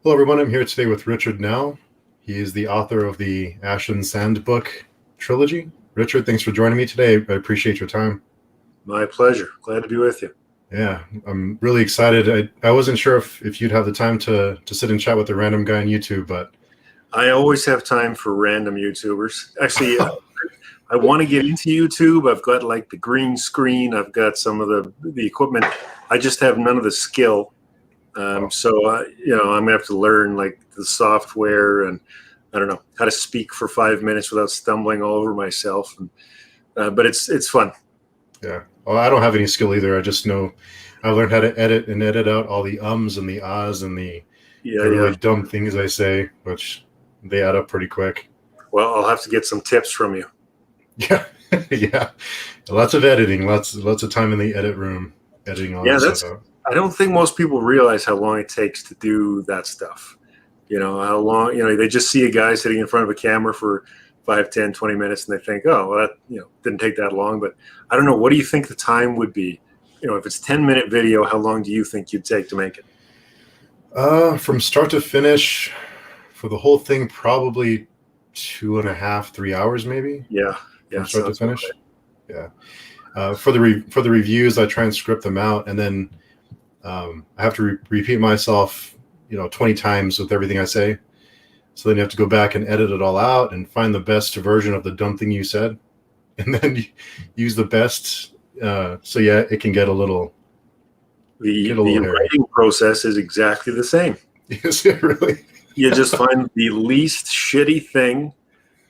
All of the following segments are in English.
Hello, everyone. I'm here today with Richard Nell. He is the author of the Ash and Sand book trilogy. Richard, thanks for joining me today. I appreciate your time. My pleasure. Glad to be with you. Yeah, I'm really excited. I wasn't sure if you'd have the time to sit and chat with a random guy on YouTube, but I always have time for random YouTubers. Actually, I want to get into YouTube. I've got like the green screen. I've got some of the equipment. I just have none of the skill. So, I'm gonna have to learn like the software and I don't know how to speak for 5 minutes without stumbling all over myself. But it's fun. yeah. Well, I don't have any skill either. I just know I learned how to edit out all the ums and the ahs and the really dumb things I say, which they add up pretty quick. Well, I'll have to get some tips from you. Yeah, yeah. Lots of editing, lots of time in the edit room, editing all that stuff out. I don't think most people realize how long it takes to do that stuff. You know, how long, they just see a guy sitting in front of a camera for 5, 10, 20 minutes and they think, oh, well, that, didn't take that long. But I don't know. What do you think the time would be? If it's a 10-minute video, how long do you think you'd take to make it? From start to finish, for the whole thing, probably 2.5, 3 hours, maybe. Yeah. From start to finish. Okay. Yeah. For the reviews, I try and script them out, and then I have to repeat myself, 20 times with everything I say. So then you have to go back and edit it all out and find the best version of the dumb thing you said, and then use the best. So yeah, it can get a little. The writing process is exactly the same. Is it really? You just find the least shitty thing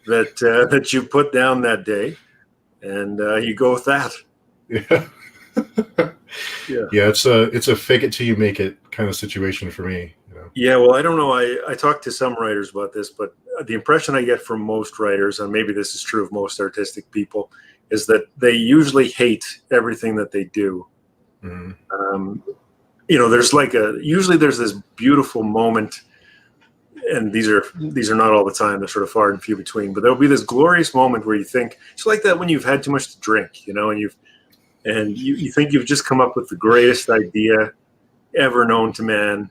that you put down that day, and you go with that. Yeah. Yeah, it's a fake it till you make it kind of situation for me. Yeah, well, I don't know. I talked to some writers about this, but the impression I get from most writers, and maybe this is true of most artistic people, is that they usually hate everything that they do. Mm-hmm. There's this beautiful moment, and these are not all the time. They're sort of far and few between. But there'll be this glorious moment where you think it's like that when you've had too much to drink, and you think you've just come up with the greatest idea ever known to man.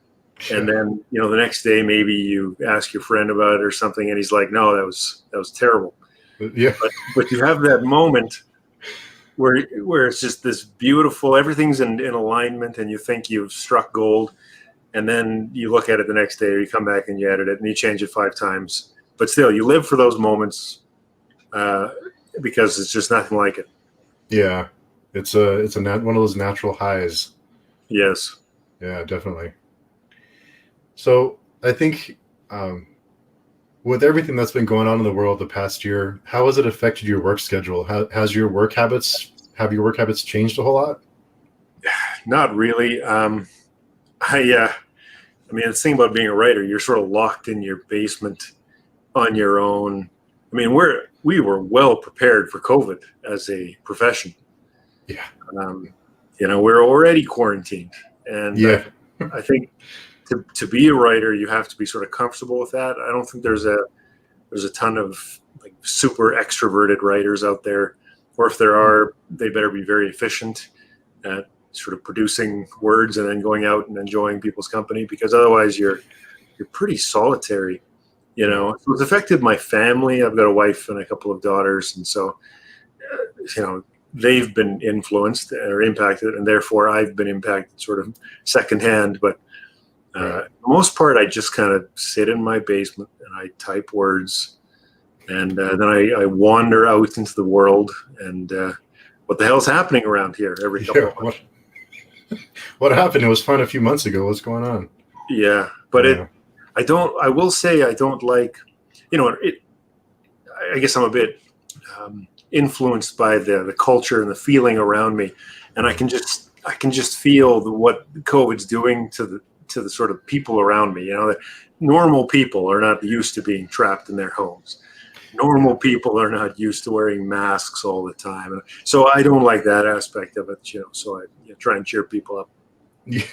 And then, the next day, maybe you ask your friend about it or something, and he's like, no, that was terrible. Yeah. But you have that moment where it's just this beautiful, everything's in alignment, and you think you've struck gold. And then you look at it the next day, or you come back and you edit it, and you change it 5 times. But still, you live for those moments because it's just nothing like it. Yeah. It's one of those natural highs. Yes. Yeah, definitely. So I think with everything that's been going on in the world the past year, how has it affected your work schedule? Have your work habits changed a whole lot? Not really. The thing about being a writer, you're sort of locked in your basement on your own. I mean, we were well prepared for COVID as a profession. Yeah. We're already quarantined, and yeah. I think to be a writer, you have to be sort of comfortable with that. I don't think there's a ton of like super extroverted writers out there, or if there are, they better be very efficient at sort of producing words and then going out and enjoying people's company, because otherwise you're pretty solitary. So it's affected my family. I've got a wife and a couple of daughters, and so they've been influenced or impacted, and therefore I've been impacted sort of secondhand. But for the most part, I just kind of sit in my basement and I type words, and then I wander out into the world and what the hell's happening around here every couple of months. What happened? It was fun a few months ago. What's going on? Yeah, but I will say I don't like, I guess I'm a bit influenced by the culture and the feeling around me, and I can just feel what COVID's doing to the sort of people around me. The normal people are not used to being trapped in their homes. Normal people are not used to wearing masks all the time, so I don't like that aspect of it. So I try and cheer people up. Yeah.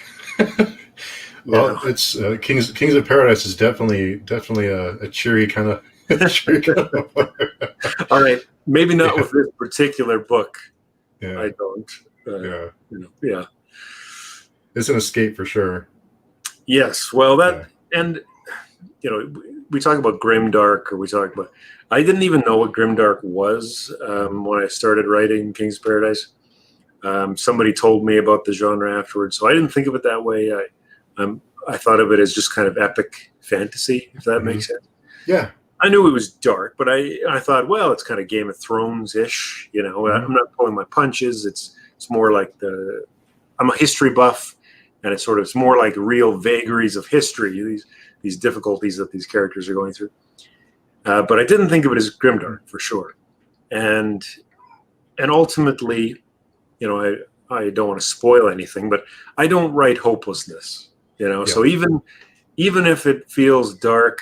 Well, it's Kings of Paradise is definitely a cheery kind of. All right, maybe not with this particular book. Yeah. I don't. Yeah. It's an escape for sure. Yes. Well, And we talk about Grimdark, or we talk about. I didn't even know what Grimdark was when I started writing King's Paradise. Somebody told me about the genre afterwards, so I didn't think of it that way. I thought of it as just kind of epic fantasy, if that makes sense. Yeah. I knew it was dark, but I thought, well, it's kind of Game of Thrones-ish. I'm not pulling my punches. It's more like I'm a history buff, and it's more like real vagaries of history. These difficulties that these characters are going through. But I didn't think of it as grimdark for sure. And ultimately, I don't want to spoil anything, but I don't write hopelessness. So even if it feels dark,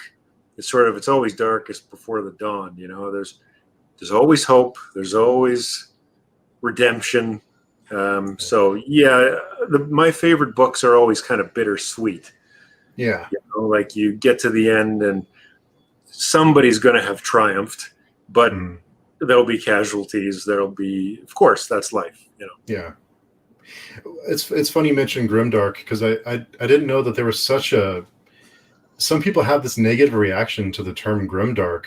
it's always darkest before the dawn. There's always hope. There's always redemption. So yeah, my favorite books are always kind of bittersweet. Yeah. Like you get to the end and somebody's going to have triumphed, but there'll be casualties. There'll be, of course, that's life. Yeah. It's funny you mentioned Grimdark, because I didn't know that there was such a. Some people have this negative reaction to the term Grimdark.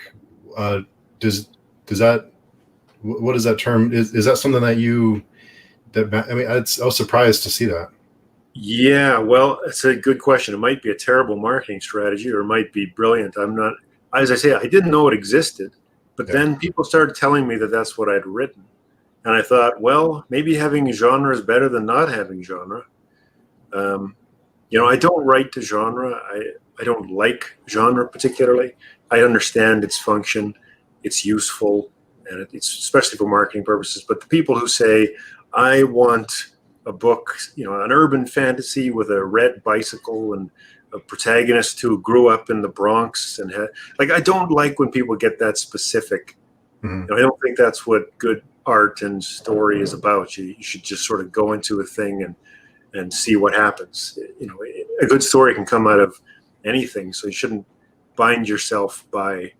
Does that? What is that term? Is that something that you? I was surprised to see that. Yeah, well, it's a good question. It might be a terrible marketing strategy, or it might be brilliant. I'm not. As I say, I didn't know it existed, but then people started telling me that that's what I'd written. And I thought, well, maybe having genre is better than not having genre. I don't write to genre. I don't like genre particularly. I understand its function. It's useful, and it's especially for marketing purposes. But the people who say, I want a book, an urban fantasy with a red bicycle and a protagonist who grew up in the Bronx and I don't like when people get that specific. I don't think that's what good art and story is about. You should just sort of go into a thing and see what happens. A good story can come out of anything, so you shouldn't bind yourself by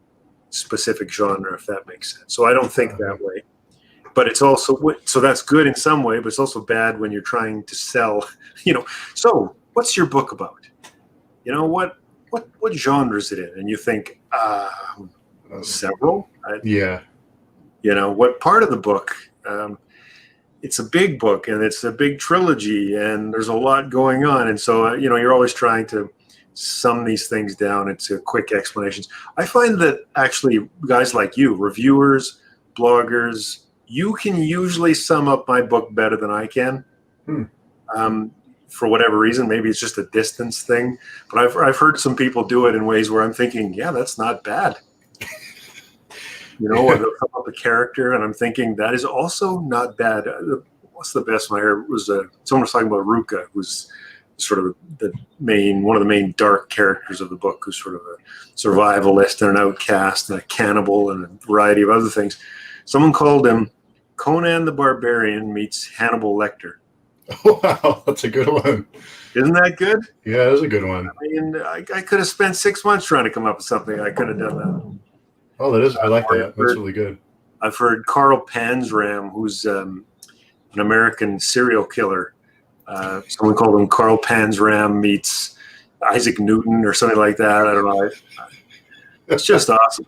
specific genre, if that makes sense. So I don't think that way. But it's also, so that's good in some way, but it's also bad when you're trying to sell, so what's your book about? What genre is it in? And you think, several? What part of the book? It's a big book, and it's a big trilogy, and there's a lot going on. And so, you're always trying to sum these things down into quick explanations. I find that actually guys like you, reviewers, bloggers, you can usually sum up my book better than I can. For whatever reason, maybe it's just a distance thing, but I've heard some people do it in ways where I'm thinking, yeah, that's not bad. Or they'll come up a character, and I'm thinking that is also not bad. What's the best one I heard was someone was talking about Ruka, who's sort of one of the main dark characters of the book, who's sort of a survivalist and an outcast and a cannibal and a variety of other things. Someone called him Conan the Barbarian meets Hannibal Lecter. Wow, that's a good one. Isn't that good? Yeah, that's a good one. I mean, I could have spent 6 months trying to come up with something. I could have done that. Oh, that is. I like that. That's really good. I've heard Carl Panzram, who's an American serial killer. Someone called him Carl Panzram meets Isaac Newton or something like that. I don't know. It's just awesome.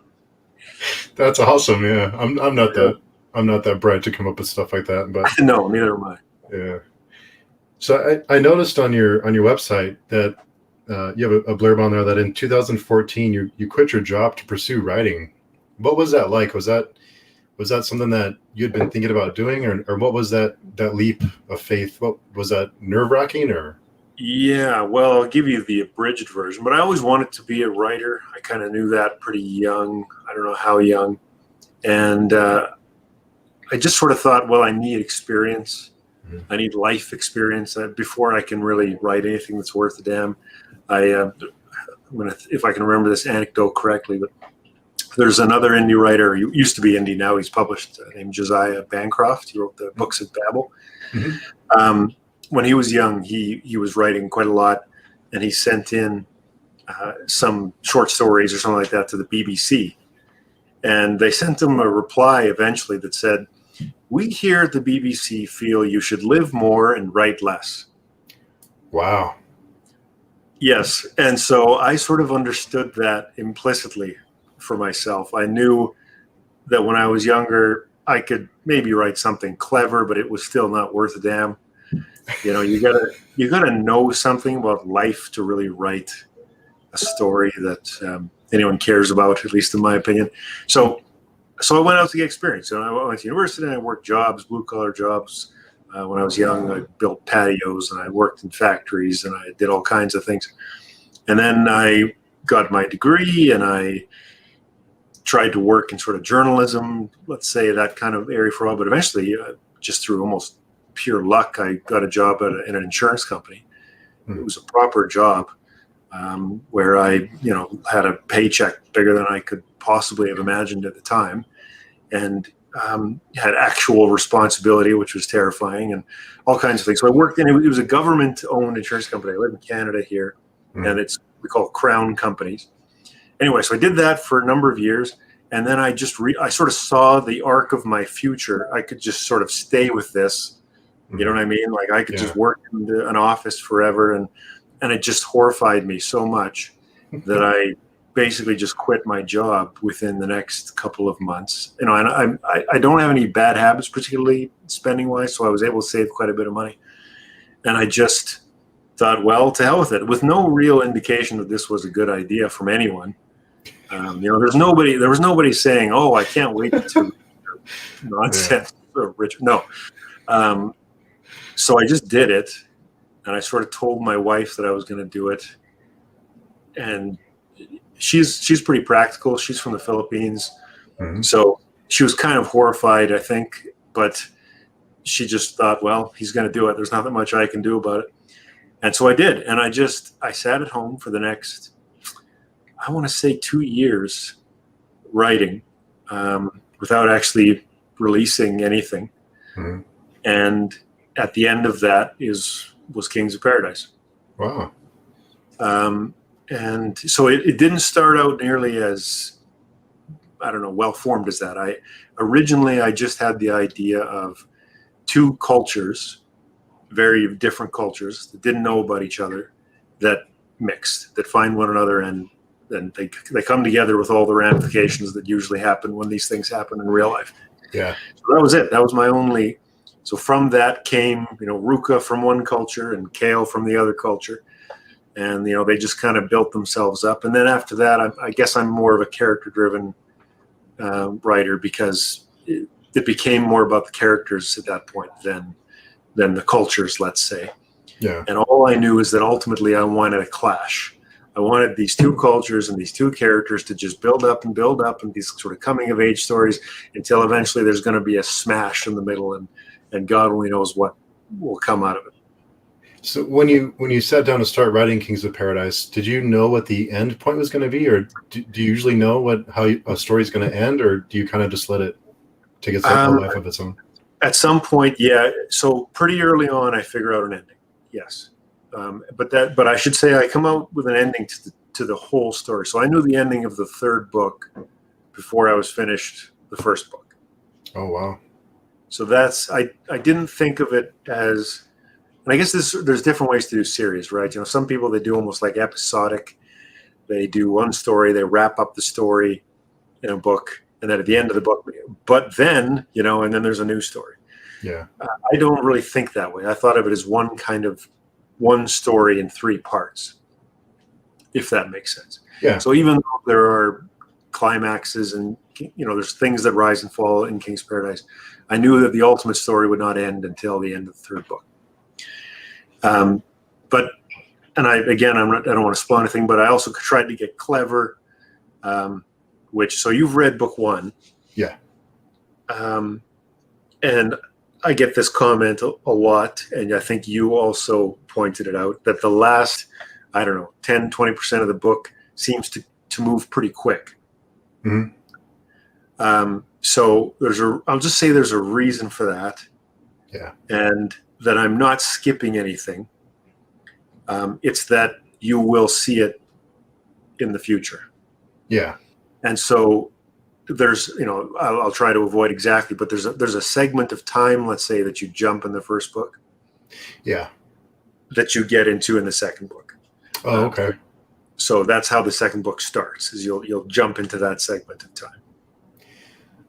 That's awesome. Yeah, I'm not that bright to come up with stuff like that. But no, neither am I. Yeah. So I noticed on your website that you have a blurb on there that in 2014 you quit your job to pursue writing. What was that like? Was that something that you'd been thinking about doing, or what was that leap of faith? What was that, nerve-wracking or? Yeah, well, I'll give you the abridged version, but I always wanted to be a writer. I kind of knew that pretty young. I don't know how young. And I just sort of thought, well, I need experience. I need life experience before I can really write anything that's worth a damn. I'm gonna, if I can remember this anecdote correctly, but there's another indie writer. He used to be indie, now he's published, named Josiah Bancroft. He wrote the books at Babel. When he was young, he was writing quite a lot, and he sent in some short stories or something like that to the BBC. And they sent him a reply eventually that said, "We here at the BBC feel you should live more and write less." Wow. Yes. And so I sort of understood that implicitly for myself. I knew that when I was younger, I could maybe write something clever, but it was still not worth a damn. You know, you gotta know something about life to really write a story that anyone cares about, at least in my opinion. So I went out to get experience. And I went to university and I worked jobs, blue collar jobs. When I was young, I built patios and I worked in factories and I did all kinds of things. And then I got my degree and I tried to work in sort of journalism, let's say that kind of area for a while. But eventually, just through almost pure luck, I got a job in an insurance company. It was a proper job where I, had a paycheck bigger than I could possibly have imagined at the time, and had actual responsibility, which was terrifying, and all kinds of things. So I worked in, it was a government-owned insurance company. I live in Canada here, and we call it Crown companies. Anyway, so I did that for a number of years, and then I sort of saw the arc of my future. I could just sort of stay with this, you know what I mean? Like I could just work in an office forever, and it just horrified me so much that I basically just quit my job within the next couple of months. And I don't have any bad habits, particularly spending wise, so I was able to save quite a bit of money. And I just thought, well, to hell with it, with no real indication that this was a good idea from anyone. There was nobody saying, "Oh, I can't wait to nonsense." Or Richard, no. So I just did it, and I sort of told my wife that I was going to do it, and she's pretty practical. She's from the Philippines, so she was kind of horrified, I think, but she just thought, well, he's going to do it. There's not that much I can do about it. And so I did. And I sat at home for the next, I want to say 2 years writing without actually releasing anything. And at the end of that was Kings of Paradise. Wow. And so it didn't start out nearly as, I don't know, well-formed as that. Originally I just had the idea of two cultures, very different cultures that didn't know about each other, that mixed, that find one another, and then they come together with all the ramifications that usually happen when these things happen in real life. Yeah. So that was it. That was my only. So from that came, Ruka from one culture and Kale from the other culture. And, they just kind of built themselves up. And then after that, I guess I'm more of a character-driven writer, because it became more about the characters at that point than the cultures, let's say. Yeah. And all I knew is that ultimately I wanted a clash. I wanted these two cultures and these two characters to just build up and these sort of coming-of-age stories until eventually there's going to be a smash in the middle, and God only knows what will come out of it. So when you sat down to start writing Kings of Paradise, did you know what the end point was going to be, or do you usually know how a story is going to end, or do you kind of just let it take its a life of its own? At some point, yeah. So pretty early on, I figure out an ending. Yes, but I should say I come out with an ending to the whole story. So I knew the ending of the third book before I was finished the first book. Oh wow! So I didn't think of it as. And I guess there's different ways to do series, right? Some people, they do almost like episodic. They do one story, they wrap up the story in a book, and then at the end of the book, but then, and then there's a new story. Yeah. I don't really think that way. I thought of it as one story in 3 parts, if that makes sense. Yeah. So even though there are climaxes and, there's things that rise and fall in King's Paradise, I knew that the ultimate story would not end until the end of the 3rd book. I don't want to spoil anything, but I also tried to get clever, so you've read book 1. Yeah. And I get this comment a lot, and I think you also pointed it out, that the last, 10, 20% of the book seems to move pretty quick. So I'll just say there's a reason for that. Yeah. And that I'm not skipping anything. It's that you will see it in the future. Yeah. And so there's, I'll try to avoid exactly, but there's a segment of time, let's say, that you jump in the first book. Yeah. That you get into in the second book. Oh, okay. So that's how the second book starts, is you'll jump into that segment of time.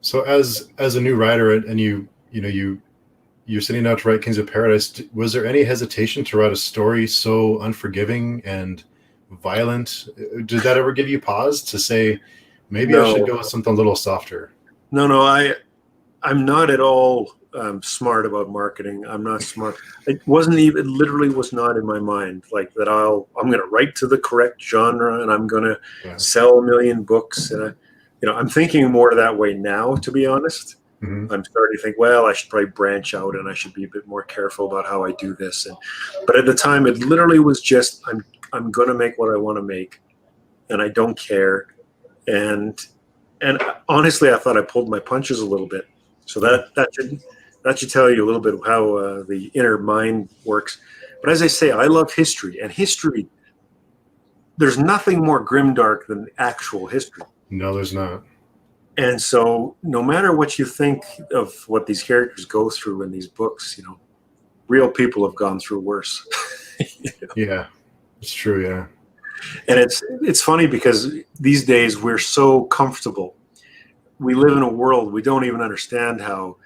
So as a new writer, and you're sitting out to write Kings of Paradise, was there any hesitation to write a story so unforgiving and violent? Did that ever give you pause to say, maybe I should go with something a little softer? No, I'm not at all smart about marketing. I'm not smart. It literally was not in my mind, like that I'm going to write to the correct genre and I'm going to sell 1 million books. And I'm thinking more that way now, to be honest. Mm-hmm. I'm starting to think, well, I should probably branch out and I should be a bit more careful about how I do this. But at the time, it literally was just, I'm going to make what I want to make, and I don't care. And honestly, I thought I pulled my punches a little bit. So that should tell you a little bit of how the inner mind works. But as I say, I love history, and history, there's nothing more grimdark than actual history. No, there's not. And so no matter what you think of what these characters go through in these books, real people have gone through worse. Yeah, it's true. Yeah. And it's funny because these days we're so comfortable. We live in a world, we don't even understand how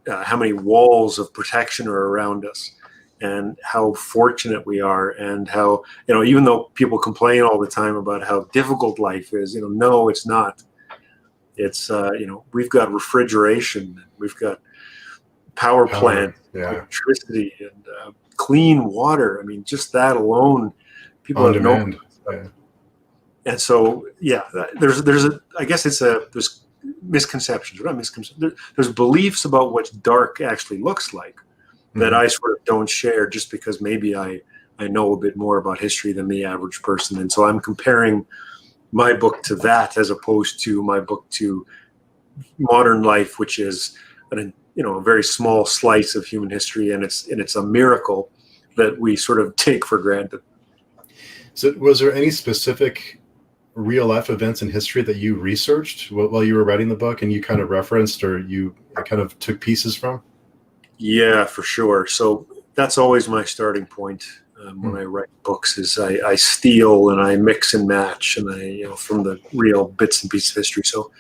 many walls of protection are around us, and how fortunate we are, and how, even though people complain all the time about how difficult life is, no, it's not. It's, we've got refrigeration, we've got power plant, electricity, and clean water. I mean, just that alone, people have no. And so, there's misconceptions, or not misconceptions. There's beliefs about what dark actually looks like that I sort of don't share, just because maybe I know a bit more about history than the average person. And so I'm comparing my book to that, as opposed to my book to modern life, which is a very small slice of human history, and it's a miracle that we sort of take for granted. So was there any specific real life events in history that you researched while you were writing the book, and you kind of referenced, or you kind of took pieces from? Yeah, for sure. So that's always my starting point. When I write books, is I steal and I mix and match, and I from the real bits and pieces of history. So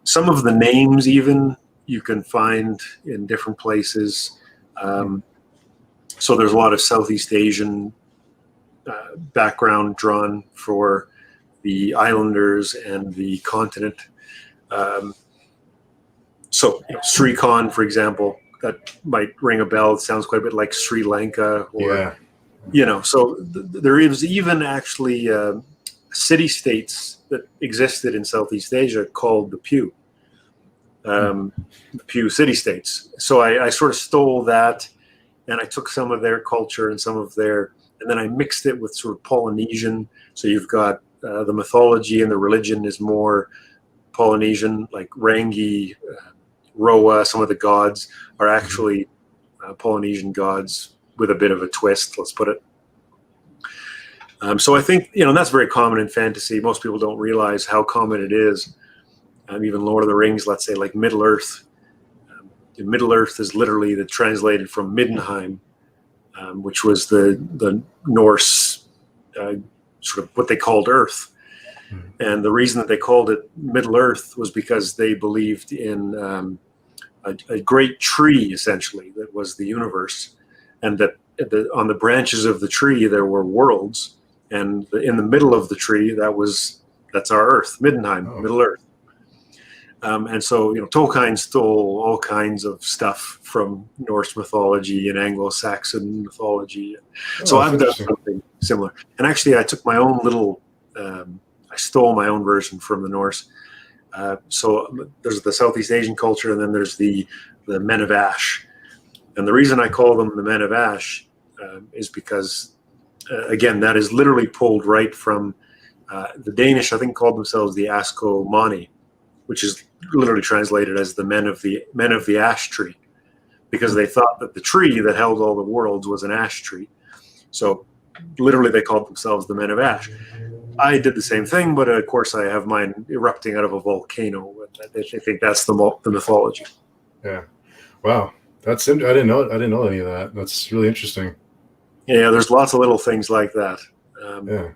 some of the names even you can find in different places. So there's a lot of Southeast Asian background drawn for the islanders and the continent. So Sri Khan, for example, that might ring a bell. It sounds quite a bit like Sri Lanka, or so there is even actually city-states that existed in Southeast Asia called the Pew, the Pew city-states. So I sort of stole that, and I took some of their culture and and then I mixed it with sort of Polynesian. So you've got the mythology and the religion is more Polynesian, like Rangi, Roa. Some of the gods are actually Polynesian gods, with a bit of a twist, let's put it. So I think, that's very common in fantasy. Most people don't realize how common it is. Even Lord of the Rings, let's say, like Middle Earth. Middle Earth is literally translated from Middenheim, which was the Norse sort of what they called Earth. And the reason that they called it Middle Earth was because they believed in a great tree, essentially, that was the universe. And that on the branches of the tree there were worlds, and in the middle of the tree that's our Earth, Middenheim, Middle Earth. And so Tolkien stole all kinds of stuff from Norse mythology and Anglo-Saxon mythology. So I've done something similar. And actually, I took my own I stole my own version from the Norse. So there's the Southeast Asian culture, and then there's the Men of Ash. And the reason I call them the Men of Ash is because, again, that is literally pulled right from the Danish. I think called themselves the Asko Mani, which is literally translated as the men of the ash tree, because they thought that the tree that held all the worlds was an ash tree. So literally they called themselves the Men of Ash. I did the same thing, but of course I have mine erupting out of a volcano. I think that's the mythology. Yeah. Wow. I didn't know any of that. That's really interesting. Yeah, there's lots of little things like that. Yeah.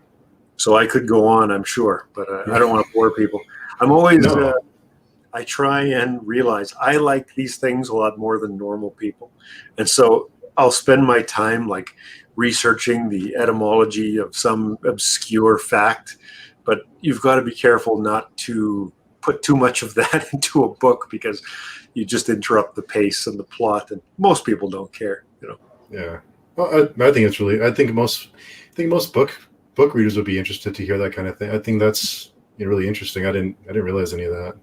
So I could go on, I'm sure, but I don't want to bore people. I'm always, No. I try and realize I like these things a lot more than normal people. And so I'll spend my time like researching the etymology of some obscure fact, but you've got to be careful not to put too much of that into a book, because you just interrupt the pace and the plot, and most people don't care, you know. Yeah. Well, I think it's really. I think most book readers would be interested to hear that kind of thing. I think that's really interesting. I didn't realize any of that.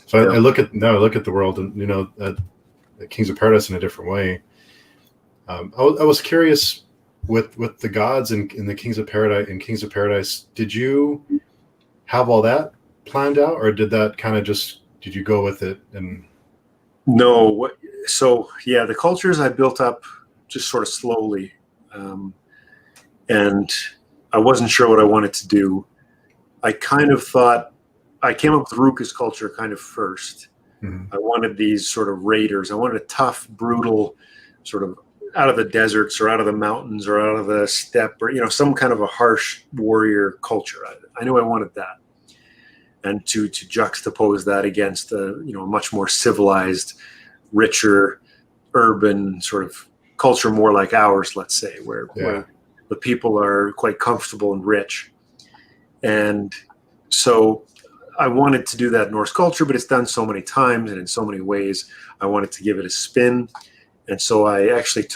So Yeah. I look at the world and at Kings of Paradise in a different way. I was curious with the gods in the Kings of Paradise. Did you have all that planned out, or did you go with it? And No. So yeah, the cultures I built up just sort of slowly, and I wasn't sure what I wanted to do. I kind of thought I came up with Ruka's culture kind of first. Mhm. I wanted these sort of raiders. I wanted a tough, brutal, sort of out of the deserts or out of the mountains or out of the steppe, or some kind of a harsh warrior culture. I knew I wanted that, and to juxtapose that against a much more civilized, richer, urban sort of culture, more like ours, let's say, where the people are quite comfortable and rich. And so I wanted to do that Norse culture, but it's done so many times and in so many ways. I wanted to give it a spin. And so I actually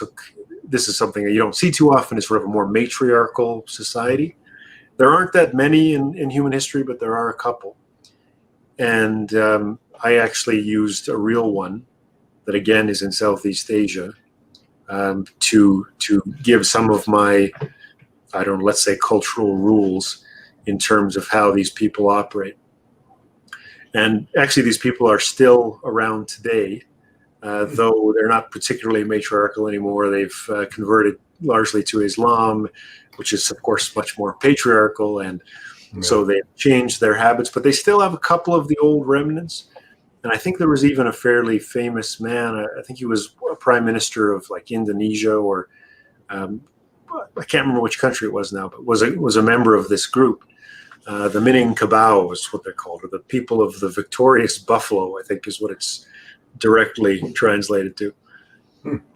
this is something that you don't see too often, is sort of a more matriarchal society. There aren't that many in human history, but there are a couple. And I actually used a real one that, again, is in Southeast Asia, to give some of my, I don't know, let's say cultural rules in terms of how these people operate. And actually, these people are still around today, though they're not particularly matriarchal anymore. They've converted largely to Islam, which is, of course, much more patriarchal. And so they've changed their habits, but they still have a couple of the old remnants. And I think there was even a fairly famous man. I think he was a prime minister of like Indonesia, or I can't remember which country it was now, but was a member of this group. The MINOR KOP is what they're called, or the people of the victorious buffalo, I think is what it's directly translated to.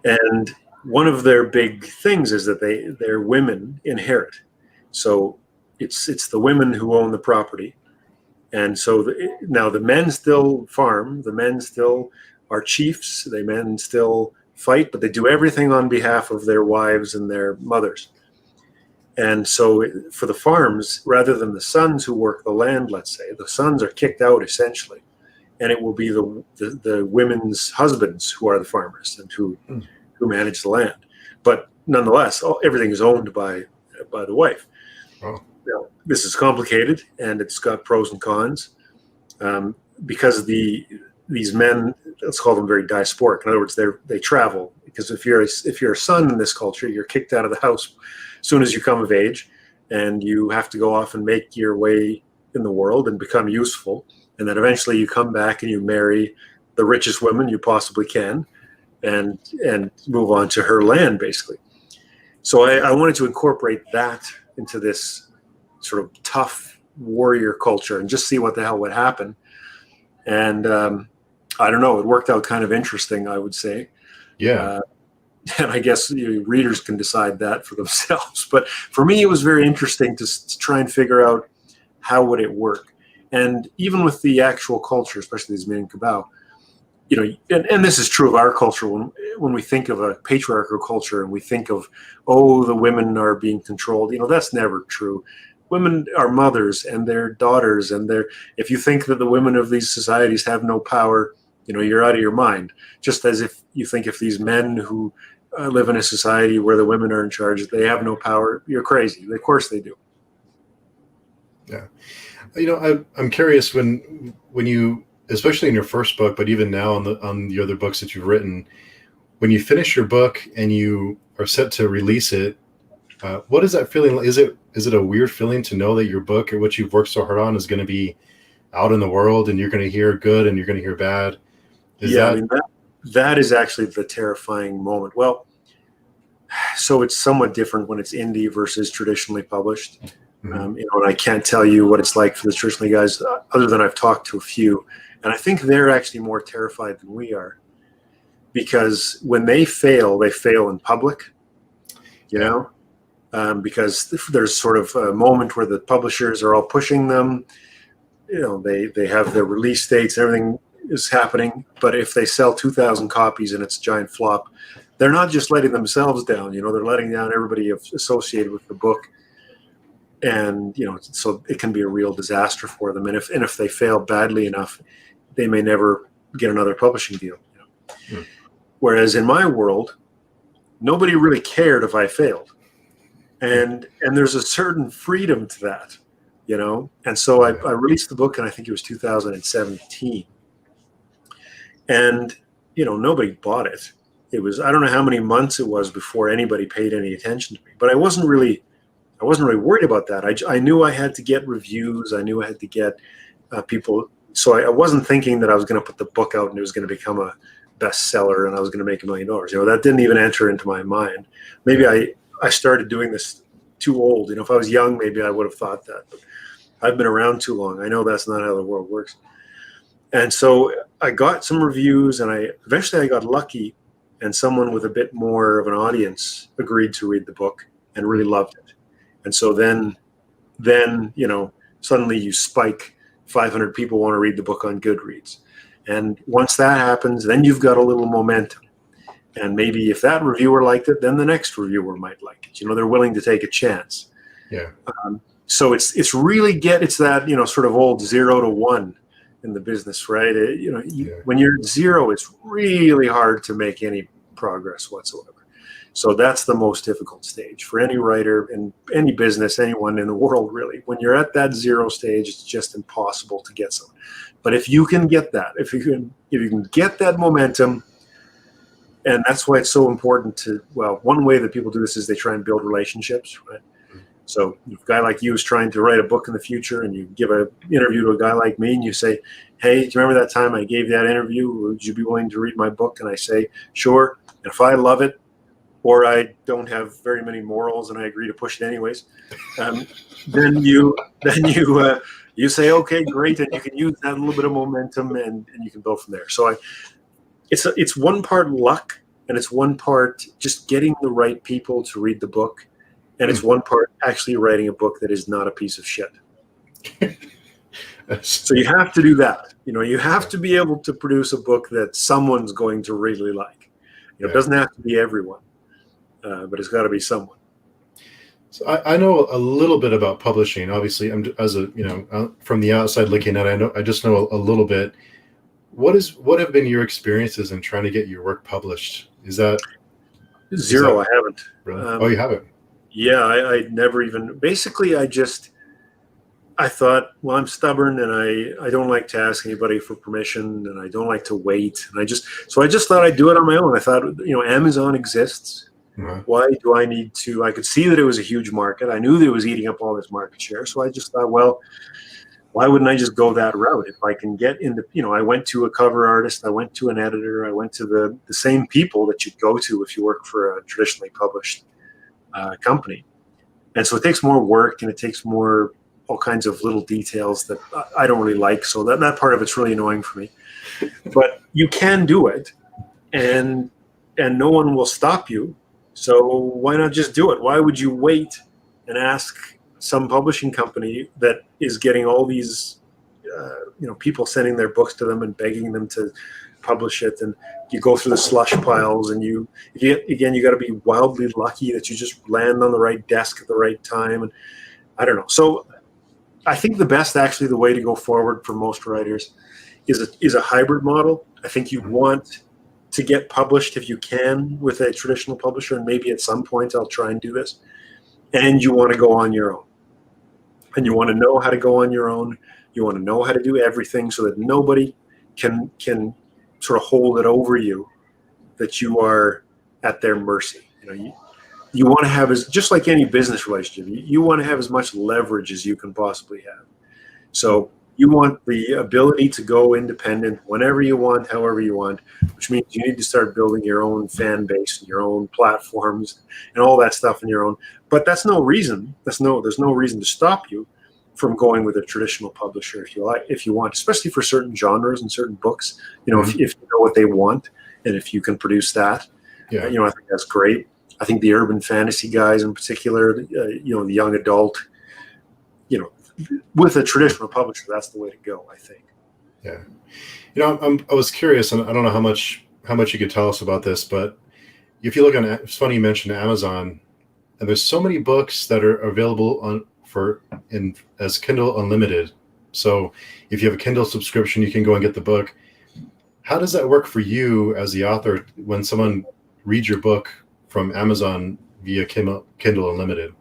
And one of their big things is that their women inherit. So it's the women who own the property. And so now the men still farm, the men still are chiefs, the men still fight, but they do everything on behalf of their wives and their mothers. And so for the farms, rather than the sons who work the land, let's say, the sons are kicked out essentially. And it will be the women's husbands who are the farmers and who manage the land. But nonetheless, everything is owned by the wife. Oh. Now, this is complicated, and it's got pros and cons, because these men, let's call them very diasporic. In other words, they travel, because if you're a son in this culture, you're kicked out of the house as soon as you come of age, and you have to go off and make your way in the world and become useful. And then eventually you come back and you marry the richest woman you possibly can, and move on to her land, basically. So I wanted to incorporate that into this sort of tough warrior culture and just see what the hell would happen. And I don't know, it worked out kind of interesting, I would say. Yeah. And I guess readers can decide that for themselves. But for me, it was very interesting to try and figure out how would it work. And even with the actual culture, especially these MINOR KOP, and this is true of our culture, when we think of a patriarchal culture and we think of, the women are being controlled, that's never true. Women are mothers and they're daughters, and if you think that the women of these societies have no power, you're out of your mind. Just as if you think if these men who live in a society where the women are in charge, they have no power, you're crazy. Of course they do. Yeah. I'm curious when you, especially in your first book, but even now on the other books that you've written, when you finish your book and you are set to release it, what is that feeling like? Is it a weird feeling to know that your book, or what you've worked so hard on, is going to be out in the world, and you're going to hear good and you're going to hear bad? I mean, that is actually the terrifying moment. Well, So it's somewhat different when it's indie versus traditionally published. And I can't tell you what it's like for the traditionally guys, other than I've talked to a few, and I think they're actually more terrified than we are, because when they fail in public, because there's sort of a moment where the publishers are all pushing them. They have their release dates, everything is happening. But if they sell 2,000 copies and it's a giant flop, they're not just letting themselves down. They're letting down everybody associated with the book. And so it can be a real disaster for them. And if they fail badly enough, they may never get another publishing deal. Whereas in my world, nobody really cared if I failed, and there's a certain freedom to that, And so I released the book, and I think it was 2017, and nobody bought it. It was, I don't know how many months it was before anybody paid any attention to me, but I wasn't really worried about that. I knew I had to get reviews. I knew I had to get people. So I wasn't thinking that I was going to put the book out and it was going to become a bestseller and I was going to make $1 million. That didn't even enter into my mind. Maybe I started doing this too old. If I was young, maybe I would have thought that. But I've been around too long. I know that's not how the world works. And so I got some reviews, and eventually I got lucky, and someone with a bit more of an audience agreed to read the book and really loved it. And so then suddenly you spike 500 people want to read the book on Goodreads. And once that happens, then you've got a little momentum. And maybe if that reviewer liked it, then the next reviewer might like it. They're willing to take a chance. Yeah. So it's that, sort of old 0 to 1 in the business, right? When you're at 0, it's really hard to make any progress whatsoever. So that's the most difficult stage for any writer in any business, anyone in the world, really. When you're at that 0 stage, it's just impossible to get some. But if you can get that, if you can get that momentum, and that's why it's so important one way that people do this is they try and build relationships, right? So if a guy like you is trying to write a book in the future, and you give an interview to a guy like me, and you say, hey, do you remember that time I gave that interview? Would you be willing to read my book? And I say, sure. And if I love it, or I don't have very many morals and I agree to push it anyways, then you say, okay, great, and you can use that little bit of momentum and you can go from there. So it's one part luck, and it's one part just getting the right people to read the book, and it's one part actually writing a book that is not a piece of shit. So you have to do that. You have to be able to produce a book that someone's going to really like. It doesn't have to be everyone. But it's got to be someone. So I know a little bit about publishing. Obviously, I'm from the outside looking at it, I just know a little bit. What have been your experiences in trying to get your work published? Is that 0? I haven't. Really? You haven't? Yeah, I never even. Basically, I thought, well, I'm stubborn, and I don't like to ask anybody for permission, and I don't like to wait, and I just thought I'd do it on my own. I thought, Amazon exists. Why do I need to? I could see that it was a huge market. I knew that it was eating up all this market share. So I just thought, well, why wouldn't I just go that route? If I can get into, I went to a cover artist, I went to an editor, I went to the same people that you'd go to if you work for a traditionally published company. And so it takes more work, and it takes more all kinds of little details that I don't really like. So that part of it's really annoying for me. But you can do it, and no one will stop you. So why not just do it? Why would you wait and ask some publishing company that is getting all these, people sending their books to them and begging them to publish it, and you go through the slush piles, and you got to be wildly lucky that you just land on the right desk at the right time, and I don't know. So I think the way to go forward for most writers is a hybrid model. I think you want to get published if you can with a traditional publisher, and maybe at some point I'll try and do this. And you want to go on your own, and you want to know how to go on your own. You want to know how to do everything so that nobody can sort of hold it over you, that you are at their mercy. You want to have, just like any business relationship, you want to have as much leverage as you can possibly have. So You want the ability to go independent whenever you want, however you want, which means you need to start building your own fan base and your own platforms and all that stuff on your own. But that's no reason. There's no reason to stop you from going with a traditional publisher if you want, especially for certain genres and certain books. If you know what they want and if you can produce that, I think that's great. I think the urban fantasy guys in particular, the young adult, with a traditional publisher, that's the way to go, I think. Yeah. I was curious, and I don't know how much you could tell us about this, but if you look on, it's funny you mentioned Amazon, and there's so many books that are available as Kindle Unlimited. So if you have a Kindle subscription, you can go and get the book. How does that work for you as the author when someone reads your book from Amazon via Kindle Unlimited?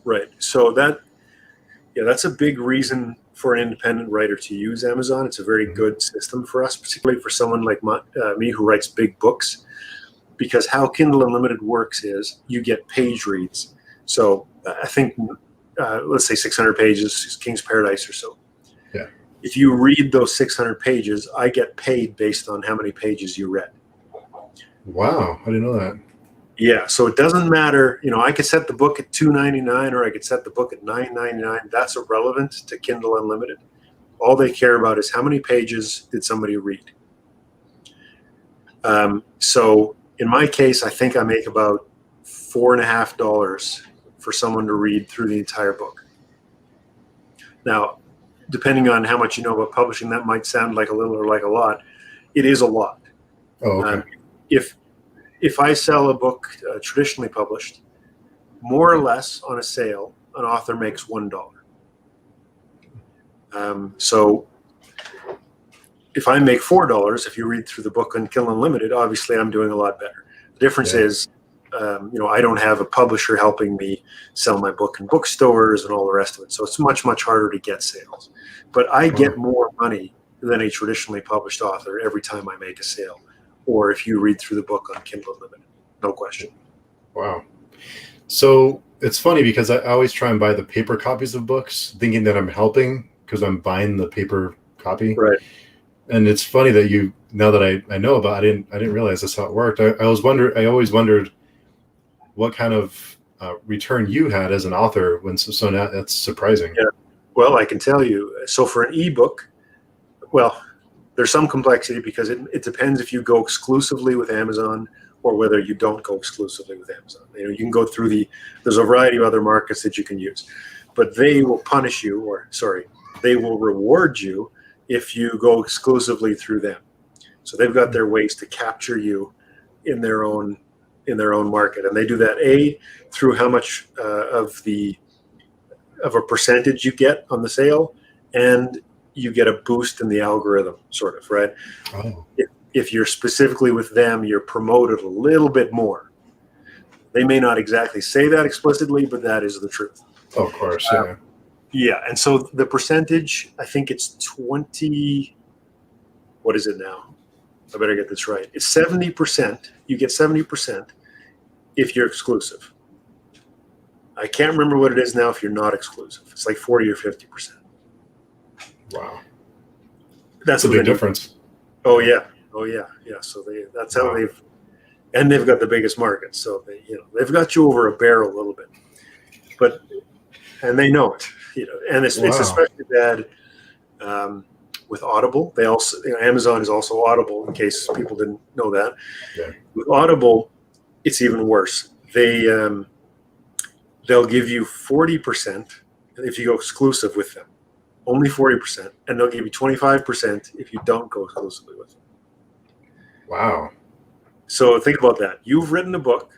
Right. So that's a big reason for an independent writer to use Amazon. It's a very good system for us, particularly for someone like me who writes big books, because how Kindle Unlimited works is you get page reads. So I think, let's say 600 pages, King's Paradise or so. Yeah. If you read those 600 pages, I get paid based on how many pages you read. Wow. I didn't know that. Yeah, so it doesn't matter. I could set the book at $2.99 or I could set the book at $9.99. That's irrelevant to Kindle Unlimited. All they care about is how many pages did somebody read. So in my case, I think I make about $4.50 for someone to read through the entire book. Now, depending on how much you know about publishing, that might sound like a little or like a lot. It is a lot. Oh, okay. If I sell a book traditionally published, more or less on a sale, an author makes $1. So if I make $4, if you read through the book on Kindle Unlimited, obviously I'm doing a lot better. The difference is, I don't have a publisher helping me sell my book in bookstores and all the rest of it. So it's much, much harder to get sales. But I get more money than a traditionally published author every time I make a sale, or if you read through the book on Kindle Unlimited. No question. Wow. So it's funny because I always try and buy the paper copies of books thinking that I'm helping because I'm buying the paper copy. Right. And it's funny that now that I know about it, I didn't realize that's how it worked. I always wondered what kind of return you had as an author so now that's surprising. Yeah. Well, I can tell you. So for an ebook, there's some complexity because it depends if you go exclusively with Amazon or whether you don't go exclusively with Amazon. You can go through there's a variety of other markets that you can use, but they will they will reward you if you go exclusively through them. So they've got their ways to capture you in their own market, and they do that through how much of a percentage you get on the sale, and you get a boost in the algorithm, sort of, right? Oh. If you're specifically with them, you're promoted a little bit more. They may not exactly say that explicitly, but that is the truth. Oh, of course, yeah. Yeah, and so the percentage, I think it's 20. What is it now? I better get this right. It's 70%. You get 70% if you're exclusive. I can't remember what it is now if you're not exclusive. It's like 40 or 50%. Wow. That's a big difference. Oh yeah. So that's how they've got the biggest market. So they've got you over a barrel a little bit, and they know it. And it's especially bad with Audible. They also Amazon is also Audible, in case people didn't know that. Yeah. With Audible, it's even worse. They'll give you 40% if you go exclusive with them. Only 40%, and they'll give you 25% if you don't go exclusively with them. Wow. So think about that. You've written a book.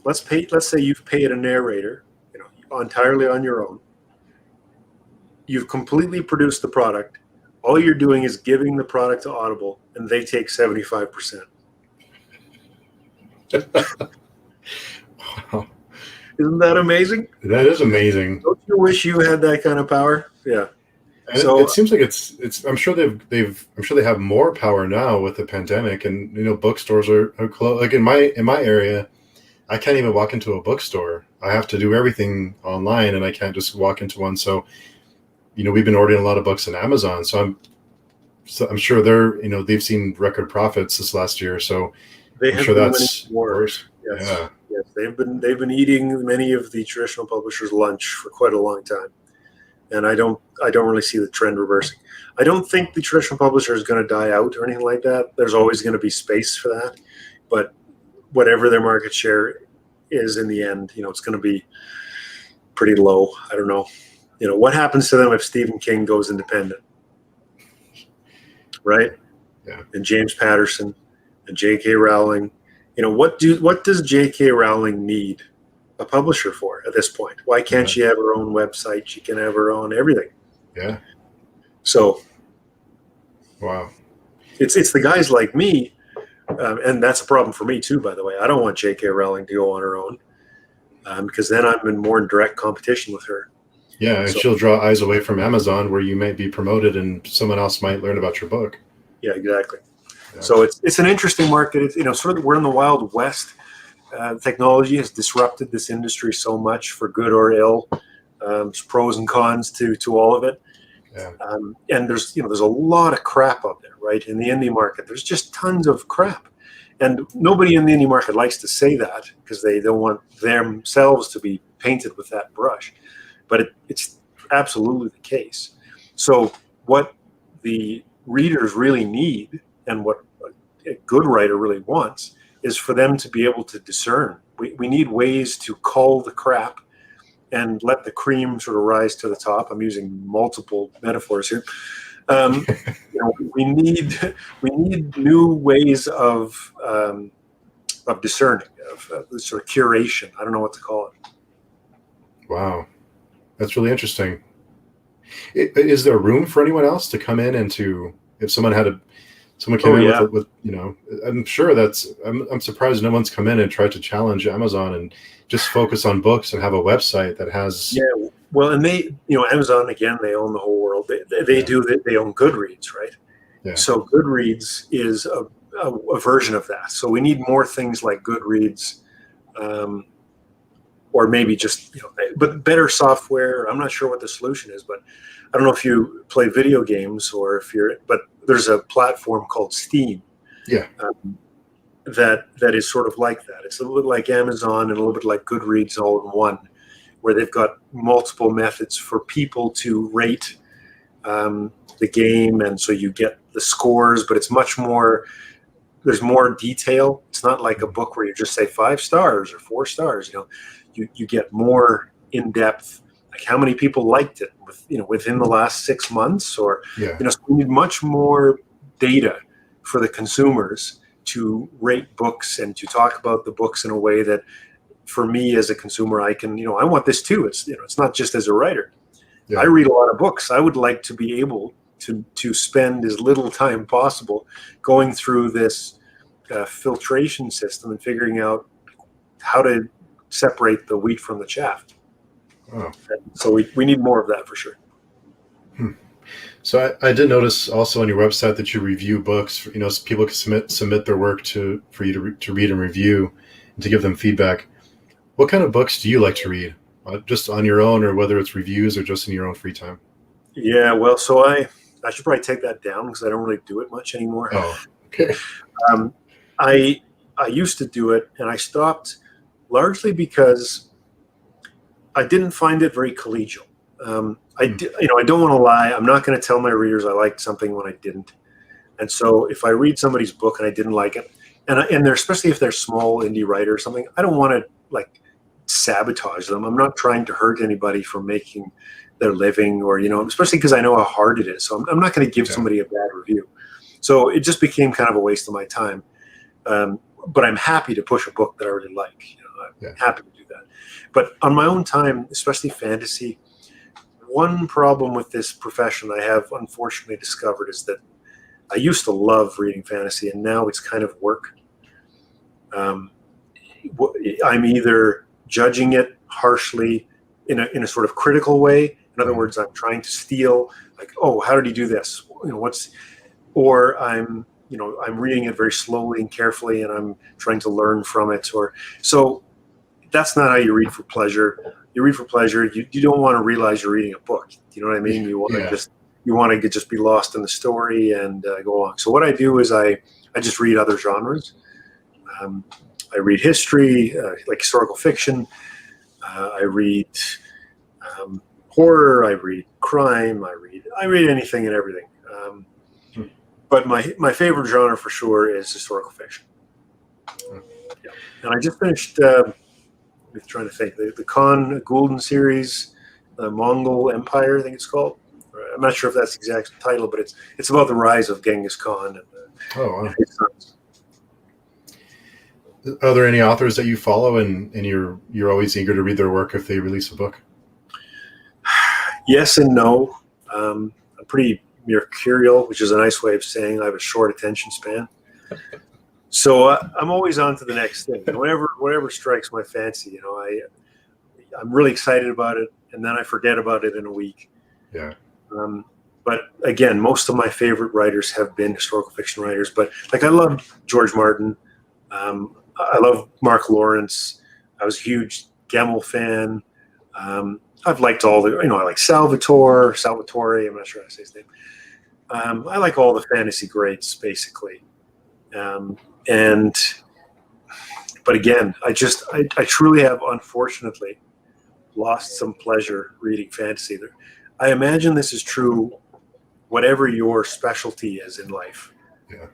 Let's say you've paid a narrator, entirely on your own. You've completely produced the product. All you're doing is giving the product to Audible, and they take 75%. Wow. Isn't that amazing? That is amazing. Don't you wish you had that kind of power? Yeah. And so it seems like it's. I'm sure I'm sure they have more power now with the pandemic, and bookstores are closed. Like in my area, I can't even walk into a bookstore. I have to do everything online, and I can't just walk into one. So we've been ordering a lot of books on Amazon, so I'm sure they've seen record profits this last year. So They I'm have sure been that's winning more. worse. Yes, Yeah. yes, they've been eating many of the traditional publishers' lunch for quite a long time, and I don't really see the trend reversing. I don't think the traditional publisher is going to die out or anything like that. There's always going to be space for that, but whatever their market share is in the end, it's going to be pretty low. I don't know. What happens to them if Stephen King goes independent, right? Yeah. And James Patterson and J.K. Rowling. What does J.K. Rowling need a publisher for at this point? Why can't she have her own website? She can have her own everything. Yeah. So, wow. It's the guys like me, and that's a problem for me too. By the way, I don't want J.K. Rowling to go on her own because then I'm in more direct competition with her. Yeah, and she'll draw eyes away from Amazon, where you might be promoted and someone else might learn about your book. Yeah, exactly. Yeah. So it's an interesting market. It's, sort of we're in the Wild West. Technology has disrupted this industry so much, for good or ill. There's pros and cons to all of it. Yeah. And there's a lot of crap out there, right? In the indie market, there's just tons of crap, and nobody in the indie market likes to say that because they don't want themselves to be painted with that brush. But it's absolutely the case. So what the readers really need, and what a good writer really wants, is for them to be able to discern. We need ways to cull the crap and let the cream sort of rise to the top. I'm using multiple metaphors here. We need new ways of discerning, of sort of curation. I don't know what to call it. Wow, that's really interesting. Is there room for anyone else to come in and if someone came in with I'm sure I'm surprised no one's come in and tried to challenge Amazon and just focus on books and have a website that has. Yeah, well, and they, Amazon, again, they own the whole world. They own Goodreads, right? Yeah. So Goodreads is a version of that. So we need more things like Goodreads, or maybe just, but better software. I'm not sure what the solution is, but I don't know if you play video games or but there's a platform called Steam. Yeah. That is sort of like that. It's a little bit like Amazon and a little bit like Goodreads all in one, where they've got multiple methods for people to rate the game, and so you get the scores, but it's much more. There's more detail. It's not like a book where you just say 5 stars or 4 stars. You get more in depth, like how many people liked it within the last 6 months, or so we need much more data for the consumers to rate books and to talk about the books in a way that, for me as a consumer, I can, I want this too. It's, it's not just as a writer. Yeah. I read a lot of books. I would like to be able to spend as little time possible going through this filtration system and figuring out how to separate the wheat from the chaff. Oh. So we need more of that for sure. So I did notice also on your website that you review books. So people can submit their work for you to read and review, and to give them feedback. What kind of books do you like to read? Just on your own, or whether it's reviews or just in your own free time? Yeah, well, so I should probably take that down because I don't really do it much anymore. Oh, okay. I used to do it, and I stopped largely because I didn't find it very collegial. I don't want to lie. I'm not going to tell my readers I liked something when I didn't. And so if I read somebody's book and I didn't like it, and they're, especially if they're small indie writer or something, I don't want to sabotage them. I'm not trying to hurt anybody from making their living, or especially because I know how hard it is. So I'm not going to give somebody a bad review. So it just became kind of a waste of my time. But I'm happy to push a book that I really like. I'm happy to do that. But on my own time, especially fantasy, one problem with this profession I have unfortunately discovered is that I used to love reading fantasy, and now it's kind of work. I'm either judging it harshly in a sort of critical way. In other words, I'm trying to steal, how did he do this? Or I'm reading it very slowly and carefully, and I'm trying to learn from it. So that's not how you read for pleasure. you read for pleasure. You don't want to realize you're reading a book. You know what I mean? You want to just be lost in the story and go along. So what I do is I just read other genres. I read history, like historical fiction. I read horror. I read crime. I read anything and everything. But my favorite genre for sure is historical fiction. Yeah. And I just finished. I'm trying to think. The Khan Gulden series, the Mongol Empire, I think it's called. I'm not sure if that's the exact title, but it's about the rise of Genghis Khan and his sons. Are there any authors that you follow and you're always eager to read their work if they release a book? Yes and no. I'm pretty mercurial, which is a nice way of saying I have a short attention span. So I'm always on to the next thing. Whatever strikes my fancy, I'm really excited about it, and then I forget about it in a week. Yeah. But again, most of my favorite writers have been historical fiction writers. But like I love George Martin. I love Mark Lawrence. I was a huge Gemmell fan. I've liked all the, I like Salvatore. I'm not sure how to say his name. I like all the fantasy greats, basically. But again, I truly have, unfortunately, lost some pleasure reading fantasy. I imagine this is true, whatever your specialty is in life. Yeah.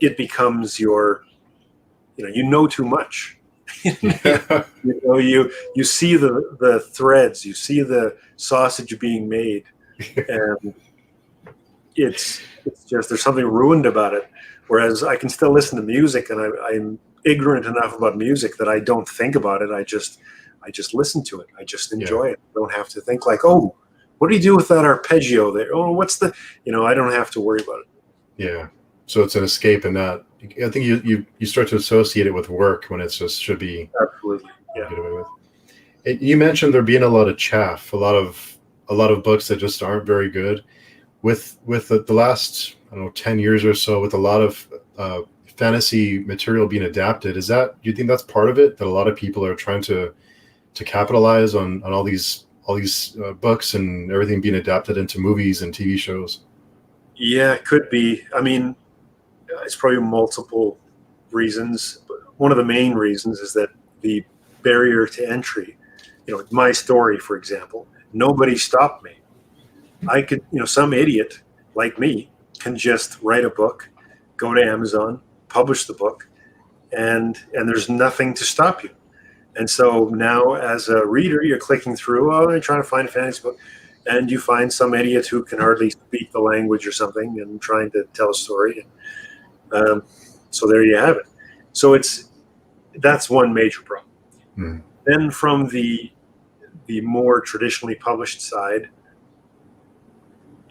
It becomes your, you know too much. You see the threads, you see the sausage being made, and it's just, there's something ruined about it. Whereas I can still listen to music, and I'm ignorant enough about music that I don't think about it. I just listen to it. I just enjoy it. I don't have to think like, oh, what do you do with that arpeggio there? Oh, what's the, I don't have to worry about it. Yeah. So it's an escape, and not. I think you start to associate it with work when it's just should be absolutely get away with. You mentioned there being a lot of chaff, a lot of books that just aren't very good. With the last 10 years or so, with a lot of fantasy material being adapted, do you think that's part of it? That a lot of people are trying to capitalize on all these books and everything being adapted into movies and TV shows? Yeah, it could be. I mean, it's probably multiple reasons. But one of the main reasons is that the barrier to entry, my story, for example, nobody stopped me. I could, some idiot like me can just write a book, go to Amazon, publish the book, and there's nothing to stop you. And so now as a reader, you're clicking through, I'm trying to find a fantasy book, and you find some idiot who can hardly speak the language or something and trying to tell a story. So there you have it. So that's one major problem. Mm. Then from the more traditionally published side,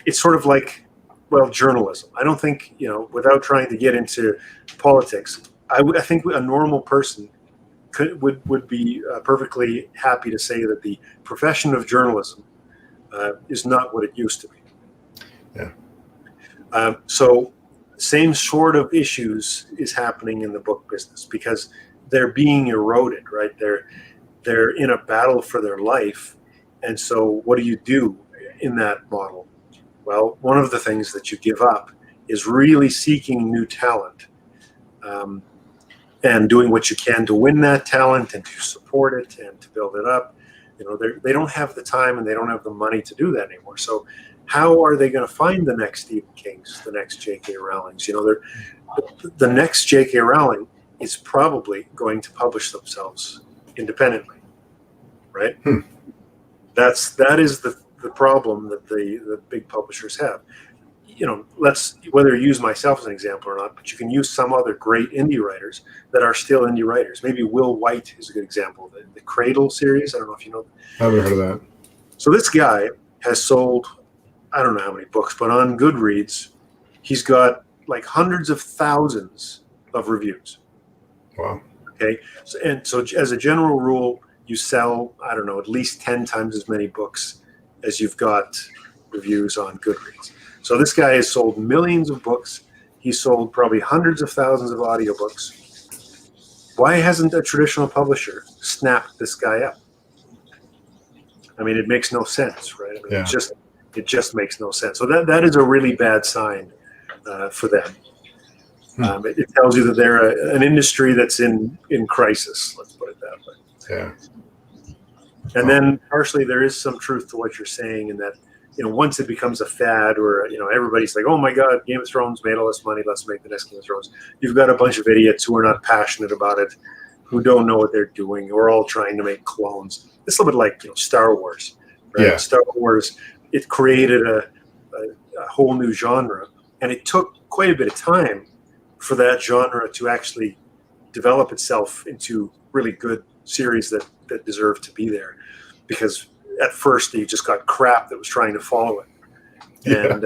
it's sort of like, journalism. I don't think, without trying to get into politics, I think a normal person would be perfectly happy to say that the profession of journalism is not what it used to be. Yeah. So same sort of issues is happening in the book business because they're being eroded, right? They're in a battle for their life. And so what do you do in that model? Well, one of the things that you give up is really seeking new talent and doing what you can to win that talent and to support it and to build it up. They don't have the time and they don't have the money to do that anymore. So how are they going to find the next Stephen Kings, the next J.K. Rowlings? The next J.K. Rowling is probably going to publish themselves independently, right? That is the problem that the big publishers have. Whether you use myself as an example or not, but you can use some other great indie writers that are still indie writers. Maybe Will White is a good example. The Cradle series, I don't know if you know. I haven't heard of that. So this guy has sold, I don't know how many books, but on Goodreads, he's got like hundreds of thousands of reviews. Wow. Okay. So as a general rule, you sell, I don't know, at least 10 times as many books as you've got reviews on Goodreads. So this guy has sold millions of books. He's sold probably hundreds of thousands of audiobooks. Why hasn't a traditional publisher snapped this guy up? I mean, it makes no sense, right? I mean, Yeah. it just makes no sense. So that is a really bad sign for them. It tells you that they're an industry that's in crisis. Let's put it that way. Yeah. And then partially there is some truth to what you're saying in that, once it becomes a fad or, everybody's like, oh my God, Game of Thrones made all this money, let's make the next Game of Thrones. You've got a bunch of idiots who are not passionate about it, who don't know what they're doing, who are all trying to make clones. It's a little bit like, Star Wars, right? Yeah. Star Wars, it created a whole new genre, and it took quite a bit of time for that genre to actually develop itself into really good series that deserve to be there, because at first you just got crap that was trying to follow it, and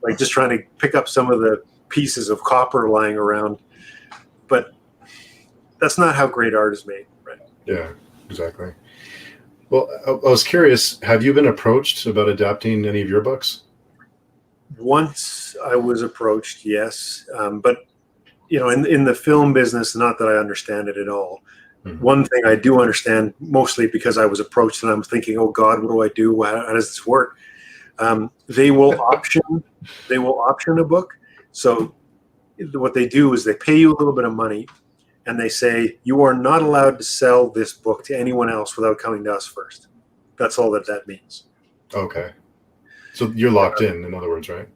like just trying to pick up some of the pieces of copper lying around, but that's not how great art is made, right? Yeah, exactly. Well, I was curious, have you been approached about adapting any of your books? Once I was approached, yes, but in the film business, not that I understand it at all. Mm-hmm. One thing I do understand, mostly because I was approached and I'm thinking, oh God, what do I do? How does this work? They will option a book. So what they do is they pay you a little bit of money, and they say you are not allowed to sell this book to anyone else without coming to us first. That's all that means. Okay. So you're locked in other words, right?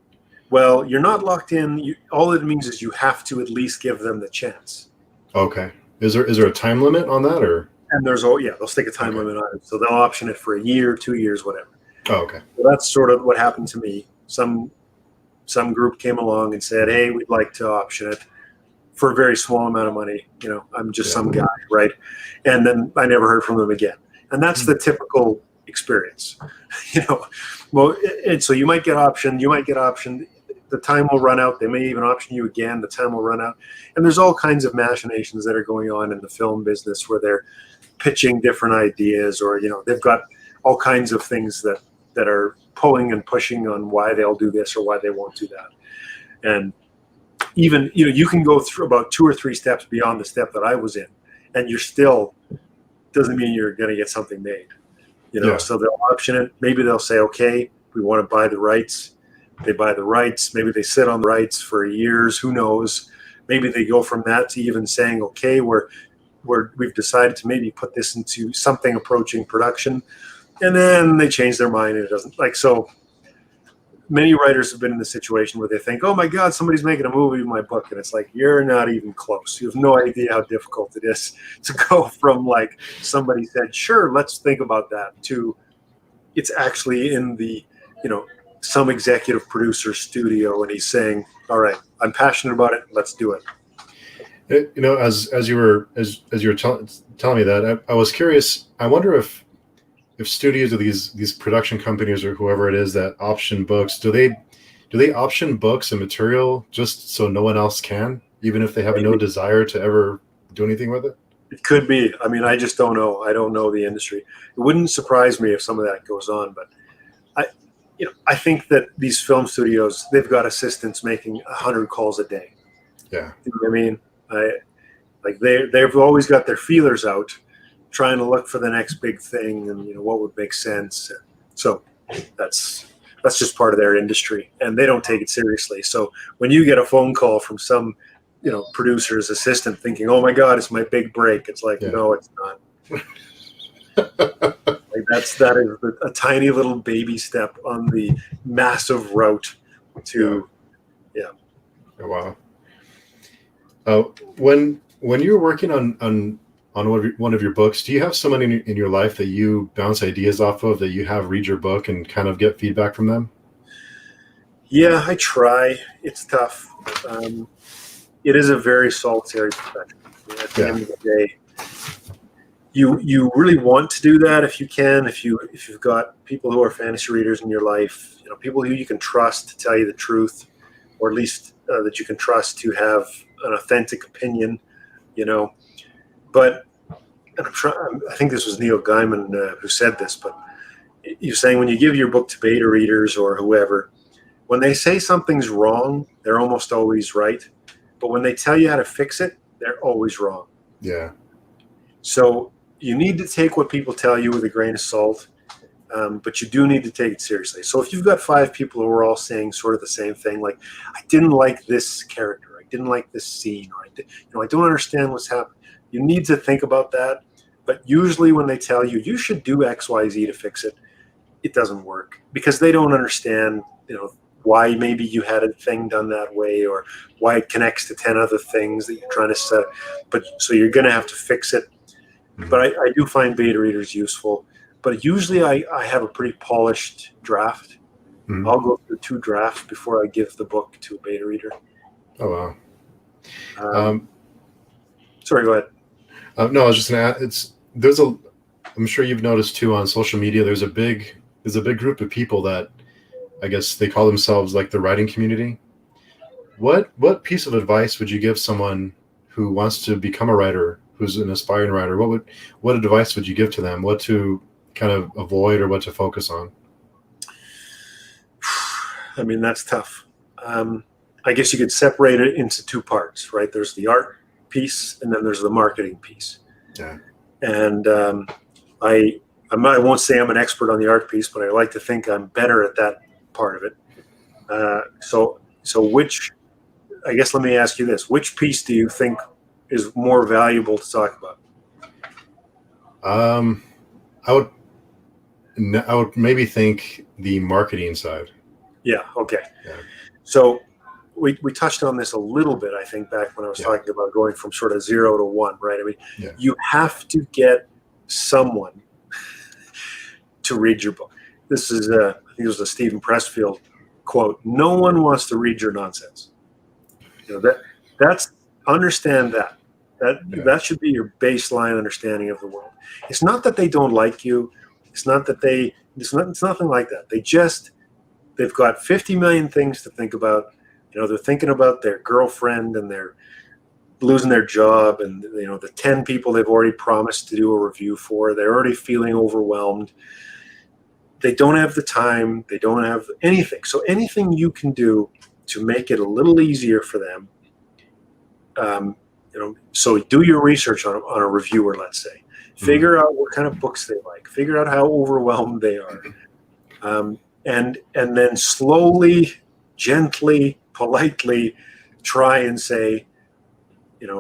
Well, you're not locked in. All it means is you have to at least give them the chance. Okay. Is there a time limit on that, or? And they'll stick a time limit on it. So they'll option it for a year, 2 years, whatever. Oh, okay. So that's sort of what happened to me. Some group came along and said, hey, we'd like to option it for a very small amount of money. I'm just some guy, right? And then I never heard from them again. And that's the typical experience, Well, and so you might get optioned. The time will run out. They may even option you again. The time will run out. And there's all kinds of machinations that are going on in the film business where they're pitching different ideas, or, they've got all kinds of things that are pulling and pushing on why they'll do this or why they won't do that. And even, you can go through about 2 or 3 steps beyond the step that I was in, and you're still, doesn't mean you're going to get something made, So they'll option it. Maybe they'll say, okay, we want to buy the rights. They buy the rights. Maybe they sit on the rights for years. Who knows? Maybe they go from that to even saying, okay, we've decided to maybe put this into something approaching production, and then they change their mind and it doesn't. Like, so many writers have been in the situation where they think, oh my God, somebody's making a movie of my book, and it's like, you're not even close. You have no idea how difficult it is to go from like somebody said, sure, let's think about that, to it's actually in the some executive producer studio, and he's saying, all right, I'm passionate about it, let's do it. As you were telling me that, I was curious. I wonder if studios or these production companies or whoever it is that option books, do they option books and material just so no one else can, even if they have no desire to ever do anything with it? It could be. I mean, I just don't know. I don't know the industry. It wouldn't surprise me if some of that goes on, but I think that these film studios, they've got assistants making 100 calls a day. Yeah. You know what I mean? They've always got their feelers out, trying to look for the next big thing and what would make sense. So that's just part of their industry, and they don't take it seriously. So when you get a phone call from some producer's assistant thinking, oh my God, it's my big break, it's like, no, it's not. That is a tiny little baby step on the massive route to Oh, wow. When you're working on one of your books, do you have someone in your life that you bounce ideas off of, that you have read your book and kind of get feedback from them? Yeah, I try. It's tough. It is a very solitary profession. At the end of the day, you really want to do that if you can. If you've got people who are fantasy readers in your life, people who you can trust to tell you the truth, or at least that you can trust to have an authentic opinion, But I think this was Neil Gaiman who said this, but you're saying when you give your book to beta readers or whoever, when they say something's wrong, they're almost always right. But when they tell you how to fix it, they're always wrong. Yeah. So, you need to take what people tell you with a grain of salt, but you do need to take it seriously. So if you've got 5 people who are all saying sort of the same thing, like, I didn't like this character, I didn't like this scene, or I don't understand what's happening. You need to think about that. But usually when they tell you, you should do X, Y, Z to fix it, it doesn't work because they don't understand, why maybe you had a thing done that way, or why it connects to 10 other things that you're trying to set. But so you're going to have to fix it. But I do find beta readers useful. But usually I have a pretty polished draft. I'll go through 2 drafts before I give the book to a beta reader. Oh, wow. Sorry, go ahead. No, I was just going to add, I'm sure you've noticed too on social media, there's a big group of people that I guess they call themselves like the writing community. What piece of advice would you give someone who wants to become a writer, who's an aspiring writer? What advice would you give to them? What to kind of avoid or what to focus on? I mean, that's tough. I guess you could separate it into 2 parts, right? There's the art piece and then there's the marketing piece. Yeah. And I won't say I'm an expert on the art piece, but I like to think I'm better at that part of it. So I guess let me ask you this: which piece do you think is more valuable to talk about? I would maybe think the marketing side. Yeah. Okay. Yeah. So we touched on this a little bit, I think, back when I was talking about going from sort of 0 to 1, right? I mean, you have to get someone to read your book. This is I think it was a Stephen Pressfield quote. No one wants to read your nonsense. That's understand that. That should be your baseline understanding of the world. It's not that they don't like you. It's nothing like that. They've got 50 million things to think about. They're thinking about their girlfriend and they're losing their job and the 10 people they've already promised to do a review for. They're already feeling overwhelmed. They don't have the time. They don't have anything. So anything you can do to make it a little easier for them. So do your research on a reviewer, let's say. Figure out what kind of books they like. Figure out how overwhelmed they are. And then slowly, gently, politely try and say,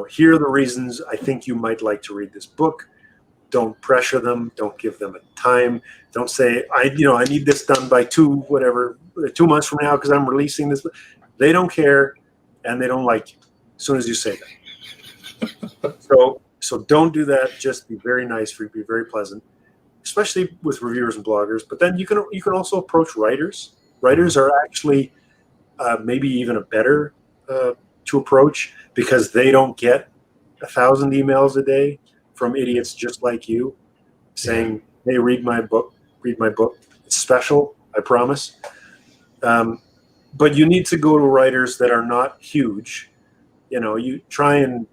here are the reasons I think you might like to read this book. Don't pressure them. Don't give them a time. Don't say, I need this done by 2 months from now because I'm releasing this. They don't care and they don't like you as soon as you say that. So don't do that. Just be very nice, be very pleasant, especially with reviewers and bloggers. But then you can also approach writers. Writers are actually maybe even a better to approach because they don't get 1,000 emails a day from idiots just like you saying, hey, read my book. It's special, I promise. But you need to go to writers that are not huge. You try and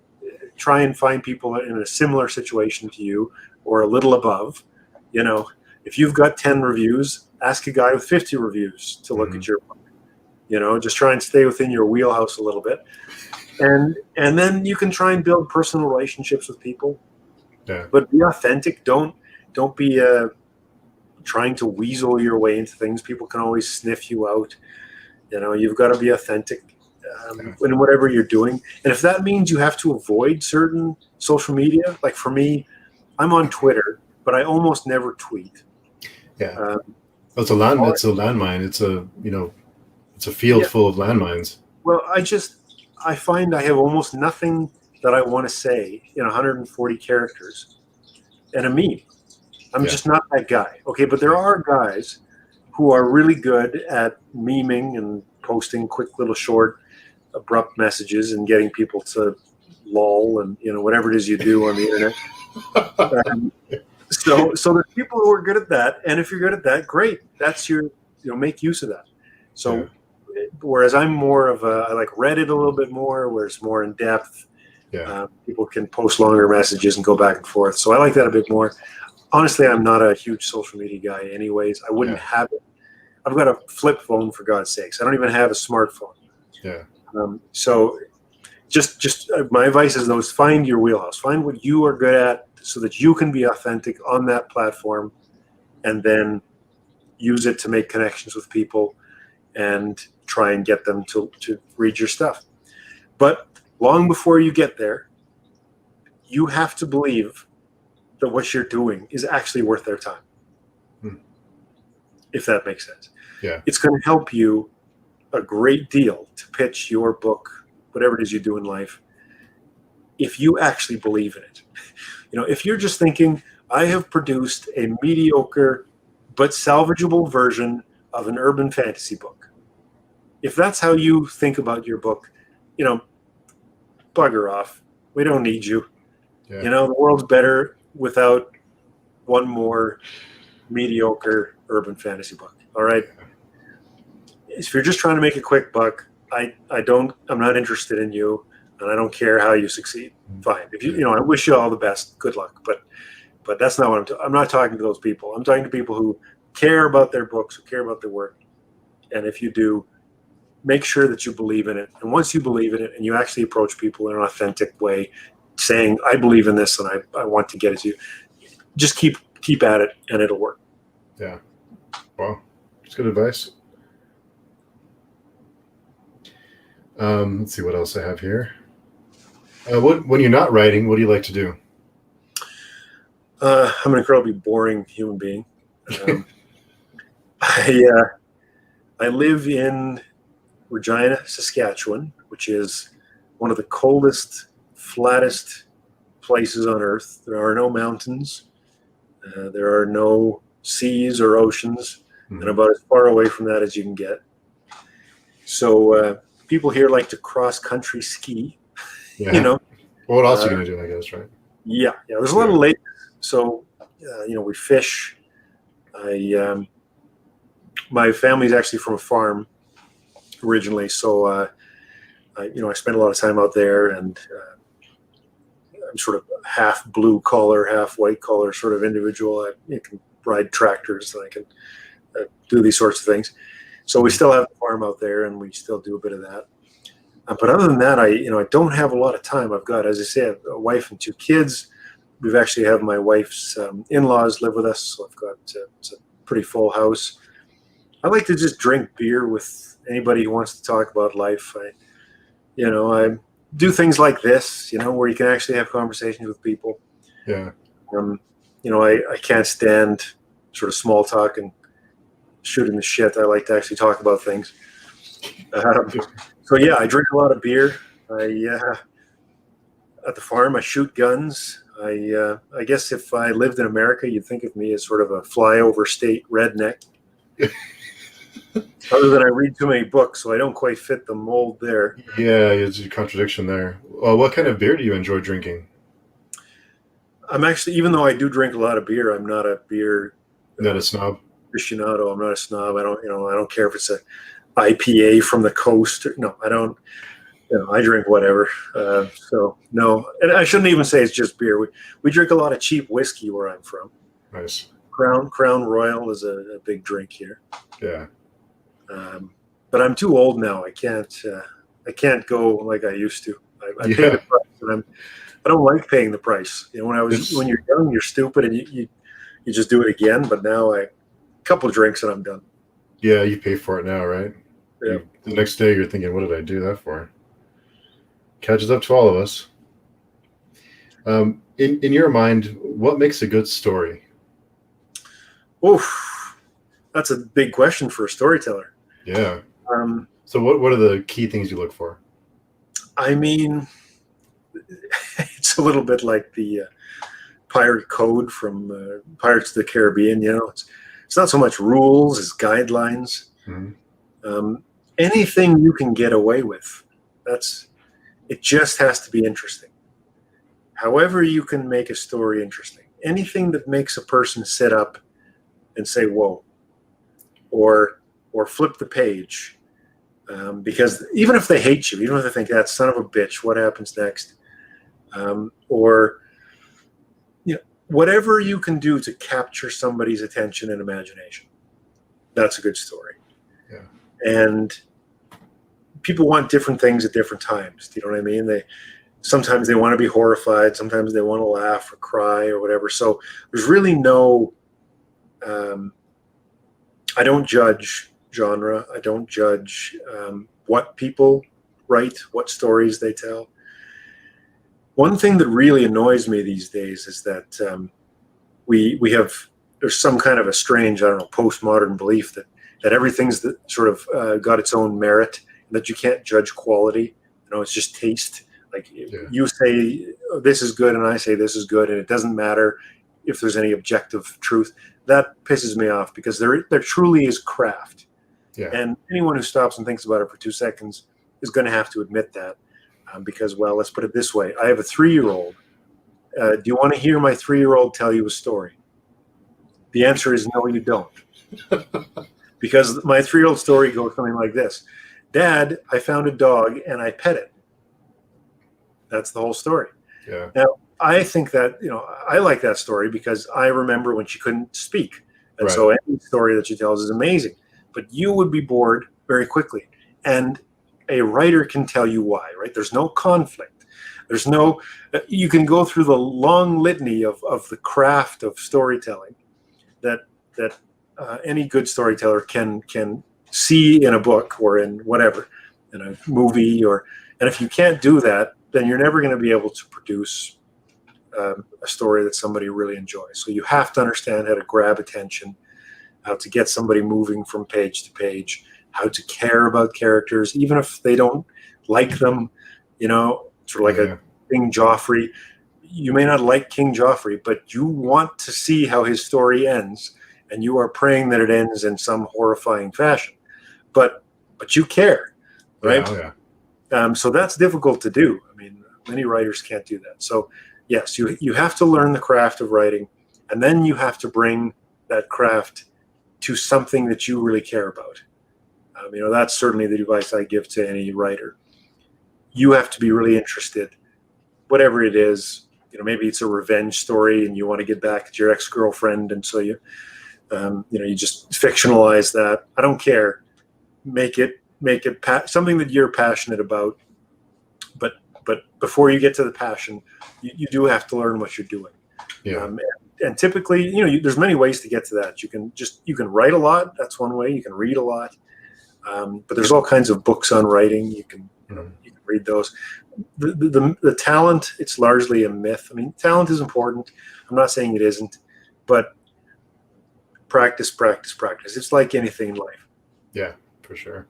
find people in a similar situation to you or a little above. If you've got 10 reviews, ask a guy with 50 reviews to look at your book. Just try and stay within your wheelhouse a little bit. And then you can try and build personal relationships with people. Yeah. But be authentic. Don't be trying to weasel your way into things. People can always sniff you out. You've got to be authentic in whatever you're doing. And if that means you have to avoid certain social media, like for me, I'm on Twitter, but I almost never tweet. Yeah. It's a landmine. It's a field full of landmines. Well, I find I have almost nothing that I want to say in 140 characters and a meme. I'm just not that guy. Okay, but there are guys who are really good at memeing and posting quick little short abrupt messages and getting people to lol and whatever it is you do on the internet. So there's people who are good at that, and if you're good at that, great. That's your make use of that. So whereas I'm more of I like Reddit a little bit more, where it's more in depth. People can post longer messages and go back and forth. So I like that a bit more. Honestly, I'm not a huge social media guy anyways. I wouldn't have it. I've got a flip phone, for God's sakes. I don't even have a smartphone. Yeah. So just my advice is find your wheelhouse. Find what you are good at so that you can be authentic on that platform, and then use it to make connections with people and try and get them to read your stuff. But long before you get there, you have to believe that what you're doing is actually worth their time. If that makes sense. Yeah. It's going to help you a great deal to pitch your book, whatever it is you do in life, if you actually believe in it. If you're just thinking, I have produced a mediocre but salvageable version of an urban fantasy book. If that's how you think about your book, bugger off. We don't need you. Yeah. The world's better without one more mediocre urban fantasy book. All right. If you're just trying to make a quick buck, I'm not interested in you, and I don't care how you succeed. Fine. If I wish you all the best. Good luck. But that's not what I'm not talking to those people. I'm talking to people who care about their books, who care about their work. And if you do, make sure that you believe in it. And once you believe in it and you actually approach people in an authentic way, saying, I believe in this and I want to get it to you, just keep at it and it'll work. Yeah. Wow. That's good advice. Let's see what else I have here. When you're not writing, what do you like to do? I'm an incredibly boring human being. I live in Regina, Saskatchewan, which is one of the coldest, flattest places on Earth. There are no mountains. There are no seas or oceans, and about as far away from that as you can get. So people here like to cross-country ski. Yeah. Well, what else are you going to do, I guess, right? Yeah. There's a lot of lakes. So, we fish. My family's actually from a farm originally, so I spend a lot of time out there, and I'm sort of half blue collar, half white collar sort of individual. I can ride tractors, and I can do these sorts of things. So we still have a farm out there, and we still do a bit of that. But other than that, I don't have a lot of time. I've got, as I say, a wife and 2 kids. We've actually have my wife's in-laws live with us, so I've got it's a pretty full house. I like to just drink beer with anybody who wants to talk about life. I do things like this, where you can actually have conversations with people. Yeah. I can't stand sort of small talk and shooting the shit. I like to actually talk about things. So yeah, I drink a lot of beer. At the farm, I shoot guns. I guess if I lived in America, you'd think of me as sort of a flyover state redneck. Other than I read too many books, so I don't quite fit the mold there. Yeah, there's a contradiction there. Well, what kind of beer do you enjoy drinking? I'm actually, even though I do drink a lot of beer, I'm not a beer. Not a snob. Aficionado. I'm not a snob. I don't care if it's a IPA from the coast. No, I don't. I drink whatever. So no, and I shouldn't even say it's just beer. We drink a lot of cheap whiskey where I'm from. Nice. Crown Royal is a big drink here. Yeah. But I'm too old now. I can't go like I used to. I pay the price, and I don't like paying the price. When you're young, you're stupid and you just do it again. But now a couple of drinks and I'm done. Yeah, you pay for it now, right? Yeah. The next day you're thinking, what did I do that for? Catches up to all of us. In your mind, what makes a good story? Oof, that's a big question for a storyteller. Yeah. So what are the key things you look for? I mean, it's a little bit like the pirate code from Pirates of the Caribbean. It's not so much rules as guidelines. Mm-hmm. Anything you can get away with, it just has to be interesting. However you can make a story interesting. Anything that makes a person sit up and say, whoa, or flip the page. Because even if they hate you, even if they think, that son of a bitch, what happens next? Or whatever you can do to capture somebody's attention and imagination, that's a good story. Yeah. And people want different things at different times. Do you know what I mean? sometimes they want to be horrified, sometimes they want to laugh or cry or whatever. So there's really no, I don't judge genre. I don't judge what people write, what stories they tell. One thing that really annoys me these days is that we have, there's some kind of a strange, I don't know, postmodern belief that everything's sort of got its own merit, and that you can't judge quality. You know, it's just taste. Like you say, oh, this is good, and I say this is good, and it doesn't matter if there's any objective truth. That pisses me off, because there truly is craft. Yeah. And anyone who stops and thinks about it for 2 seconds is going to have to admit that. Because, well, let's put it this way. I have a 3-year-old. Do you want to hear my 3-year-old tell you a story? The answer is no, you don't. Because my 3-year-old story goes something like this. Dad, I found a dog and I pet it. That's the whole story. Yeah. Now, I think that, you know, I like that story because I remember when she couldn't speak. And so any story that she tells is amazing. But you would be bored very quickly. And a writer can tell you why, right? There's no conflict. There's no, you can go through the long litany of the craft of storytelling that any good storyteller can see in a book or in whatever, in a movie, and if you can't do that, then you're never going to be able to produce a story that somebody really enjoys. So you have to understand how to grab attention, how to get somebody moving from page to page, how to care about characters, even if they don't like them, you know, sort of like a King Joffrey. You may not like King Joffrey, but you want to see how his story ends, and you are praying that it ends in some horrifying fashion. But you care, right? So that's difficult to do. I mean, many writers can't do that. So yes, you have to learn the craft of writing, and then you have to bring that craft to something that you really care about. You know, that's certainly the advice I give to any writer. You have to be really interested, whatever it is. You know, maybe it's a revenge story and you want to get back at your ex-girlfriend, and so you just fictionalize that. I don't care. Make it something that you're passionate about. But before you get to the passion, you do have to learn what you're doing. Yeah. And typically, you know, there's many ways to get to that. You can write a lot. That's one way. You can read a lot. But there's all kinds of books on writing. You can read those. The talent, it's largely a myth. I mean, talent is important. I'm not saying it isn't, but practice. It's like anything in life. Yeah, for sure.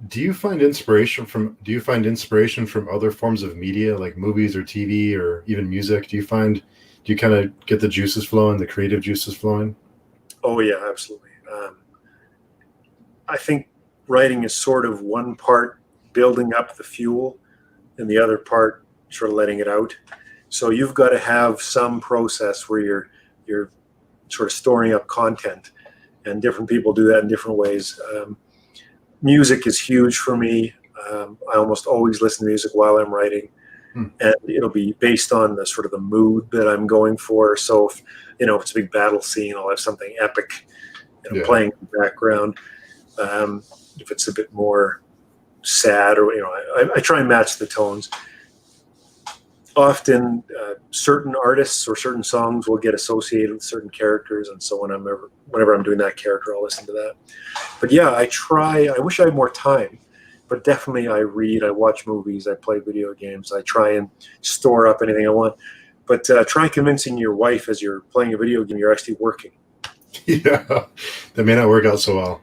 Do you find inspiration from other forms of media, like movies or TV or even music? Do you kind of get the juices flowing, the creative juices flowing? Oh yeah, absolutely. I think writing is sort of one part building up the fuel and the other part sort of letting it out. So you've got to have some process where you're sort of storing up content, and different people do that in different ways. Music is huge for me. I almost always listen to music while I'm writing, and it'll be based on the sort of the mood that I'm going for. So if it's a big battle scene, I'll have something epic playing in the background. If it's a bit more sad, or I try and match the tones. Often certain artists or certain songs will get associated with certain characters, and so whenever I'm doing that character, I'll listen to that. But yeah, I wish I had more time, but definitely I read, I watch movies, I play video games, I try and store up anything I want. But try convincing your wife as you're playing a video game you're actually working. Yeah, that may not work out so well.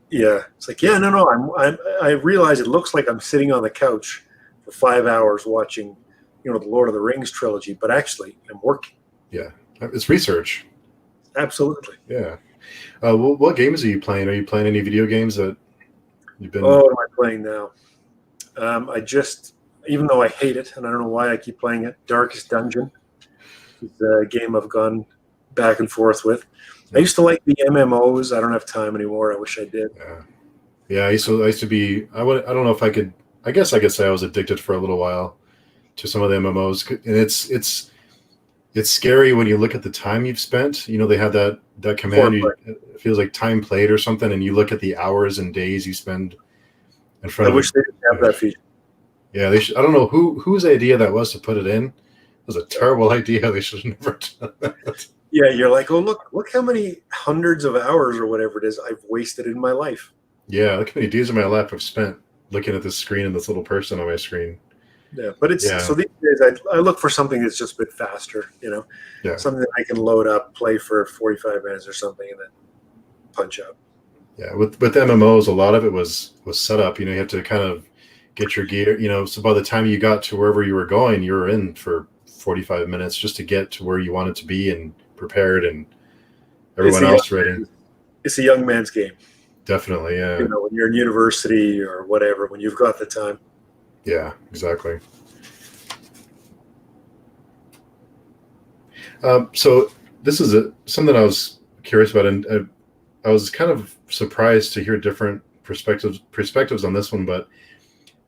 Yeah, it's like, no, I realize it looks like I'm sitting on the couch for 5 hours watching, the Lord of the Rings trilogy, but actually I'm working. Yeah, it's research. Absolutely. Yeah. What games are you playing? Are you playing any video games that you've been? Oh, what am I playing now? Even though I hate it, and I don't know why I keep playing it, Darkest Dungeon. It's a game I've gone back and forth with. I used to like the MMOs. I don't have time anymore. I wish I did. Yeah. I used to be. I don't know if I could. I guess I could say I was addicted for a little while to some of the MMOs, and it's scary when you look at the time you've spent. They have that command. It feels like time played or something, and you look at the hours and days you spend in front of. I wish they didn't have that feature. Yeah, they should. I don't know whose idea that was to put it in. It was a terrible idea. They should have never done that. Yeah, you're like, oh, look how many hundreds of hours or whatever it is I've wasted in my life. Yeah, look how many days of my life I've spent looking at this screen and this little person on my screen. Yeah, but it's Yeah, so these days I look for something that's just a bit faster, yeah, something that I can load up, play for 45 minutes or something, and then punch out. yeah. With MMOs, a lot of it was set up. You have to kind of get your gear. So by the time you got to wherever you were going, you were in for 45 minutes just to get to where you wanted to be and prepared, and everyone else ready. It's a young man's game. Definitely, yeah. When you're in university or whatever, when you've got the time. Yeah, exactly. So this is something I was curious about, and I was kind of surprised to hear different perspectives on this one. But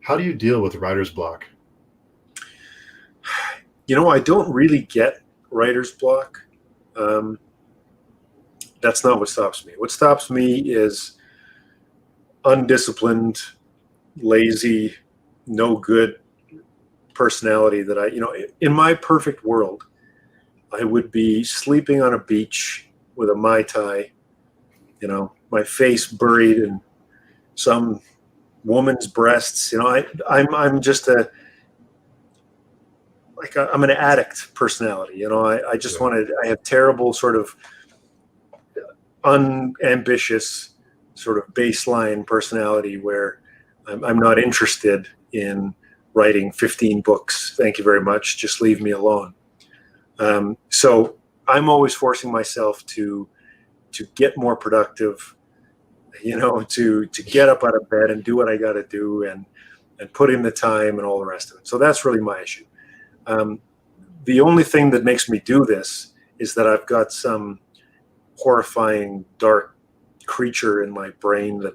how do you deal with writer's block? I don't really get writer's block. That's not what stops me. What stops me is undisciplined, lazy, no good personality that in my perfect world, I would be sleeping on a beach with a Mai Tai, my face buried in some woman's breasts. I'm just I'm an addict personality. I just I have terrible sort of unambitious sort of baseline personality where I'm not interested in writing 15 books. Thank you very much. Just leave me alone. So I'm always forcing myself to get more productive, to get up out of bed and do what I got to do and put in the time and all the rest of it. So that's really my issue. The only thing that makes me do this is that I've got some horrifying dark creature in my brain that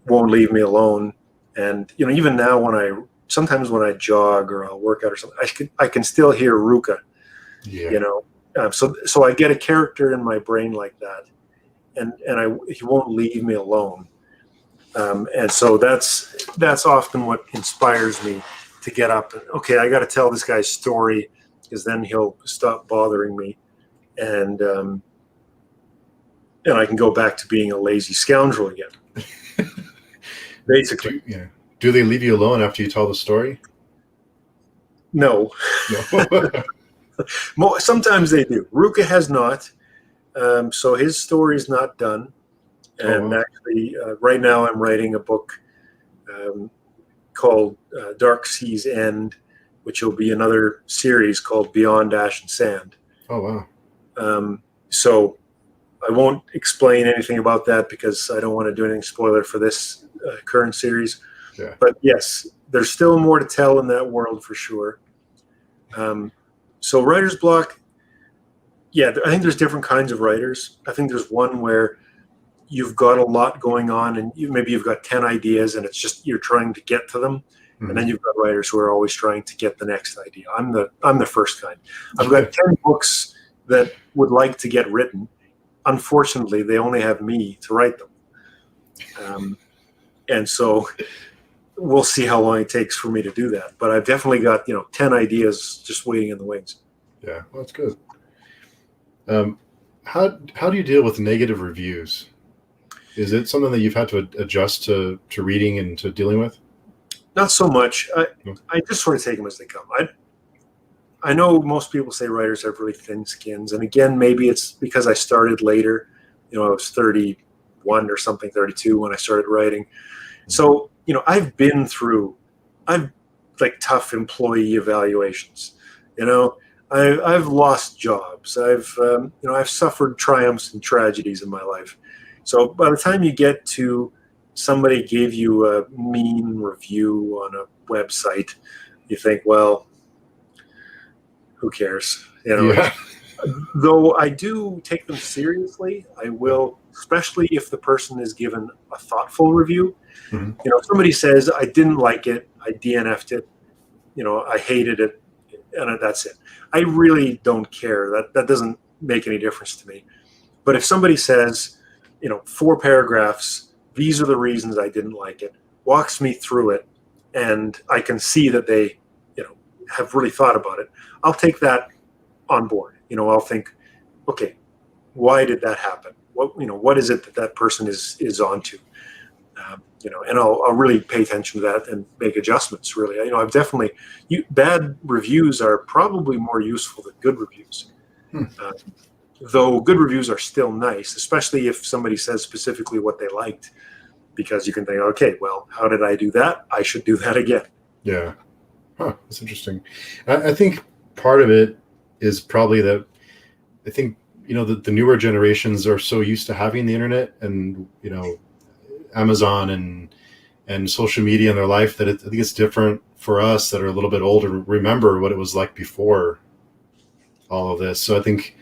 won't leave me alone. And even now sometimes when I jog or I'll work out or something, I can still hear Ruka. Yeah. So I get a character in my brain like that, and he won't leave me alone. And so that's often what inspires me to get up and, okay, I got to tell this guy's story, because then he'll stop bothering me, and I can go back to being a lazy scoundrel again. Basically. Do they leave you alone after you tell the story? No. Sometimes they do. Ruka has not. So his story is not done. And actually, right now I'm writing a book called Dark Sea's End, which will be another series called Beyond Ash and Sand. Oh, wow. So I won't explain anything about that because I don't want to do anything spoiler for this current series. Yeah. But yes, there's still more to tell in that world for sure. So writer's block, I think there's different kinds of writers. I think there's one where you've got a lot going on and maybe you've got 10 ideas and it's just you're trying to get to them. Mm-hmm. And then you've got writers who are always trying to get the next idea. I'm the first kind. I've got 10 books that would like to get written. Unfortunately, they only have me to write them. And so we'll see how long it takes for me to do that. But I've definitely got 10 ideas just waiting in the wings. Yeah, well, that's good. How do you deal with negative reviews? Is it something that you've had to adjust to reading and to dealing with? Not so much. I just sort of take them as they come. I know most people say writers have really thin skins, and again, maybe it's because I started later. I was 31 or something, 32 when I started writing. So I've been through, tough employee evaluations. I've lost jobs. I've suffered triumphs and tragedies in my life. So by the time you get to somebody gave you a mean review on a website, you think, well, who cares? Yeah. Though I do take them seriously, I will, especially if the person is given a thoughtful review. Mm-hmm. If somebody says, I didn't like it, I DNF'd it, I hated it, and that's it. I really don't care. That doesn't make any difference to me. But if somebody says, 4 paragraphs, these are the reasons I didn't like it, walks me through it, and I can see that they, have really thought about it, I'll take that on board. I'll think, okay, why did that happen? What is it that person is onto? And I'll really pay attention to that and make adjustments. Really, I've definitely bad reviews are probably more useful than good reviews. Though good reviews are still nice, especially if somebody says specifically what they liked, because you can think, okay, well, how did I do that? I should do that again. Yeah. Huh, that's interesting. I think part of it is probably that I think, the newer generations are so used to having the internet and, Amazon and social media in their life that I think it's different for us that are a little bit older to remember what it was like before all of this. So I think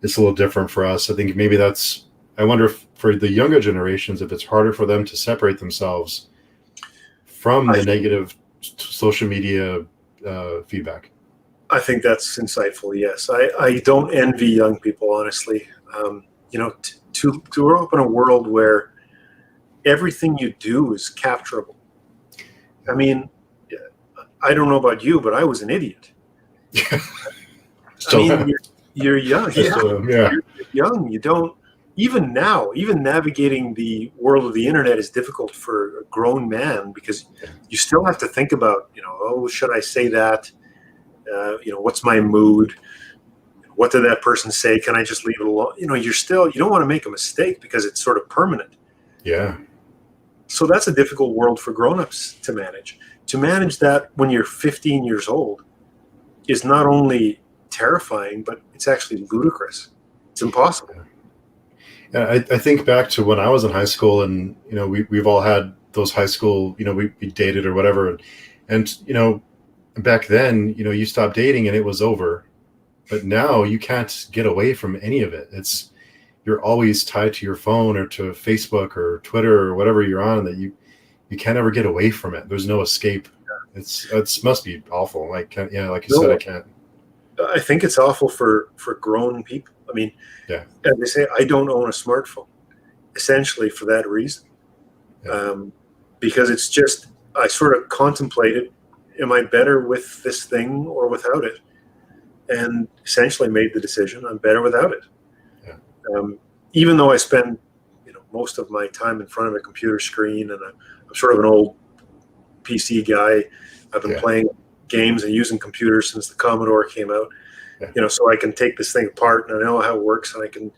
it's a little different for us. I think maybe I wonder if for the younger generations, if it's harder for them to separate themselves from the negative social media feedback. I think that's insightful. Yes, I don't envy young people, honestly. To grow up in a world where everything you do is capturable. I mean, I don't know about you, but I was an idiot. You're young. You're young. You don't. Even now, even navigating the world of the internet is difficult for a grown man, because you still have to think about, should I say that? What's my mood? What did that person say? Can I just leave it alone? You don't want to make a mistake because it's sort of permanent. Yeah. So that's a difficult world for grown-ups to manage. To manage that when you're 15 years old is not only terrifying, but it's actually ludicrous. It's impossible. I think back to when I was in high school, and we've all had those high school, we dated or whatever, and back then, you stopped dating and it was over. But now you can't get away from any of it. You're always tied to your phone or to Facebook or Twitter or whatever you're on, that you can't ever get away from it. There's no escape. It must be awful. Like you said, I can't. I think it's awful for grown people. I mean, as they say, I don't own a smartphone, essentially for that reason. Because it's just, I sort of contemplated, am I better with this thing or without it? And essentially made the decision, I'm better without it. Yeah. Even though I spend, most of my time in front of a computer screen, and I'm sort of an old PC guy. I've been playing games and using computers since the Commodore came out. So I can take this thing apart and I know how it works, and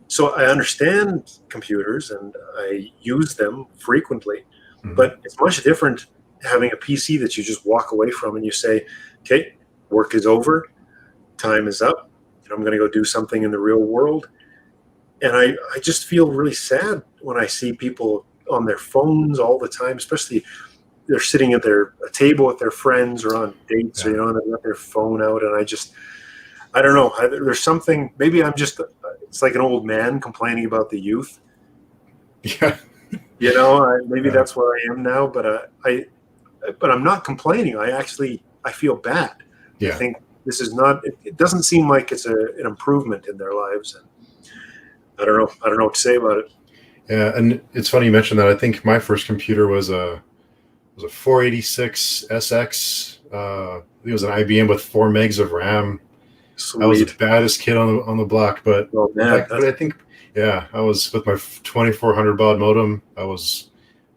so I understand computers and I use them frequently. But it's much different having a PC that you just walk away from and you say, okay, work is over, time is up, I'm going to go do something in the real world. And I just feel really sad when I see people on their phones all the time, especially they're sitting at a table with their friends or on dates, or, and they've got their phone out. And I don't know. There's something, maybe it's like an old man complaining about the youth. Yeah. Maybe that's where I am now, but I'm not complaining. I feel bad. Yeah. I think this is not, it doesn't seem like it's an improvement in their lives. And I don't know what to say about it. Yeah. And it's funny you mentioned that. I think my first computer was a 486 SX. It was an IBM with 4 megs of RAM. Sweet. I was the baddest kid on the block, but but I think, I was with my 2400 baud modem. I was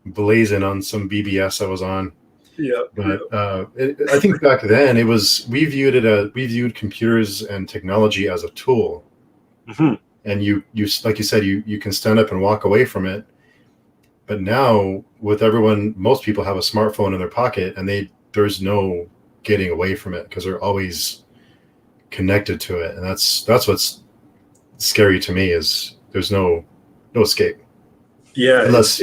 blazing on some BBS I was on. Yeah. But I think back then we viewed computers and technology as a tool. Mm-hmm. And you like you said, you can stand up and walk away from it. But now with most people have a smartphone in their pocket, and there's no getting away from it because they're always connected to it. And that's what's scary to me, is there's no escape. Yeah. Unless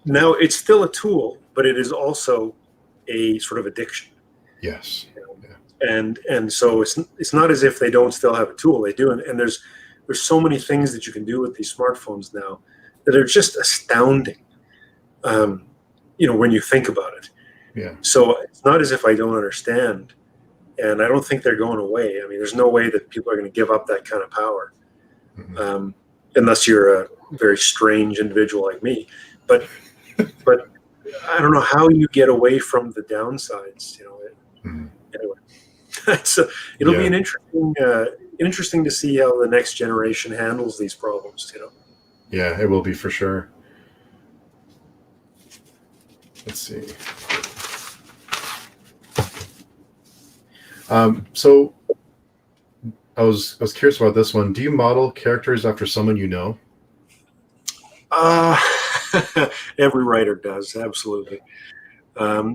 Now it's still a tool, but it is also a sort of addiction. Yes. And so it's not as if they don't still have a tool. They do. And there's so many things that you can do with these smartphones now that are just astounding, when you think about it. Yeah. So it's not as if I don't understand, and I don't think they're going away. I mean, there's no way that people are going to give up that kind of power, unless you're a very strange individual like me. But I don't don't know how you get away from the downsides. Anyway, so it'll be an interesting to see how the next generation handles these problems. Yeah, it will be for sure. Let's see. So I was curious about this one. Do you model characters after someone you know? Every writer does, absolutely.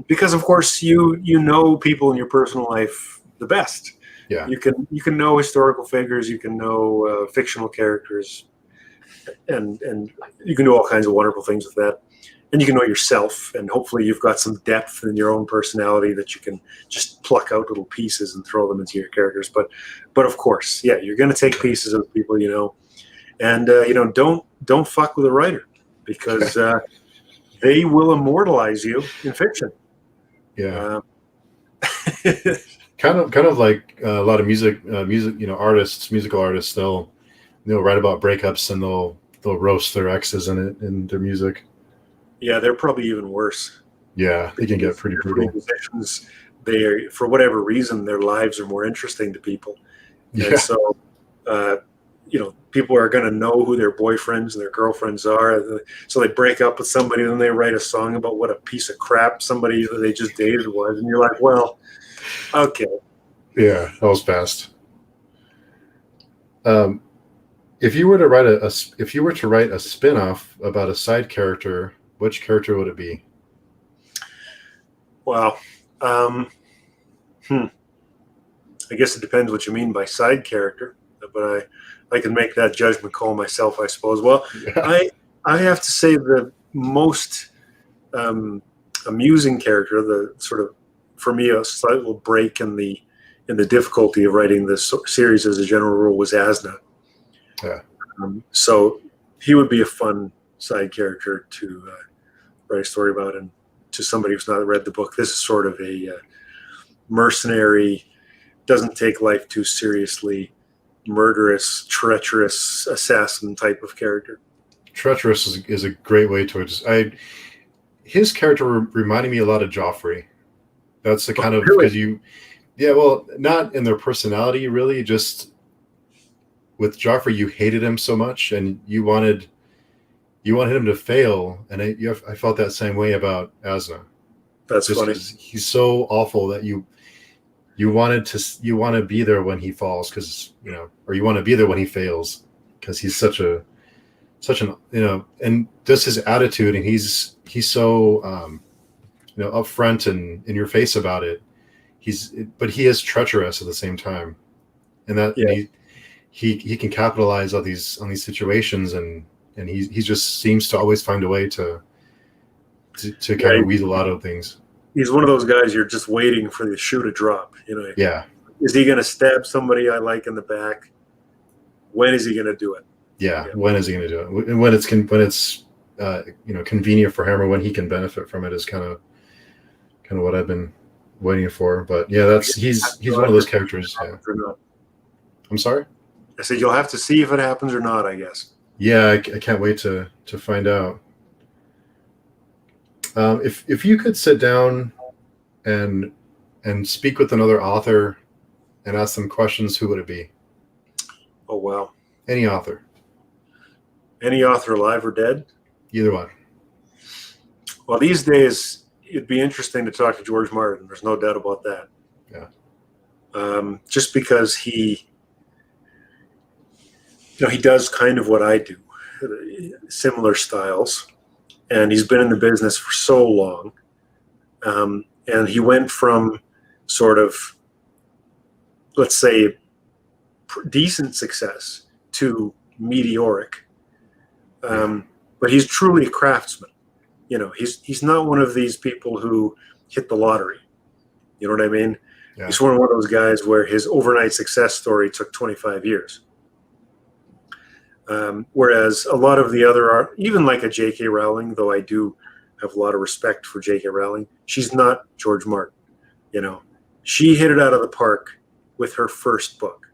Because of course you know people in your personal life the best. Yeah. You can know historical figures, you can know fictional characters, and you can do all kinds of wonderful things with that. And you can know yourself, and hopefully you've got some depth in your own personality that you can just pluck out little pieces and throw them into your characters. But of course, yeah, you're going to take pieces of people you know, and don't fuck with a writer, because they will immortalize you in fiction. Yeah. kind of like a lot of music, musical artists. They'll write about breakups, and they'll roast their exes in their music. Yeah, they're probably even worse. Yeah, they can get pretty brutal. Musicians, for whatever reason, their lives are more interesting to people. Yeah. And so, people are going to know who their boyfriends and their girlfriends are. So they break up with somebody, and then they write a song about what a piece of crap somebody that they just dated was. And you're like, well, okay. Yeah, that was fast. If you were to write a spin-off about a side character, which character would it be? Wow. I guess it depends what you mean by side character, but I can make that judgment call myself, I suppose. Well, yeah. I have to say the most amusing character, the sort of, for me, a slight little break in the difficulty of writing this series as a general rule, was Asna. Yeah. So he would be a fun side character to write a story about, and to somebody who's not read the book, this is sort of a mercenary, doesn't take life too seriously, murderous, treacherous assassin type of character. Treacherous is a great way to it. His character reminded me a lot of Joffrey. That's the kind of, because not in their personality really, just with Joffrey you hated him so much and you wanted him to fail, and I felt that same way about Asna. That's just funny. He's so awful that you want to be there when he falls, because or you want to be there when he fails, because he's such an and just his attitude, and he's so upfront and in your face about it. But he is treacherous at the same time, and that he can capitalize on these situations, and he just seems to always find a way to kind of weasel out of things. He's one of those guys you're just waiting for the shoe to drop. Yeah. Is he going to stab somebody I like in the back? When is he going to do it? Yeah. When is he going to do it? And when it's convenient for him, or when he can benefit from it, is kind of what I've been waiting for. But yeah, he's one of those characters. Yeah. I'm sorry? I said you'll have to see if it happens or not, I guess. Yeah, I can't wait to find out. If you could sit down and speak with another author and ask them questions, who would it be? Oh, wow. Any author. Any author, alive or dead? Either one. Well, these days, it'd be interesting to talk to George Martin. There's no doubt about that. Yeah. Just because he does kind of what I do, similar styles, and he's been in the business for so long. And he went from sort of, let's say, decent success to meteoric. But he's truly a craftsman. He's not one of these people who hit the lottery. You know what I mean? Yeah. He's one of those guys where his overnight success story took 25 years. Whereas a lot of the other, even like a J.K. Rowling, though I do have a lot of respect for J.K. Rowling, she's not George Martin. She hit it out of the park with her first book.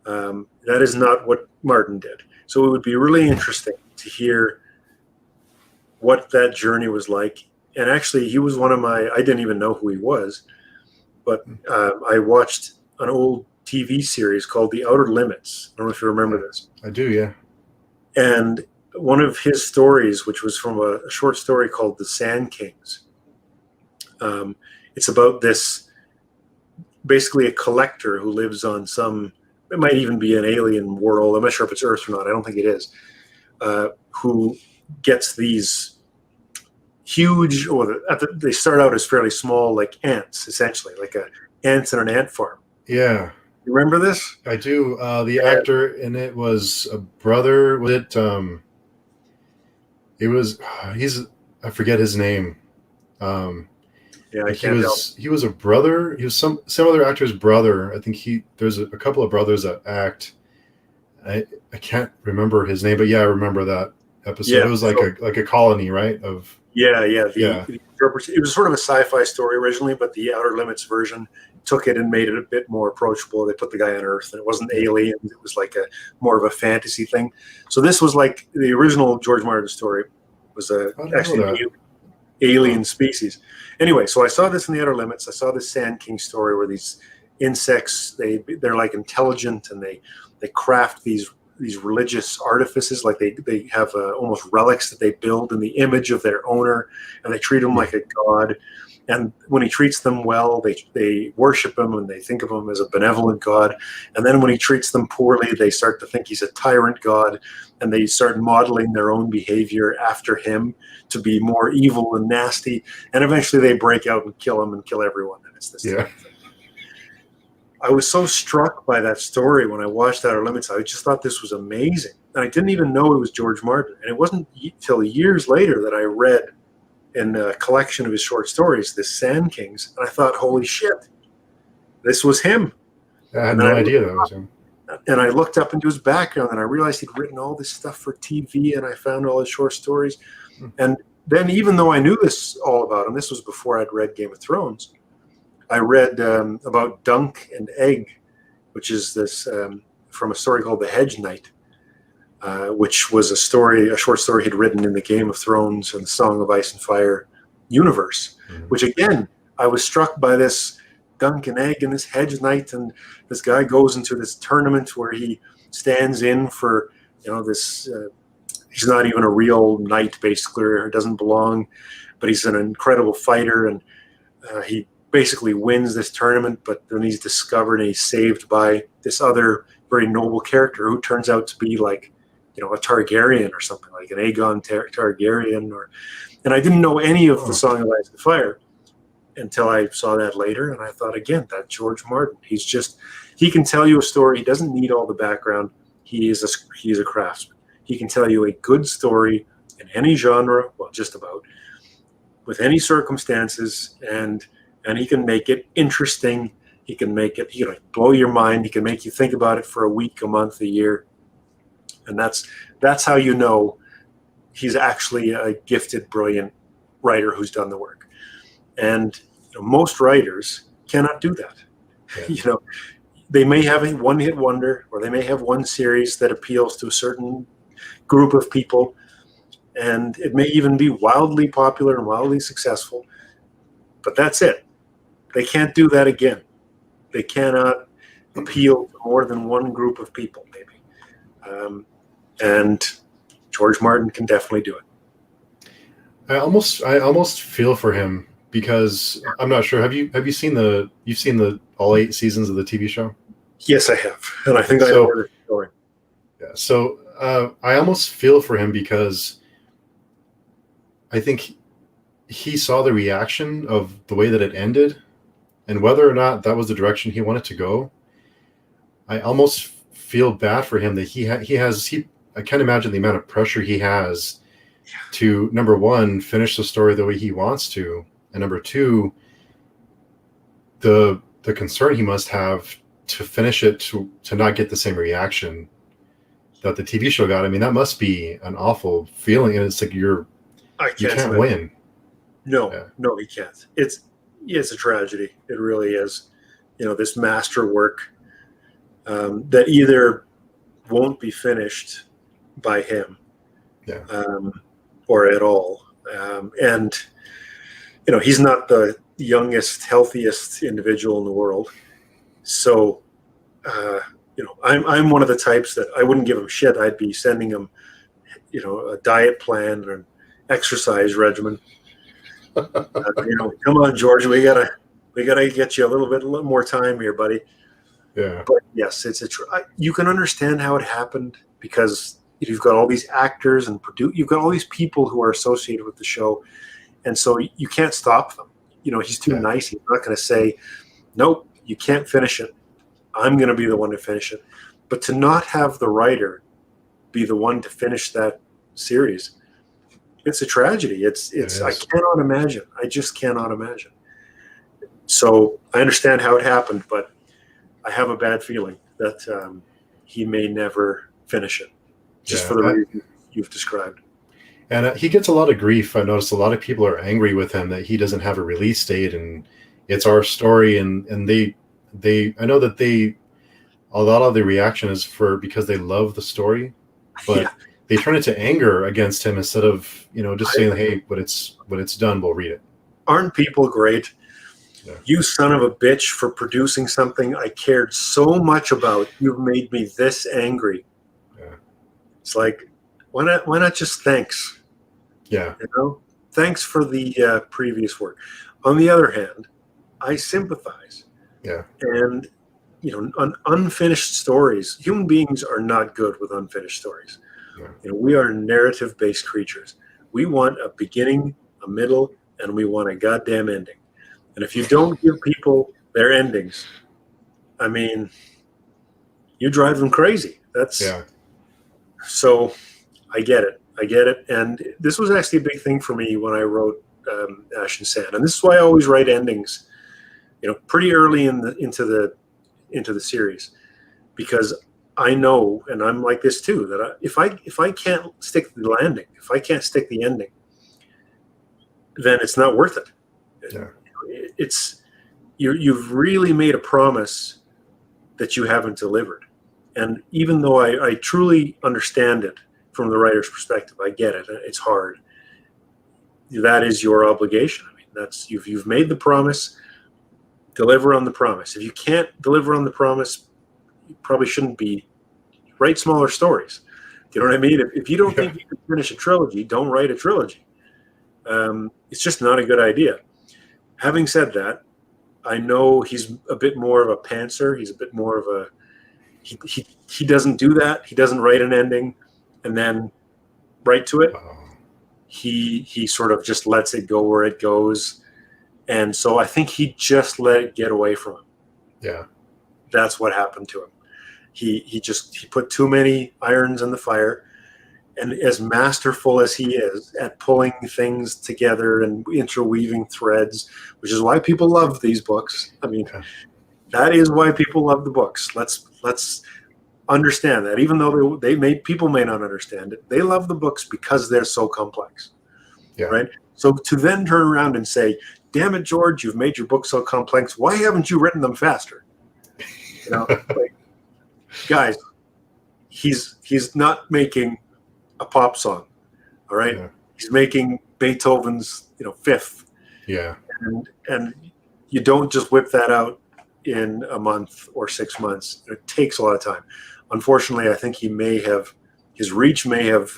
That is not what Martin did. So it would be really interesting to hear what that journey was like, and actually he was one of my. I didn't even know who he was, but I watched an old TV series called The Outer Limits. I don't know if you remember this. I do, yeah. And one of his stories, which was from a short story called The Sand Kings, it's about this, basically a collector who lives on some, it might even be an alien world. I'm not sure if it's Earth or not. I don't think it is. Who gets these huge, or they start out as fairly small, like ants, essentially, like ants in an ant farm. Yeah. You remember this? I do. The actor in it was a brother. Was it? It was. I forget his name. Yeah, I can't help. He was a brother. He was some other actor's brother. I think there's a couple of brothers that act. I can't remember his name, but yeah, I remember that episode. Yeah, it was like a colony, right? It was sort of a sci-fi story originally, but the Outer Limits version took it and made it a bit more approachable. They put the guy on Earth, and it wasn't aliens. It was like more of a fantasy thing. So this was like the original George Martin story was actually an alien species. Anyway, so I saw this in the Outer Limits. I saw this Sand King story where these insects, they're like intelligent, and they craft these religious artifices, like they have almost relics that they build in the image of their owner, and they treat him like a god. And when he treats them well, they worship him, and they think of him as a benevolent god. And then when he treats them poorly, they start to think he's a tyrant god, and they start modeling their own behavior after him to be more evil and nasty. And eventually they break out and kill him and kill everyone. And it's this thing. I was so struck by that story when I watched Outer Limits. I just thought this was amazing. And I didn't even know it was George Martin. And it wasn't until years later that I read in a collection of his short stories, The Sand Kings, and I thought, holy shit, this was him. I had no idea that was him. And I looked up into his background, and I realized he'd written all this stuff for TV, and I found all his short stories. And then, even though I knew this all about him, this was before I'd read Game of Thrones, I read about Dunk and Egg, which is this from a story called The Hedge Knight, which was a short story he'd written in the Game of Thrones and the Song of Ice and Fire universe. Which again, I was struck by this Dunk and Egg and this Hedge Knight, and this guy goes into this tournament where he stands in for this. He's not even a real knight, basically, or doesn't belong, but he's an incredible fighter, and he basically wins this tournament, but then he's discovered and he's saved by this other very noble character who turns out to be like, a Targaryen or something, like an Aegon Targaryen. And I didn't know any of the Song of Ice and Fire until I saw that later, and I thought, again, that George Martin. He can tell you a story. He doesn't need all the background. He is a craftsman. He can tell you a good story in any genre, well, just about, with any circumstances, and he can make it interesting. He can make it, blow your mind. He can make you think about it for a week, a month, a year. And that's how you know he's actually a gifted, brilliant writer who's done the work. And most writers cannot do that. Yeah. They may have a one-hit wonder, or they may have one series that appeals to a certain group of people, and it may even be wildly popular and wildly successful, but that's it. They can't do that again. They cannot appeal to more than one group of people, maybe. And George Martin can definitely do it. I almost feel for him, because I'm not sure. Have you seen all 8 seasons of the TV show? Yes, I have, and I think I know where it's going. Yeah. So I almost feel for him, because I think he saw the reaction of the way that it ended, and whether or not that was the direction he wanted to go. I almost feel bad for him that I can't imagine the amount of pressure he has to, number one, finish the story the way he wants to, and number two, the concern he must have to finish it to not get the same reaction that the TV show got. I mean, that must be an awful feeling, and it's like you can't win. No, he can't. It's a tragedy. It really is. This masterwork that either won't be finished by him, or at all. And he's not the youngest, healthiest individual in the world. So, I'm one of the types that I wouldn't give him shit. I'd be sending him, a diet plan or an exercise regimen. Come on, George, we gotta get you a little more time here, buddy. Yeah. But yes, you can understand how it happened because you've got all these actors and you've got all these people who are associated with the show, and so you can't stop them. He's too nice. He's not going to say, nope, you can't finish it. I'm going to be the one to finish it. But to not have the writer be the one to finish that series, it's a tragedy. I cannot imagine. I just cannot imagine. So I understand how it happened, but I have a bad feeling that he may never finish it, just for the reason you've described. And he gets a lot of grief. I noticed a lot of people are angry with him that he doesn't have a release date, and it's our story. And I know that a lot of the reaction is because they love the story, but they turn it to anger against him instead of just saying, hey, when it's done, we'll read it. Aren't people great? Yeah. You son of a bitch for producing something I cared so much about. You've made me this angry. Yeah. It's like, why not just thanks? Yeah. Thanks for the previous work. On the other hand, I sympathize. Yeah. And on unfinished stories, human beings are not good with unfinished stories. Yeah. We are narrative-based creatures. We want a beginning, a middle, and we want a goddamn ending. And if you don't give people their endings, I mean, you drive them crazy. So I get it. And this was actually a big thing for me when I wrote Ash and Sand. And this is why I always write endings, pretty early into the series, because I know, and I'm like this too, that if I can't stick the landing, if I can't stick the ending, then it's not worth it. Yeah. You've really made a promise that you haven't delivered. And even though I truly understand it from the writer's perspective, I get it. It's hard. That is your obligation. I mean, you've made the promise. Deliver on the promise. If you can't deliver on the promise, you probably shouldn't write smaller stories. You know what I mean? If you don't think you can finish a trilogy, don't write a trilogy. It's just not a good idea. Having said that, I know he's a bit more of a pantser. He's a bit more of a he doesn't do that. He doesn't write an ending and then write to it. He sort of just lets it go where it goes. And so I think he just let it get away from him. Yeah. That's what happened to him. He put too many irons in the fire. And as masterful as he is at pulling things together and interweaving threads, which is why people love these books. I mean, that is why people love the books. Let's understand that, even though people may not understand it, they love the books because they're so complex. Yeah. Right. So to then turn around and say, "Damn it, George, you've made your book so complex. Why haven't you written them faster?" Guys, he's not making a pop song, all right? Yeah. He's making Beethoven's, Fifth. Yeah. And you don't just whip that out in a month or 6 months. It takes a lot of time. Unfortunately, I think his reach may have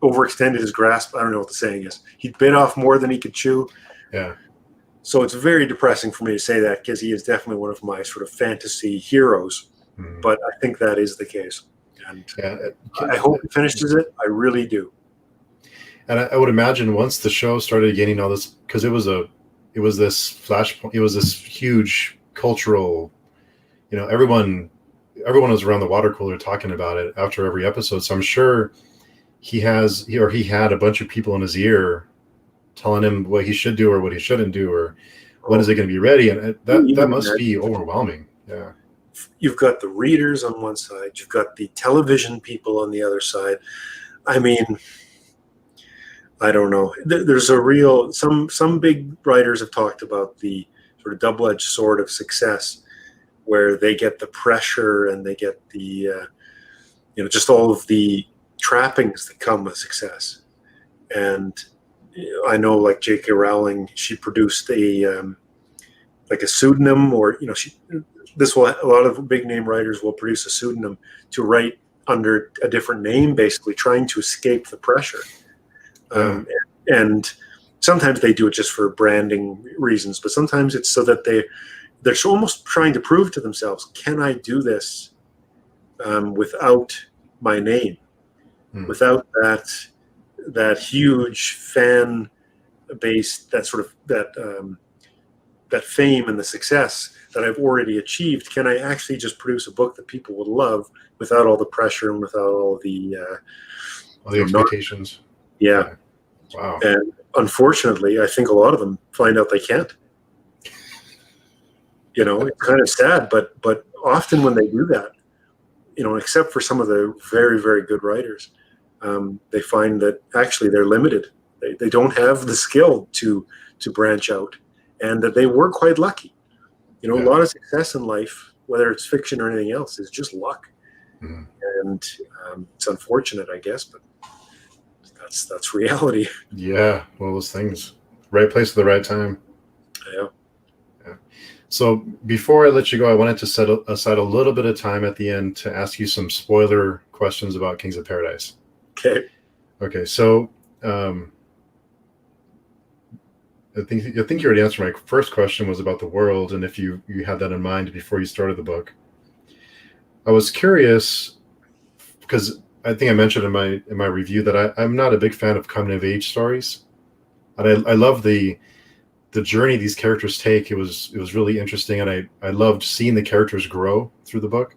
overextended his grasp. I don't know what the saying is. He bit off more than he could chew. Yeah. So it's very depressing for me to say that, because he is definitely one of my sort of fantasy heroes. Mm. But I think that is the case. And I hope he finishes it. I really do. And I would imagine once the show started gaining all this, because it was this flashpoint, it was this huge cultural, everyone was around the water cooler talking about it after every episode. So I'm sure he had a bunch of people in his ear telling him what he should do or what he shouldn't do, or when is it going to be ready. And that must be overwhelming. Yeah. You've got the readers on one side. You've got the television people on the other side. I mean, I don't know. There's some big writers have talked about the sort of double-edged sword of success, where they get the pressure and they get the, just all of the trappings that come with success. And, I know, like J.K. Rowling, she produced a like a pseudonym, or a lot of big name writers will produce a pseudonym to write under a different name, basically trying to escape the pressure. And sometimes they do it just for branding reasons, but sometimes it's so that they're almost trying to prove to themselves, can I do this without my name, without that huge fan base, that fame and the success that I've already achieved? Can I actually just produce a book that people would love without all the pressure and without all the expectations? Yeah. Wow. And unfortunately, I think a lot of them find out they can't. It's kind of sad, but often when they do that, except for some of the very, very good writers, they find that actually they're limited. They don't have the skill to branch out, and that they were quite lucky. A lot of success in life, whether it's fiction or anything else, is just luck. Mm-hmm. And it's unfortunate, I guess, but that's reality. Yeah, one of those things. Right place at the right time. Yeah. So before I let you go, I wanted to set aside a little bit of time at the end to ask you some spoiler questions about Kings of Paradise. Okay. So I think you already answered my first question, was about the world, and if you had that in mind before you started the book. I was curious because I think I mentioned in my review that I'm not a big fan of coming of age stories, and I love the journey these characters take. It was really interesting, and I loved seeing the characters grow through the book.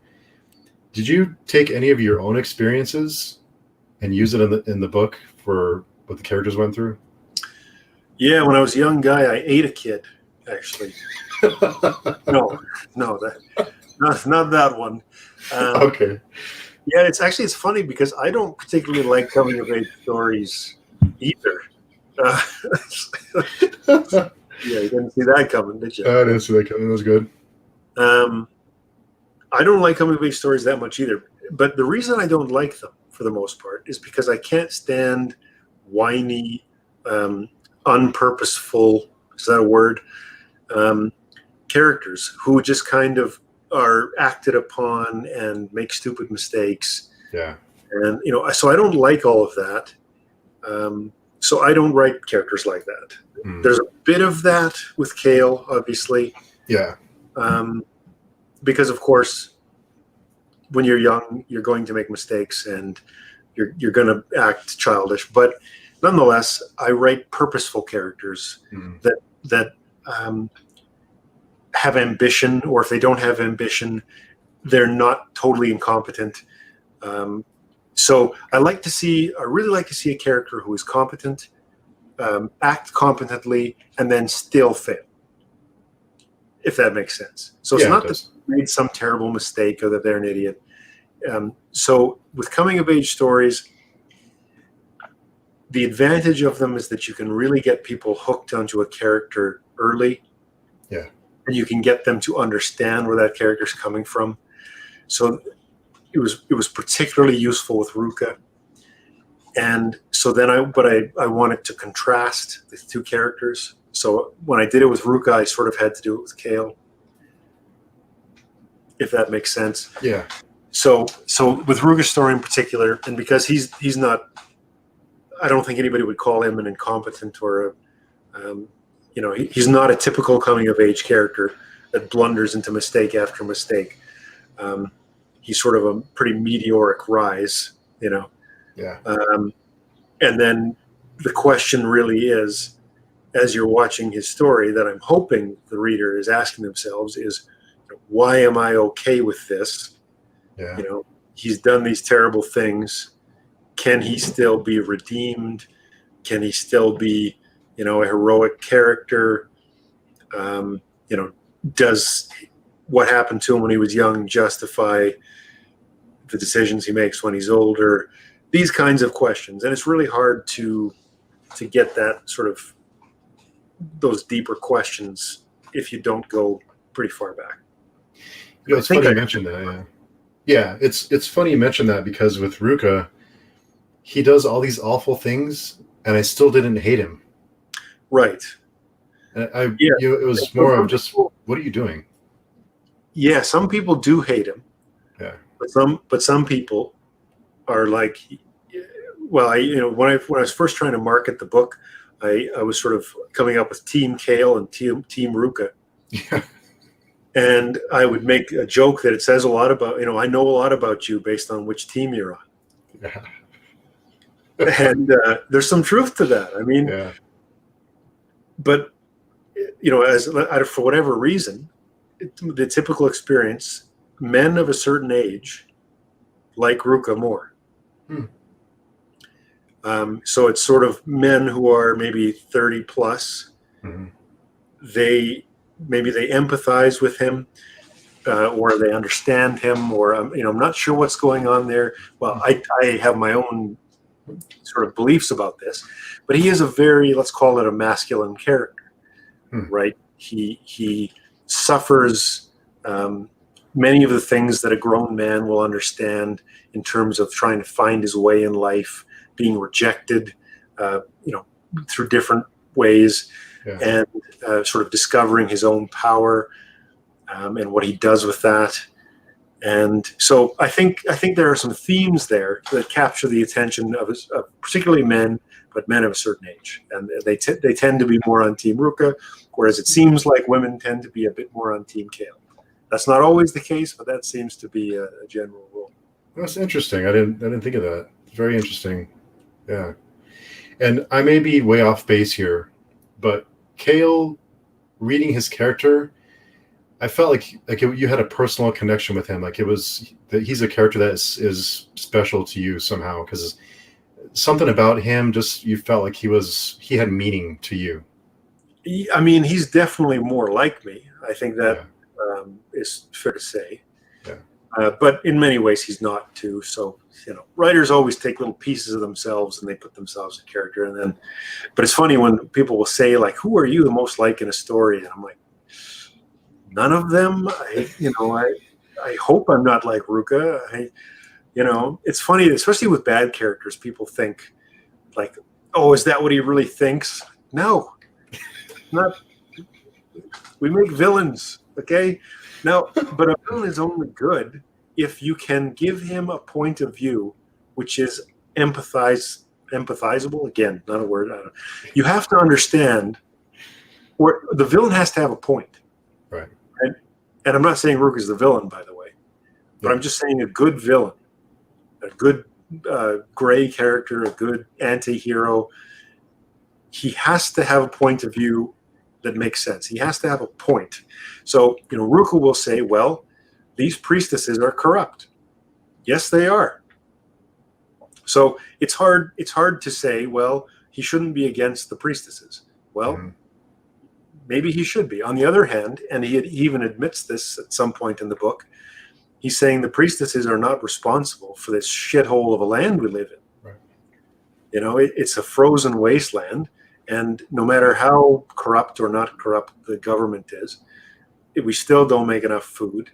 Did you take any of your own experiences and use it in the book for what the characters went through? Yeah, when I was a young guy, I ate a kid, actually. No, not that one. Okay. Yeah, it's funny because I don't particularly like coming of age stories either. Yeah, you didn't see that coming, did you? I didn't see that coming. That was good. I don't like coming of age stories that much either. But the reason I don't like them, for the most part, is because I can't stand whiny, unpurposeful, is that a word? Characters who just kind of are acted upon and make stupid mistakes. Yeah. And, so I don't like all of that. So I don't write characters like that. There's a bit of that with Kale, obviously. Yeah. Because, of course, when you're young, you're going to make mistakes and you're going to act childish. But nonetheless, I write purposeful characters that have ambition, or if they don't have ambition, they're not totally incompetent. So I really like to see a character who is competent, act competently, and then still fail, if that makes sense. So it's not that they made some terrible mistake or that they're an idiot. So with coming of age stories, the advantage of them is that you can really get people hooked onto a character early. Yeah. And you can get them to understand where that character's coming from. So it was particularly useful with Ruka. And so then I wanted to contrast the two characters. So when I did it with Ruka, I sort of had to do it with Kale, if that makes sense. Yeah. So with Ruka's story in particular, and because he's not, I don't think anybody would call him an incompetent or he's not a typical coming of age character that blunders into mistake after mistake. He's sort of a pretty meteoric rise, Yeah. And then the question really is, as you're watching his story, that I'm hoping the reader is asking themselves is, why am I okay with this? Yeah. He's done these terrible things. Can he still be redeemed? Can he still be, a heroic character? Does what happened to him when he was young justify the decisions he makes when he's older? These kinds of questions. And it's really hard to get that sort of those deeper questions if you don't go pretty far back. It's funny you mentioned that. Yeah, it's funny you mentioned that, because with Ruka, he does all these awful things, and I still didn't hate him. Right. Yeah. It was more of just, what are you doing? Yeah, some people do hate him. Yeah. But some people are like, well, when I was first trying to market the book, I was sort of coming up with Team Kale and Team Ruka. Yeah. And I would make a joke that it says a lot about, I know a lot about you based on which team you're on. Yeah. And there's some truth to that. I mean, Yeah. but, for whatever reason, the typical experience, men of a certain age like Ruka more. So it's sort of men who are maybe 30 plus. Mm-hmm. Maybe they empathize with him, or they understand him, or I'm not sure what's going on there. Well, I have my own sort of beliefs about this, but he is a very, let's call it a masculine character, right? He suffers many of the things that a grown man will understand in terms of trying to find his way in life, being rejected, through different ways, and sort of discovering his own power, and what he does with that. And so I think there are some themes there that capture the attention of particularly men, but men of a certain age, and they tend to be more on Team Ruka, whereas it seems like women tend to be a bit more on Team Kale. That's not always the case, but that seems to be a general rule. That's interesting. I didn't think of that. It's very interesting. Yeah. And I may be way off base here, but Kale, reading his character, I felt like you had a personal connection with him. Like it was that he's a character that is special to you somehow, because something about him, just you felt like he had meaning to you. I mean, he's definitely more like me. I think that is fair to say. Yeah. But in many ways, he's not too. So, writers always take little pieces of themselves and they put themselves in character. And then, but it's funny when people will say, like, who are you the most like in a story? And I'm like, none of them. I hope I'm not like Ruka. It's funny, especially with bad characters, people think like, oh, is that what he really thinks? No, not. We make villains, okay? Now, but a villain is only good if you can give him a point of view which is empathizable. Again, not a word. You have to understand where the villain has to have a point. Right. And I'm not saying Rook is the villain, by the way, but I'm just saying a good villain, a good gray character, a good anti-hero. He has to have a point of view that makes sense. He has to have a point. So, Ruka will say, well, these priestesses are corrupt. Yes, they are. So it's hard to say, well, he shouldn't be against the priestesses. Well, maybe he should be. On the other hand, and he even admits this at some point in the book, he's saying the priestesses are not responsible for this shithole of a land we live in. Right. It's a frozen wasteland. And no matter how corrupt or not corrupt the government is, we still don't make enough food.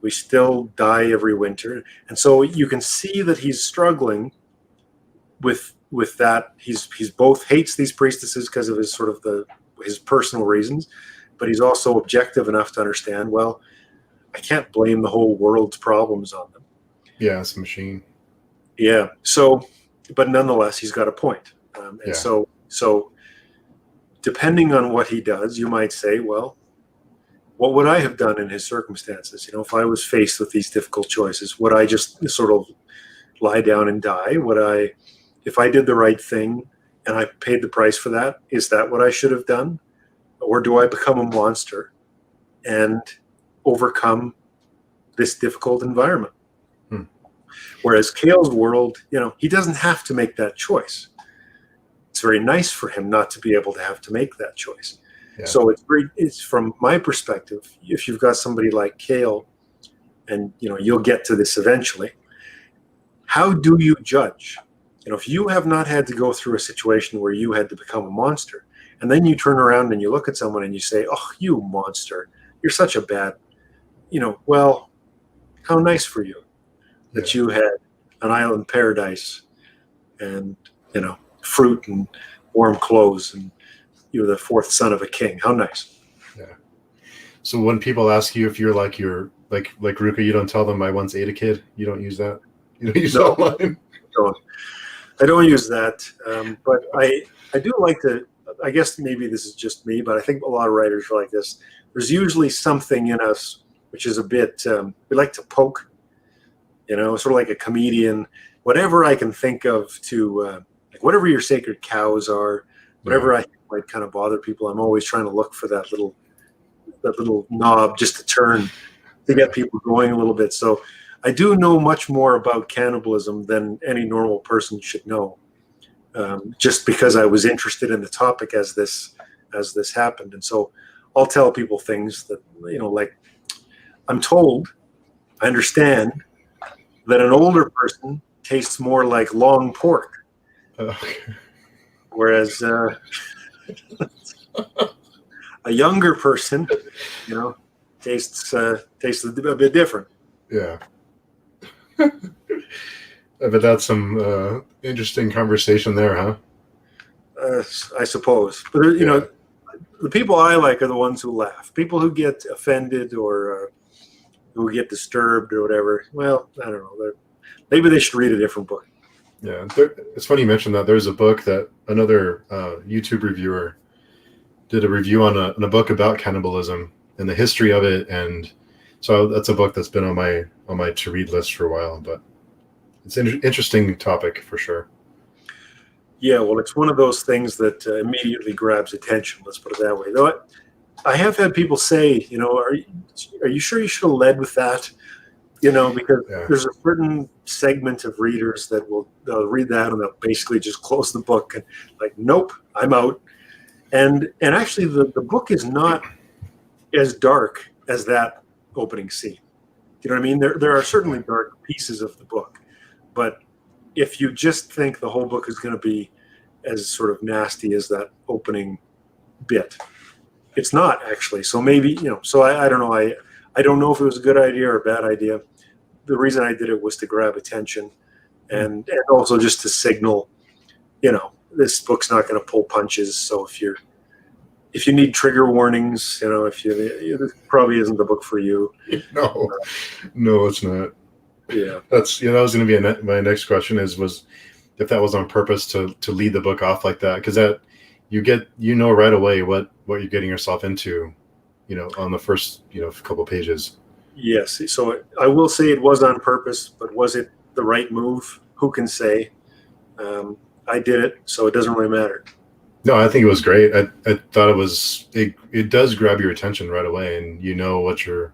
We still die every winter. And so you can see that he's struggling with that. He's both hates these priestesses because of his sort of his personal reasons, but he's also objective enough to understand, well, I can't blame the whole world's problems on them. Yeah, it's a machine. Yeah. So, but nonetheless, he's got a point. So depending on what he does, you might say, well, what would I have done in his circumstances? If I was faced with these difficult choices, would I just sort of lie down and die? If I did the right thing and I paid the price for that, is that what I should have done? Or do I become a monster and overcome this difficult environment? Whereas Kale's world, he doesn't have to make that choice. It's very nice for him not to be able to have to make that choice. Yeah. So it's from my perspective, if you've got somebody like Kale, and you'll get to this eventually, how do you judge? If you have not had to go through a situation where you had to become a monster, and then you turn around and you look at someone and you say, oh, you monster, you're such a bad, well, how nice for you that you had an island paradise and, fruit and warm clothes and you're the fourth son of a king. How nice. Yeah. So when people ask you if you're like Ruka, you don't tell them I once ate a kid. You don't use that. You don't use that line. I don't use that. But I do like to. I guess maybe this is just me, but I think a lot of writers are like this. There's usually something in us which is a bit. We like to poke. Sort of like a comedian. Whatever I can think of to, like whatever your sacred cows are, whatever I think might kind of bother people, I'm always trying to look for that little knob just to turn to get people going a little bit. So I do know much more about cannibalism than any normal person should know, just because I was interested in the topic as this happened. And so I'll tell people things that, like I'm told, I understand that an older person tastes more like long pork, whereas a younger person, tastes a bit different. Yeah. But that's some interesting conversation there, huh? I suppose. But, the people I like are the ones who laugh. People who get offended or who get disturbed or whatever, well, I don't know. Maybe they should read a different book. Yeah. It's funny you mentioned that. There's a book that another YouTube reviewer did a review on a book about cannibalism and the history of it. And so that's a book that's been on my to-read list for a while, but it's an interesting topic for sure. Yeah, well, it's one of those things that immediately grabs attention. Let's put it that way. Though I have had people say, are you sure you should have led with that? Because there's a certain segment of readers that they'll read that and they'll basically just close the book and like, nope, I'm out. And actually, the book is not as dark as that opening scene. You know what I mean? There are certainly dark pieces of the book, but if you just think the whole book is going to be as sort of nasty as that opening bit, it's not actually. So maybe, so I don't know. I don't know if it was a good idea or a bad idea. The reason I did it was to grab attention and also just to signal, this book's not going to pull punches. So if you need trigger warnings, this probably isn't the book for you. No, it's not. Yeah, that was going to be my next question was if that was on purpose to lead the book off like that, because that you get right away what you're getting yourself into, on the first couple pages. Yes, so I will say it was on purpose, but was it the right move? Who can say? I did it, so it doesn't really matter. No, I think it was great. I thought it does grab your attention right away, and what you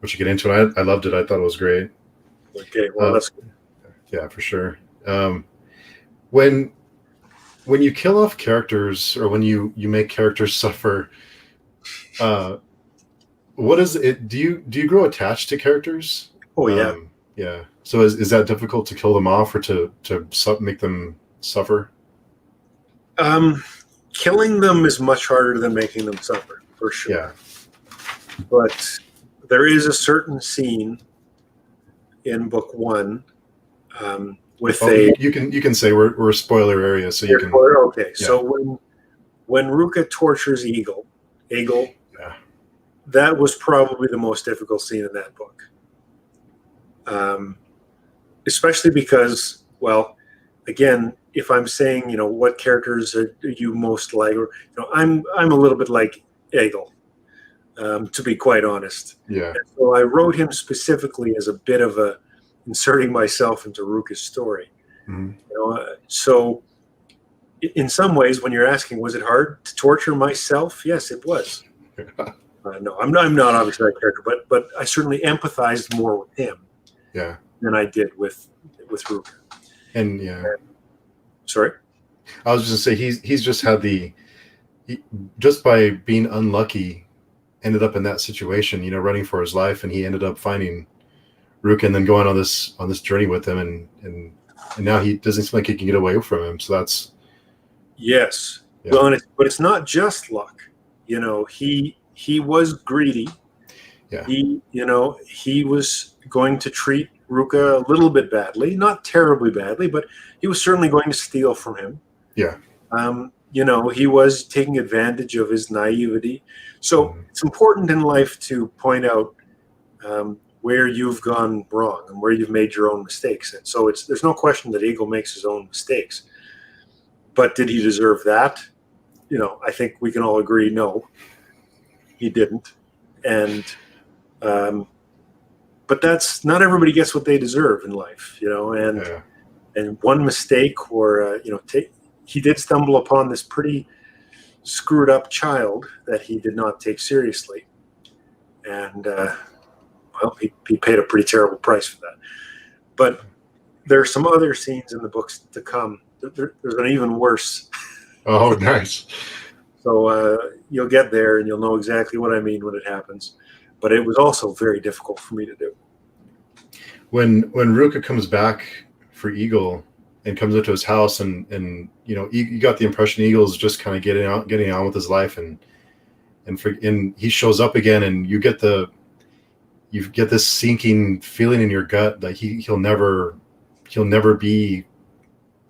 get into. And I loved it. I thought it was great. Okay, well, that's good. Yeah, for sure. When you kill off characters or when you make characters suffer, what is it? Do you grow attached to characters? Oh yeah, yeah. So is that difficult to kill them off or to make them suffer? Killing them is much harder than making them suffer, for sure. Yeah. But there is a certain scene in book one with you can say we're a spoiler area, so you can. Okay, yeah. So when Ruka tortures Eagle, that was probably the most difficult scene in that book. Especially because, well, again, if I'm saying, what characters are you most like, or I'm a little bit like Eagle, to be quite honest. Yeah. And so I wrote him specifically as a bit of a inserting myself into Ruka's story. Mm-hmm. So in some ways, when you're asking, was it hard to torture myself? Yes, it was. No, I'm not obviously that character, but I certainly empathized more with him. Yeah. Than I did with Ruka. And yeah. Sorry? I was just gonna say he's just had just by being unlucky, ended up in that situation, running for his life, and he ended up finding Ruka and then going on this journey with him, and now he doesn't seem like he can get away from him. So that's yes. Yeah. Well, but it's not just luck. He was greedy. Yeah. He was going to treat Ruka a little bit badly, not terribly badly, but he was certainly going to steal from him. Yeah. you know, he was taking advantage of his naivety. So it's important in life to point out where you've gone wrong and where you've made your own mistakes. And so there's no question that Eagle makes his own mistakes. But did he deserve that? You know, I think we can all agree, no, he didn't. And but that's not everybody gets what they deserve in life, you know. And one mistake, or you know, he did stumble upon this pretty screwed up child that he did not take seriously, and well, he paid a pretty terrible price for that. But there are some other scenes in the books to come. There's an even worse. Oh, nice. So you'll get there and you'll know exactly what I mean when it happens. But it was also very difficult for me to do. When Ruka comes back for Eagle and comes into his house, and you know, you got the impression Eagle's just kind of getting on with his life, and he shows up again, and you get this sinking feeling in your gut that he'll never be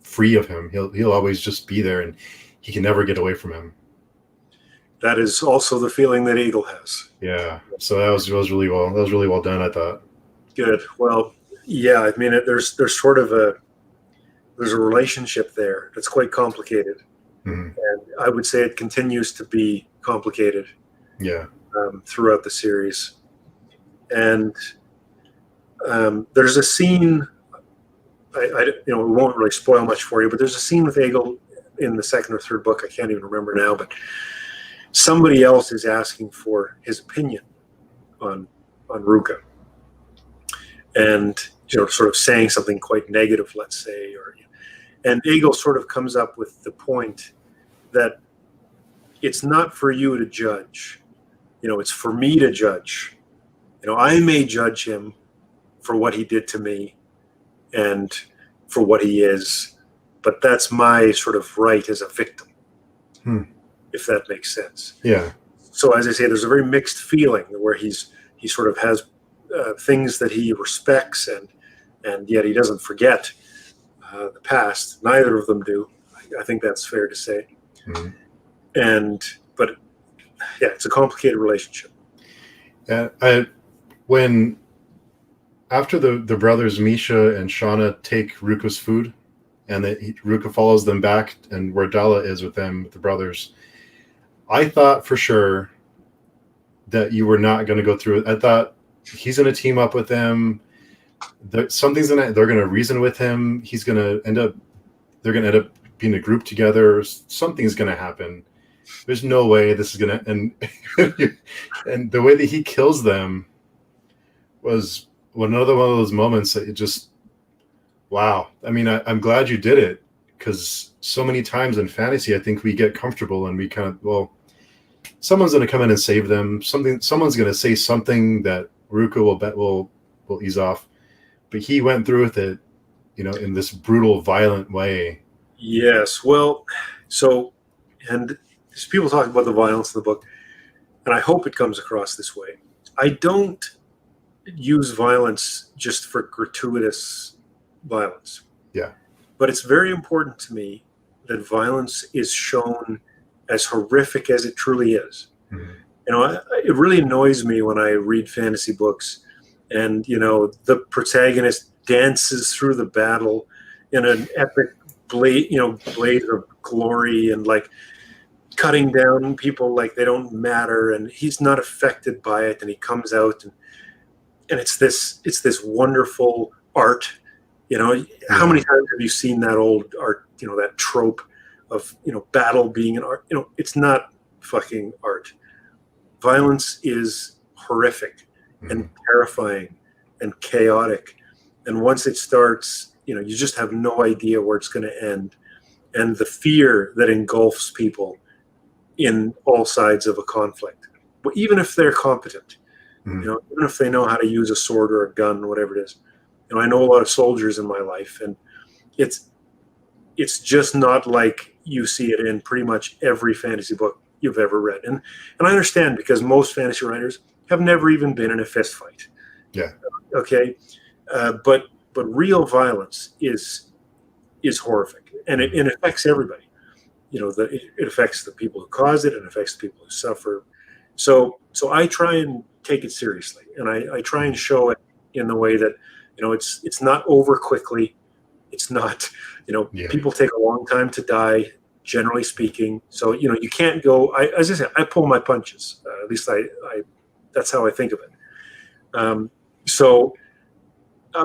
free of him. He'll always just be there, and he can never get away from him. That is also the feeling that Eagle has. Yeah. So that was really well. That was really well done, I thought. Good. Well, yeah. I mean, there's sort of a relationship there that's quite complicated, and I would say it continues to be complicated. Yeah. Throughout the series, and there's a scene. You know, we won't really spoil much for you, but there's a scene with Eagle in the second or third book. I can't even remember now, but somebody else is asking for his opinion on Ruka, and you know, sort of saying something quite negative, let's say, and Eagle sort of comes up with the point that it's not for you to judge, you know, it's for me to judge. You know, I may judge him for what he did to me and for what he is, but that's my sort of right as a victim, if that makes sense. Yeah. So as I say, there's a very mixed feeling where he sort of has things that he respects, and yet he doesn't forget the past. Neither of them do. I think that's fair to say. But yeah, it's a complicated relationship. When after the brothers Misha and Shauna take Ruka's food, and Ruka follows them back, and where Dalla is with them, with the brothers, I thought for sure that you were not going to go through it. I thought he's going to team up with them. They're going to reason with him. They're going to end up being a group together. Something's going to happen. There's no way this is going to end. And the way that he kills them was another one of those moments that it just, wow. I mean, I'm glad you did it, because so many times in fantasy, I think we get comfortable and we kind of, well, someone's going to come in and save them. Someone's going to say something that Ruka will ease off. But he went through with it, you know, in this brutal, violent way. Yes. Well, and people talk about the violence in the book, and I hope it comes across this way. I don't use violence just for gratuitous violence. Yeah. But it's very important to me that violence is shown as horrific as it truly is. You know, it really annoys me when I read fantasy books and, you know, the protagonist dances through the battle in an epic blaze of glory, and like cutting down people like they don't matter, and he's not affected by it, and he comes out and it's this wonderful art. You know, how many times have you seen that old art, you know, that trope of, you know, battle being an art? You know, it's not fucking art. Violence is horrific and terrifying and chaotic. And once it starts, you know, you just have no idea where it's going to end. And the fear that engulfs people in all sides of a conflict, but even if they're competent, you know, even if they know how to use a sword or a gun, whatever it is. You know, I know a lot of soldiers in my life, and it's just not like you see it in pretty much every fantasy book you've ever read. And I understand, because most fantasy writers have never even been in a fist fight. Yeah. Okay. But real violence is horrific, and it affects everybody. it affects the people who cause it, and affects the people who suffer. So I try and take it seriously, and I try and show it in the way that, it's not over quickly. It's not, Yeah. people take a long time to die, generally speaking. So, you can't go, as I said, I pull my punches. At least that's how I think of it.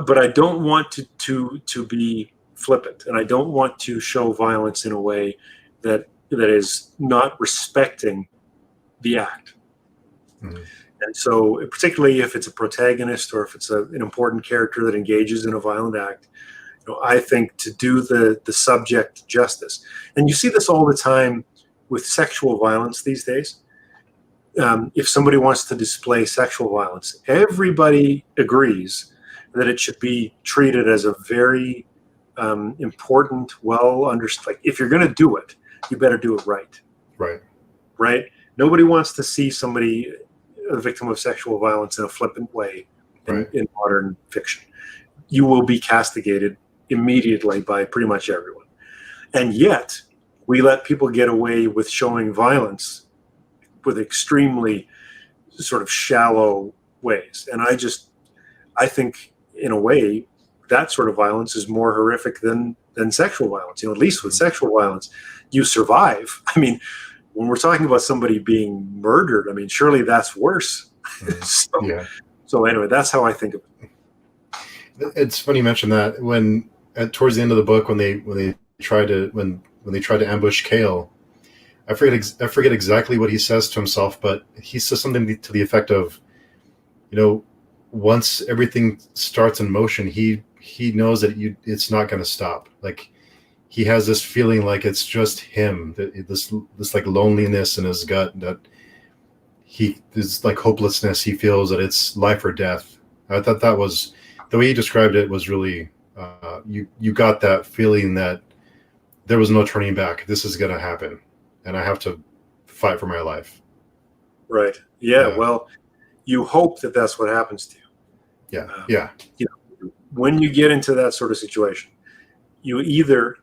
But I don't want to be flippant, and I don't want to show violence in a way that is not respecting the act. Mhm. And so, particularly if it's a protagonist or if it's an important character that engages in a violent act, I think to do the subject justice. And you see this all the time with sexual violence these days. If somebody wants to display sexual violence, everybody agrees that it should be treated as a very important, understood. Like, if you're going to do it, you better do it right. Right. Right? Nobody wants to see somebody a victim of sexual violence in a flippant way in modern fiction. You will be castigated immediately by pretty much everyone. And yet, we let people get away with showing violence with extremely sort of shallow ways. And I think, in a way, that sort of violence is more horrific than sexual violence. At least with sexual violence, you survive. I mean, when we're talking about somebody being murdered, I mean, surely that's worse. So anyway, that's how I think of it. It's funny you mention that. When towards the end of the book, when they try to ambush Kale, I forget exactly what he says to himself, but he says something to the effect of, once everything starts in motion, he knows that it's not going to stop. Like, he has this feeling like it's just him, this like loneliness in his gut, that this like hopelessness. He feels that it's life or death. I thought that was the way he described it was really, you got that feeling that there was no turning back. This is going to happen, and I have to fight for my life. Right. Yeah. Well, you hope that that's what happens to you. Yeah. When you get into that sort of situation, you either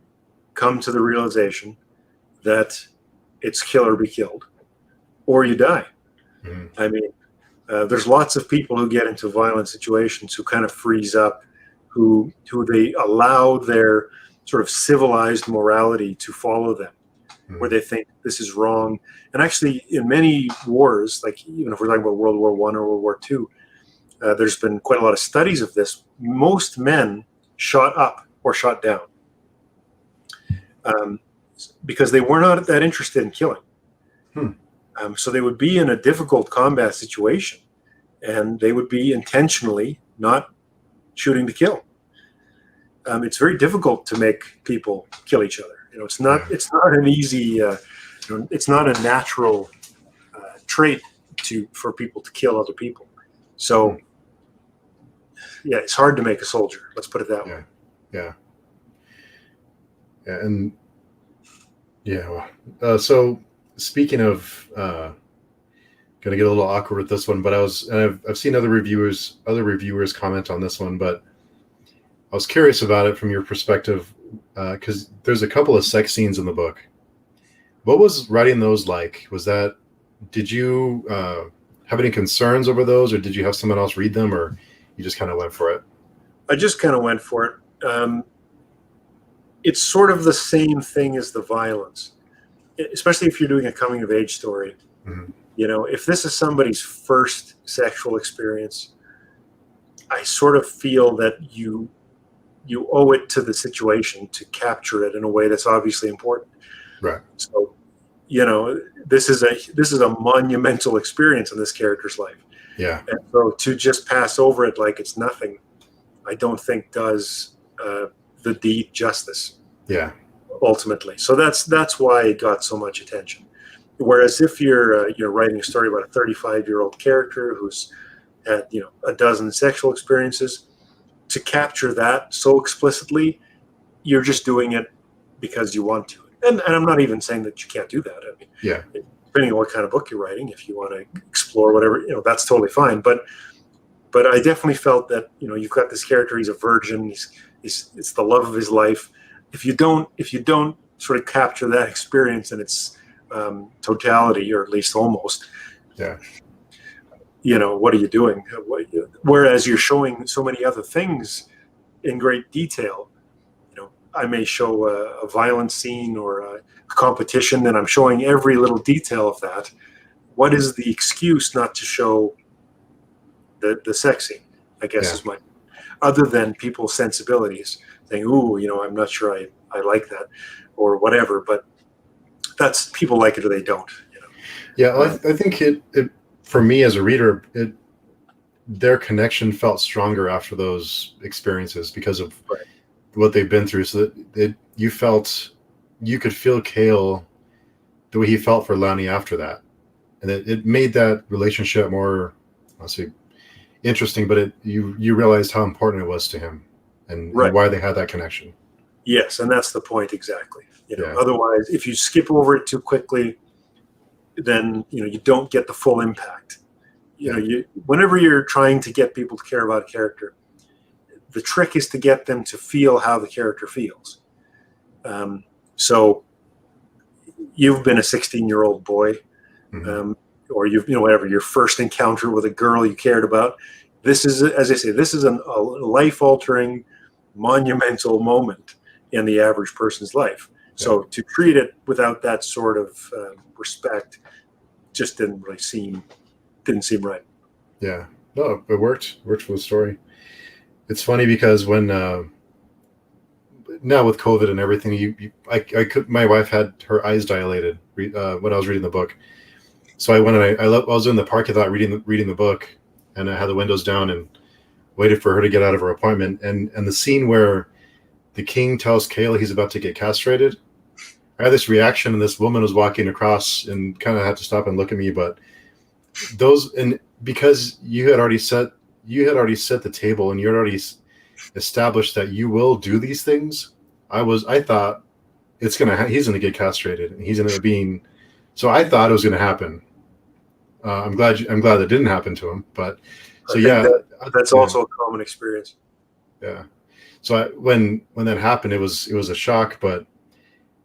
come to the realization that it's kill or be killed, or you die. Mm-hmm. I mean, there's lots of people who get into violent situations who kind of freeze up, who they allow their sort of civilized morality to follow them, where they think this is wrong. And actually, in many wars, like even if we're talking about World War I or World War II, there's been quite a lot of studies of this. Most men shot up or shot down because they were not that interested in killing. So they would be in a difficult combat situation, and they would be intentionally not shooting to kill. It's very difficult to make people kill each other. It's not an easy. It's not a natural trait for people to kill other people. So, yeah, it's hard to make a soldier. Let's put it that way. Yeah. And so speaking of, gonna get a little awkward with this one, but I've seen other reviewers comment on this one, but I was curious about it from your perspective, because there's a couple of sex scenes in the book. What was writing those like? Did you have any concerns over those, or did you have someone else read them, or you just kind of went for it? I just kind of went for it. It's sort of the same thing as the violence, especially if you're doing a coming of age story. Mm-hmm. If this is somebody's first sexual experience, I sort of feel that you owe it to the situation to capture it in a way that's obviously important. Right. So, this is a monumental experience in this character's life. Yeah. And so to just pass over it like it's nothing, I don't think does the deed justice. Yeah. Ultimately. So that's why it got so much attention. Whereas if you're writing a story about a 35-year-old character who's had a dozen sexual experiences, to capture that so explicitly, you're just doing it because you want to. And I'm not even saying that you can't do that. I mean, yeah. Depending on what kind of book you're writing, if you want to explore whatever, that's totally fine. But I definitely felt that you've got this character. He's a virgin. It's the love of his life. If you don't sort of capture that experience in its totality, or at least almost. Yeah. What are you doing? Whereas you're showing so many other things in great detail. I may show a violent scene or a competition, and I'm showing every little detail of that. What is the excuse not to show the sex scene, I guess, is my, other than people's sensibilities saying, ooh, I'm not sure I like that or whatever, but that's, people like it or they don't. Yeah, I think it for me as a reader, their connection felt stronger after those experiences because of what they've been through. So that you could feel Cale the way he felt for Lani after that, and it made that relationship more, I'll say, interesting. But you realized how important it was to him, and why they had that connection. Yes, and that's the point exactly. Otherwise, if you skip over it too quickly, then you don't get the full impact. Whenever you're trying to get people to care about a character, the trick is to get them to feel how the character feels. So you've been a 16-year-old boy, or whatever, your first encounter with a girl you cared about. This is, as I say, this is a life-altering, monumental moment in the average person's life. So to treat it without that sort of respect just didn't seem right. Yeah, no, it worked for the story. It's funny because when now with COVID and everything, my wife had her eyes dilated when I was reading the book. So I went and I was in the parking lot reading the book, and I had the windows down and waited for her to get out of her appointment. And the scene where the king tells Cale he's about to get castrated, I had this reaction, and this woman was walking across and kind of had to stop and look at me. But because you had already set the table and you had already established that you will do these things, I thought he's gonna get castrated and he's gonna be. So I thought it was gonna happen. I'm glad that didn't happen to him. But so that's also a common experience. Yeah. So when that happened, it was a shock, but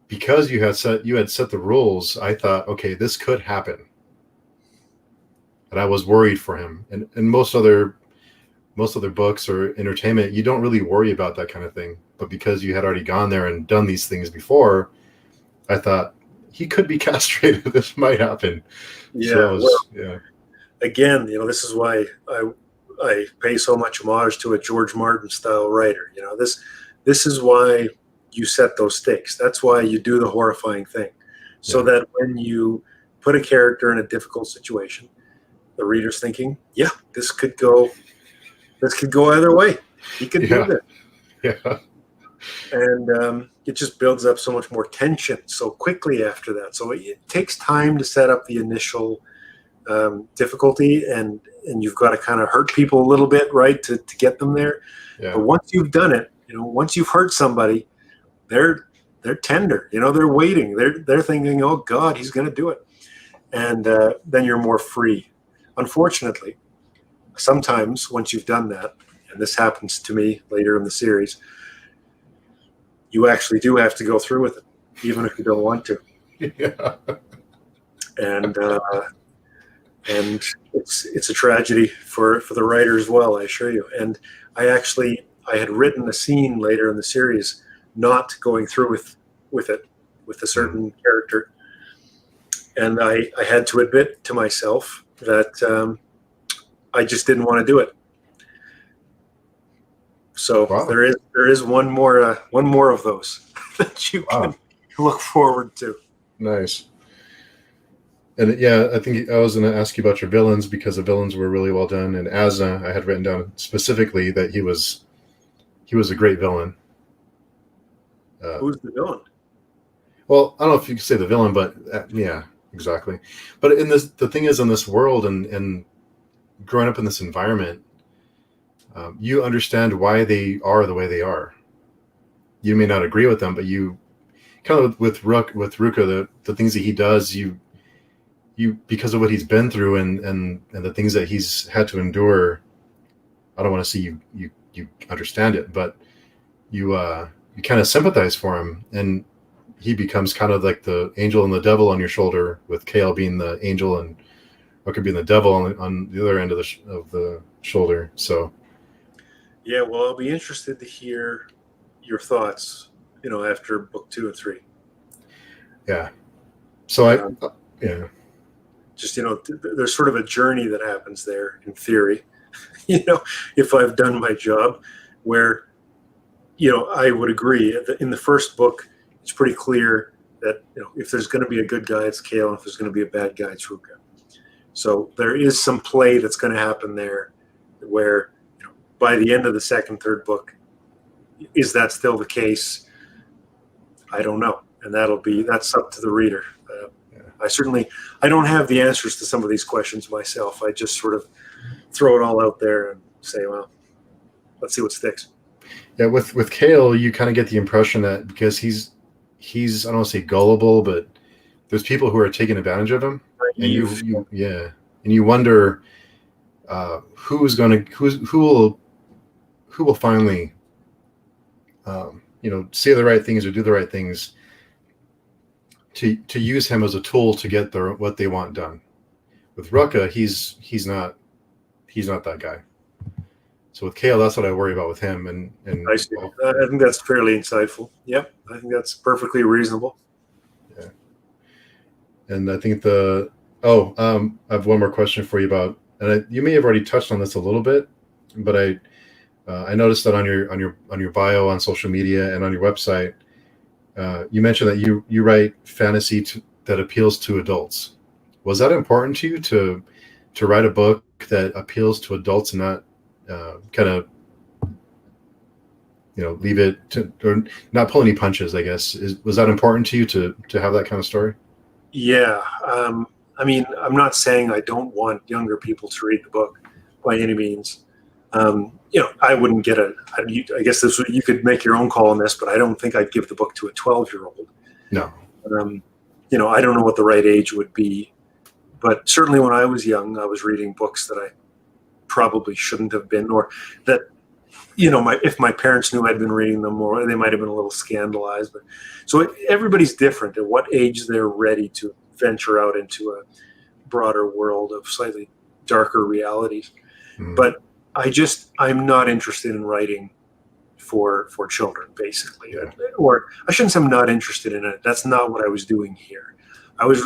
because you had set the rules, I thought, okay, this could happen. And I was worried for him. And most other books or entertainment, you don't really worry about that kind of thing. But because you had already gone there and done these things before, I thought he could be castrated. This might happen. Yeah. Again, this is why I pay so much homage to a George Martin style writer. This is why you set those stakes. That's why you do the horrifying thing, so that when you put a character in a difficult situation, the reader's thinking, yeah, this could go either way. He could do this. Yeah. And it just builds up so much more tension so quickly after that. So it takes time to set up the initial difficulty, and you've got to kind of hurt people a little bit, right, to get them there. Yeah. But once you've done it, once you've hurt somebody, they're tender. They're waiting. They're thinking, oh God, he's going to do it, and then you're more free. Unfortunately, sometimes once you've done that, and this happens to me later in the series, you actually do have to go through with it, even if you don't want to. Yeah. And it's a tragedy for the writer as well, I assure you. And I had written a scene later in the series, not going through with it with a certain character, and I had to admit to myself that I just didn't want to do it. So there is one more of those that you can look forward to. Nice. And I think I was going to ask you about your villains, because the villains were really well done. And Asna, I had written down specifically that he was a great villain. Who's the villain? Well, I don't know if you could say the villain, but yeah, exactly. But the thing is, in this world and growing up in this environment, you understand why they are the way they are. You may not agree with them, but you kind of with Ruka, the things that he does, you because of what he's been through and the things that he's had to endure. I don't want to see you understand it, but you kind of sympathize for him, and he becomes kind of like the angel and the devil on your shoulder, with Kale being the angel and could be the devil on the other end of the shoulder. So yeah, well, I'll be interested to hear your thoughts, after book 2 and 3. yeah. So yeah. Just, there's sort of a journey that happens there in theory, if I've done my job, where, I would agree in the first book, it's pretty clear that, if there's going to be a good guy, it's Kale. And if there's going to be a bad guy, it's Ruka. So there is some play that's going to happen there where, by the end of the second, third book, is that still the case? I don't know. And that's up to the reader. I don't have the answers to some of these questions myself. I just sort of throw it all out there and say, well, let's see what sticks. Yeah, with Kale, you kind of get the impression that because he's I don't want to say gullible, but there's people who are taking advantage of him, and you wonder who will finally say the right things or do the right things to use him as a tool to get what they want done. With Ruka, he's not that guy. So with Kale, that's what I worry about with him. And I see. I think that's fairly insightful. Yep, I think that's perfectly reasonable. Yeah. And I think I have one more question for you about, and you may have already touched on this a little bit, but I noticed that on your bio on social media and on your website, you mentioned that you write fantasy that appeals to adults. Was that important to you to write a book that appeals to adults and not kind of leave it or not pull any punches, I guess? Was that important to you to have that kind of story? Yeah. I mean, I'm not saying I don't want younger people to read the book by any means. I wouldn't get I guess you could make your own call on this, but I don't think I'd give the book to a 12-year-old. No. I don't know what the right age would be, but certainly when I was young, I was reading books that I probably shouldn't have been, or that, if my parents knew I'd been reading them, or they might have been a little scandalized. But so everybody's different at what age they're ready to venture out into a broader world of slightly darker realities. Mm. But I'm not interested in writing for children, basically. Yeah. Or I shouldn't say I'm not interested in it. That's not what I was doing here. I was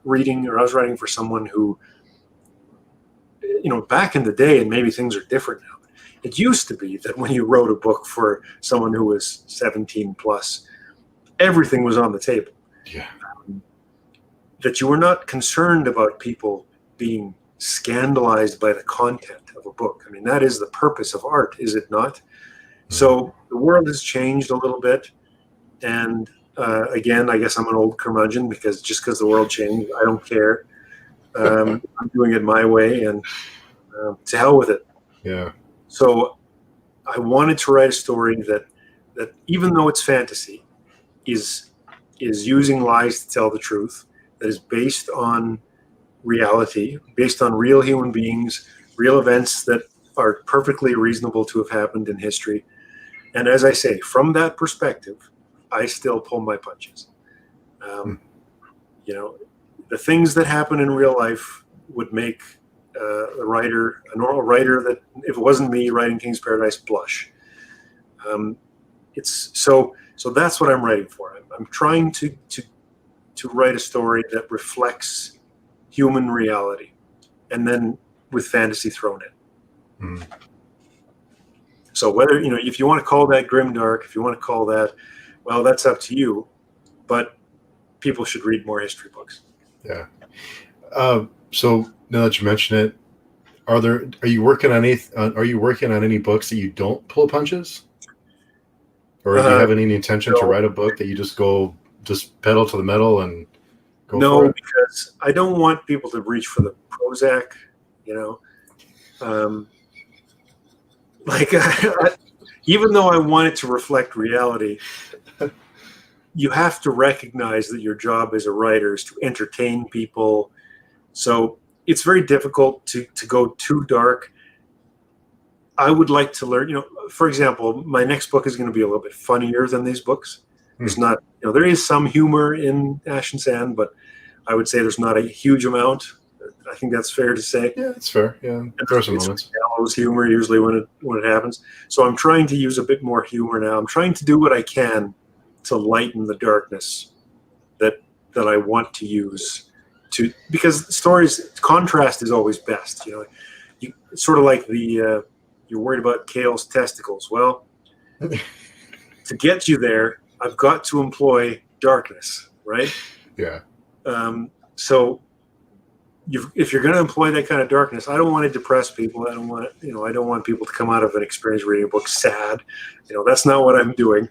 writing for someone who, back in the day, and maybe things are different now. It used to be that when you wrote a book for someone who was 17 plus, everything was on the table. Yeah. That you were not concerned about people being scandalized by the content of a book. I mean, that is the purpose of art, is it not? Mm-hmm. So the world has changed a little bit. And again, I guess I'm an old curmudgeon because the world changed, I don't care. I'm doing it my way, and to hell with it. Yeah. So I wanted to write a story that even though it's fantasy, is using lies to tell the truth, that is based on reality, based on real human beings, real events that are perfectly reasonable to have happened in history. And as I say, from that perspective, I still pull my punches. The things that happen in real life would make a normal writer, that if it wasn't me writing King's Paradise, blush. So that's what I'm writing for. I'm trying to write a story that reflects human reality, and then with fantasy thrown in. Mm. So whether, if you want to call that grimdark, if you want to call that, well, that's up to you. But people should read more history books. Yeah. So now that you mention it, are you working on any books that you don't pull punches? Or do you have any intention to write a book that you just pedal to the metal and go for it? Because I don't want people to reach for the Prozac, even though I want it to reflect reality, you have to recognize that your job as a writer is to entertain people. So it's very difficult to go too dark. I would like to learn, for example, my next book is going to be a little bit funnier than these books. There's not, there is some humor in Ash and Sand, but I would say there's not a huge amount. I think that's fair to say. Yeah, it's fair. Yeah, there are some moments. Gallows humor usually when it happens. So I'm trying to use a bit more humor now. I'm trying to do what I can to lighten the darkness that I want to use because stories, contrast is always best. It's sort of like you're worried about Kale's testicles. Well, to get you there, I've got to employ darkness, right? Yeah. So if you're going to employ that kind of darkness, I don't want to depress people. I don't want people to come out of an experience reading a book sad. That's not what I'm doing.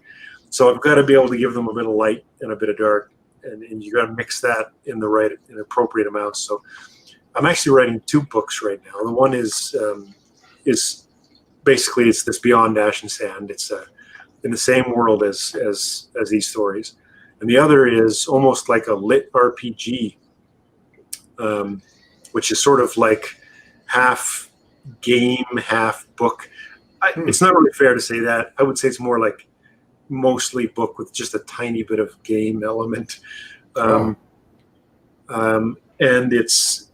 So I've got to be able to give them a bit of light and a bit of dark, and you got to mix that in appropriate amounts. So I'm actually writing 2 books right now. The one is basically it's this Beyond Ash and Sand. It's in the same world as these stories, and the other is almost like a lit RPG. Which is sort of like half game, half book. It's not really fair to say that. I would say it's more like mostly book with just a tiny bit of game element. And it's,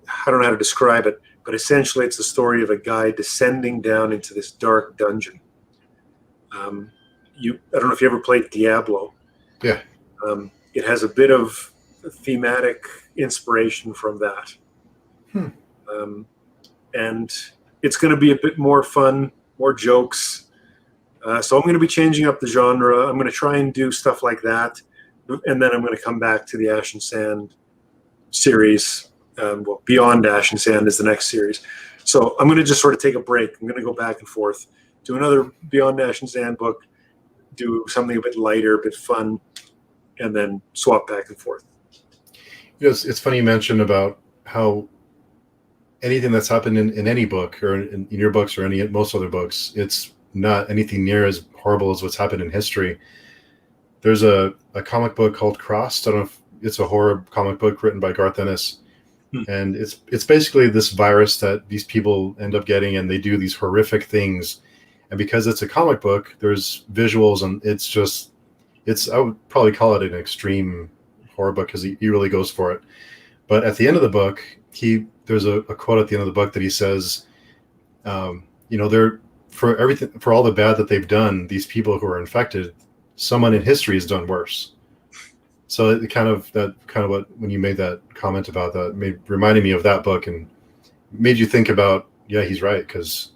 I don't know how to describe it, but essentially it's the story of a guy descending down into this dark dungeon. I don't know if you ever played Diablo. Yeah. It has a bit of thematic inspiration from that. And it's going to be a bit more fun, more jokes. So I'm going to be changing up the genre. I'm going to try and do stuff like that. And then I'm going to come back to the Ash and Sand series. Beyond Ash and Sand is the next series. So I'm going to just sort of take a break. I'm going to go back and forth, do another Beyond Ash and Sand book, do something a bit lighter, a bit fun, and then swap back and forth. It's funny you mentioned about how anything that's happened in any book or in your books or most other books, it's not anything near as horrible as what's happened in history. There's a comic book called Crossed. I don't know if it's a horror comic book written by Garth Ennis. And it's basically this virus that these people end up getting, and they do these horrific things. And because it's a comic book, there's visuals, and I would probably call it an extreme horror book because he really goes for it. But at the end of the book, there's a quote at the end of the book that he says, they're for all the bad that they've done, these people who are infected, someone in history has done worse. So it kind of what, when you made that comment about that, reminded me of that book and made you think about, yeah, he's right, because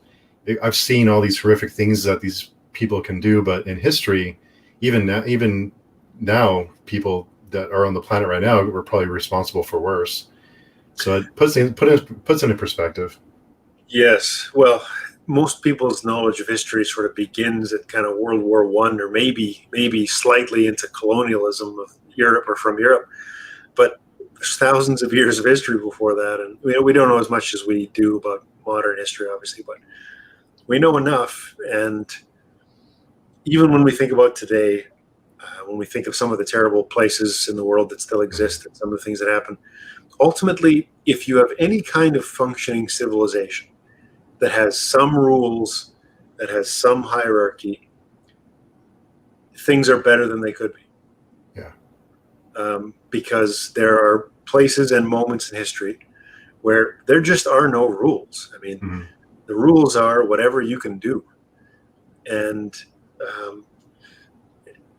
I've seen all these horrific things that these people can do, but in history, even now, people that are on the planet right now were probably responsible for worse. So it puts it in perspective. Yes. Well, most people's knowledge of history sort of begins at kind of World War I, or maybe slightly into colonialism of Europe or from Europe. But there's thousands of years of history before that. And we don't know as much as we do about modern history, obviously, but we know enough. And even when we think about today, when we think of some of the terrible places in the world that still exist and some of the things that happen, ultimately, if you have any kind of functioning civilization that has some rules, that has some hierarchy, things are better than they could be. Yeah. Because there are places and moments in history where there just are no rules. I mean, the rules are whatever you can do. And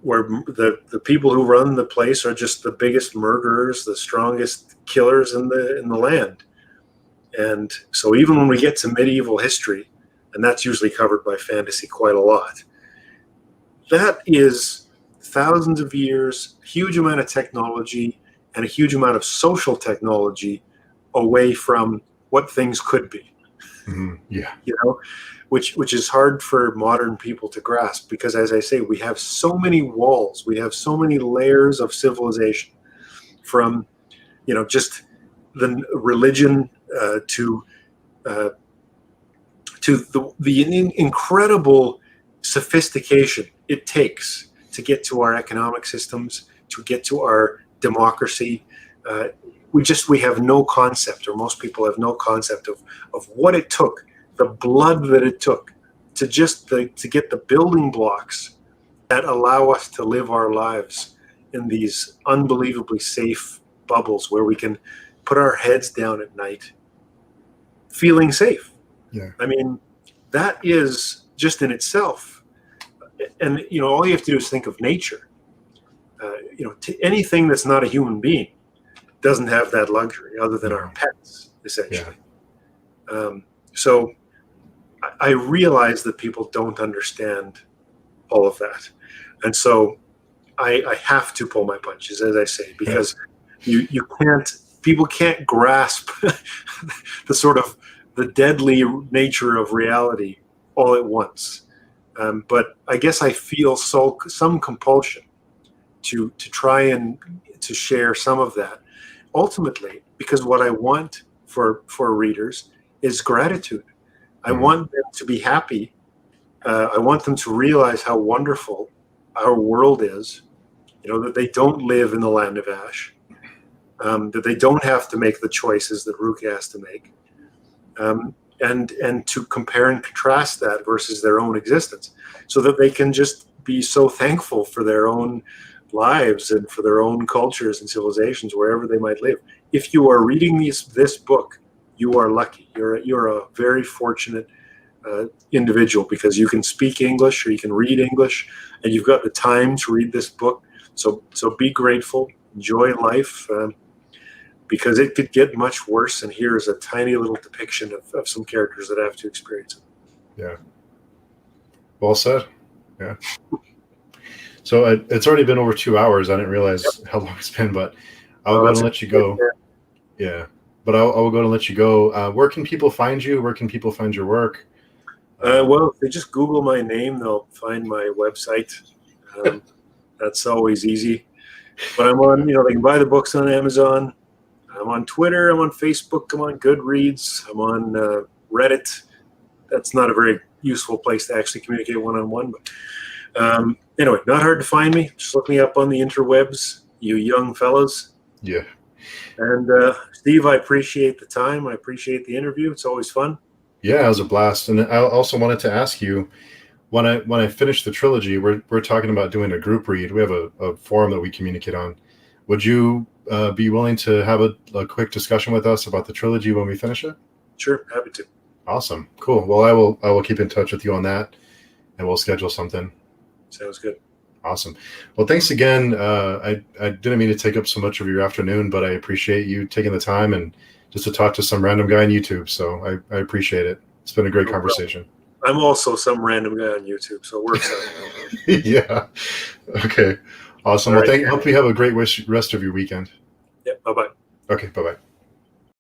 where the people who run the place are just the biggest murderers, the strongest killers in the land. And so even when we get to medieval history, and that's usually covered by fantasy quite a lot, that is thousands of years, huge amount of technology, and a huge amount of social technology away from what things could be. Yeah. Which is hard for modern people to grasp, because, as I say, we have so many walls, we have so many layers of civilization, from just the religion to the incredible sophistication it takes to get to our economic systems, to get to our democracy. We have no concept, or most people have no concept of what it took, the blood that it took to get the building blocks that allow us to live our lives in these unbelievably safe bubbles where we can put our heads down at night feeling safe. Yeah. I mean, that is just in itself. And, you know, all you have to do is think of nature. You know, anything that's not a human being doesn't have that luxury other than our pets, essentially. Yeah. So I realize that people don't understand all of that. And so I have to pull my punches, as I say, because you can't, people can't grasp the sort of the deadly nature of reality all at once. But I guess I feel some compulsion to try and to share some of that, ultimately, because what I want for readers is gratitude. I want them to be happy. I want them to realize how wonderful our world is, you know, that they don't live in the land of ash, that they don't have to make the choices that Ruka has to make, and to compare and contrast that versus their own existence, so that they can just be so thankful for their own lives and for their own cultures and civilizations wherever they might live. If you are reading this book, you are lucky. You're a very fortunate individual, because you can speak English or you can read English, and you've got the time to read this book. So be grateful, enjoy life, because it could get much worse. And here's a tiny little depiction of some characters that have to experience it. Yeah. Well said. Yeah. So it's already been over 2 hours. I didn't realize how long it's been, but I'll go and let you go. Yeah. But I'll go and let you go. Where can people find you? Where can people find your work? Well, if they just Google my name, they'll find my website. That's always easy. But I'm on, you know, they can buy the books on Amazon. I'm on Twitter. I'm on Facebook. I'm on Goodreads. I'm on Reddit. That's not a very useful place to actually communicate one-on-one. But anyway, not hard to find me. Just look me up on the interwebs, you young fellas. Yeah. And Steve, I appreciate the time. I appreciate the interview. It's always fun. Yeah, it was a blast. And I also wanted to ask you, when I finish the trilogy, we're talking about doing a group read. We have a forum that we communicate on. Would you be willing to have a quick discussion with us about the trilogy when we finish it? Sure, happy to. Awesome, cool. Well, I will keep in touch with you on that, and we'll schedule something. Sounds good. Awesome. Well, thanks again. I didn't mean to take up so much of your afternoon, but I appreciate you taking the time and just to talk to some random guy on YouTube. So I appreciate it. It's been a great conversation. I'm also some random guy on YouTube, so it works out. Yeah. Okay. Awesome. Well, hope you have a great rest of your weekend. Yeah. Bye-bye. Okay. Bye-bye.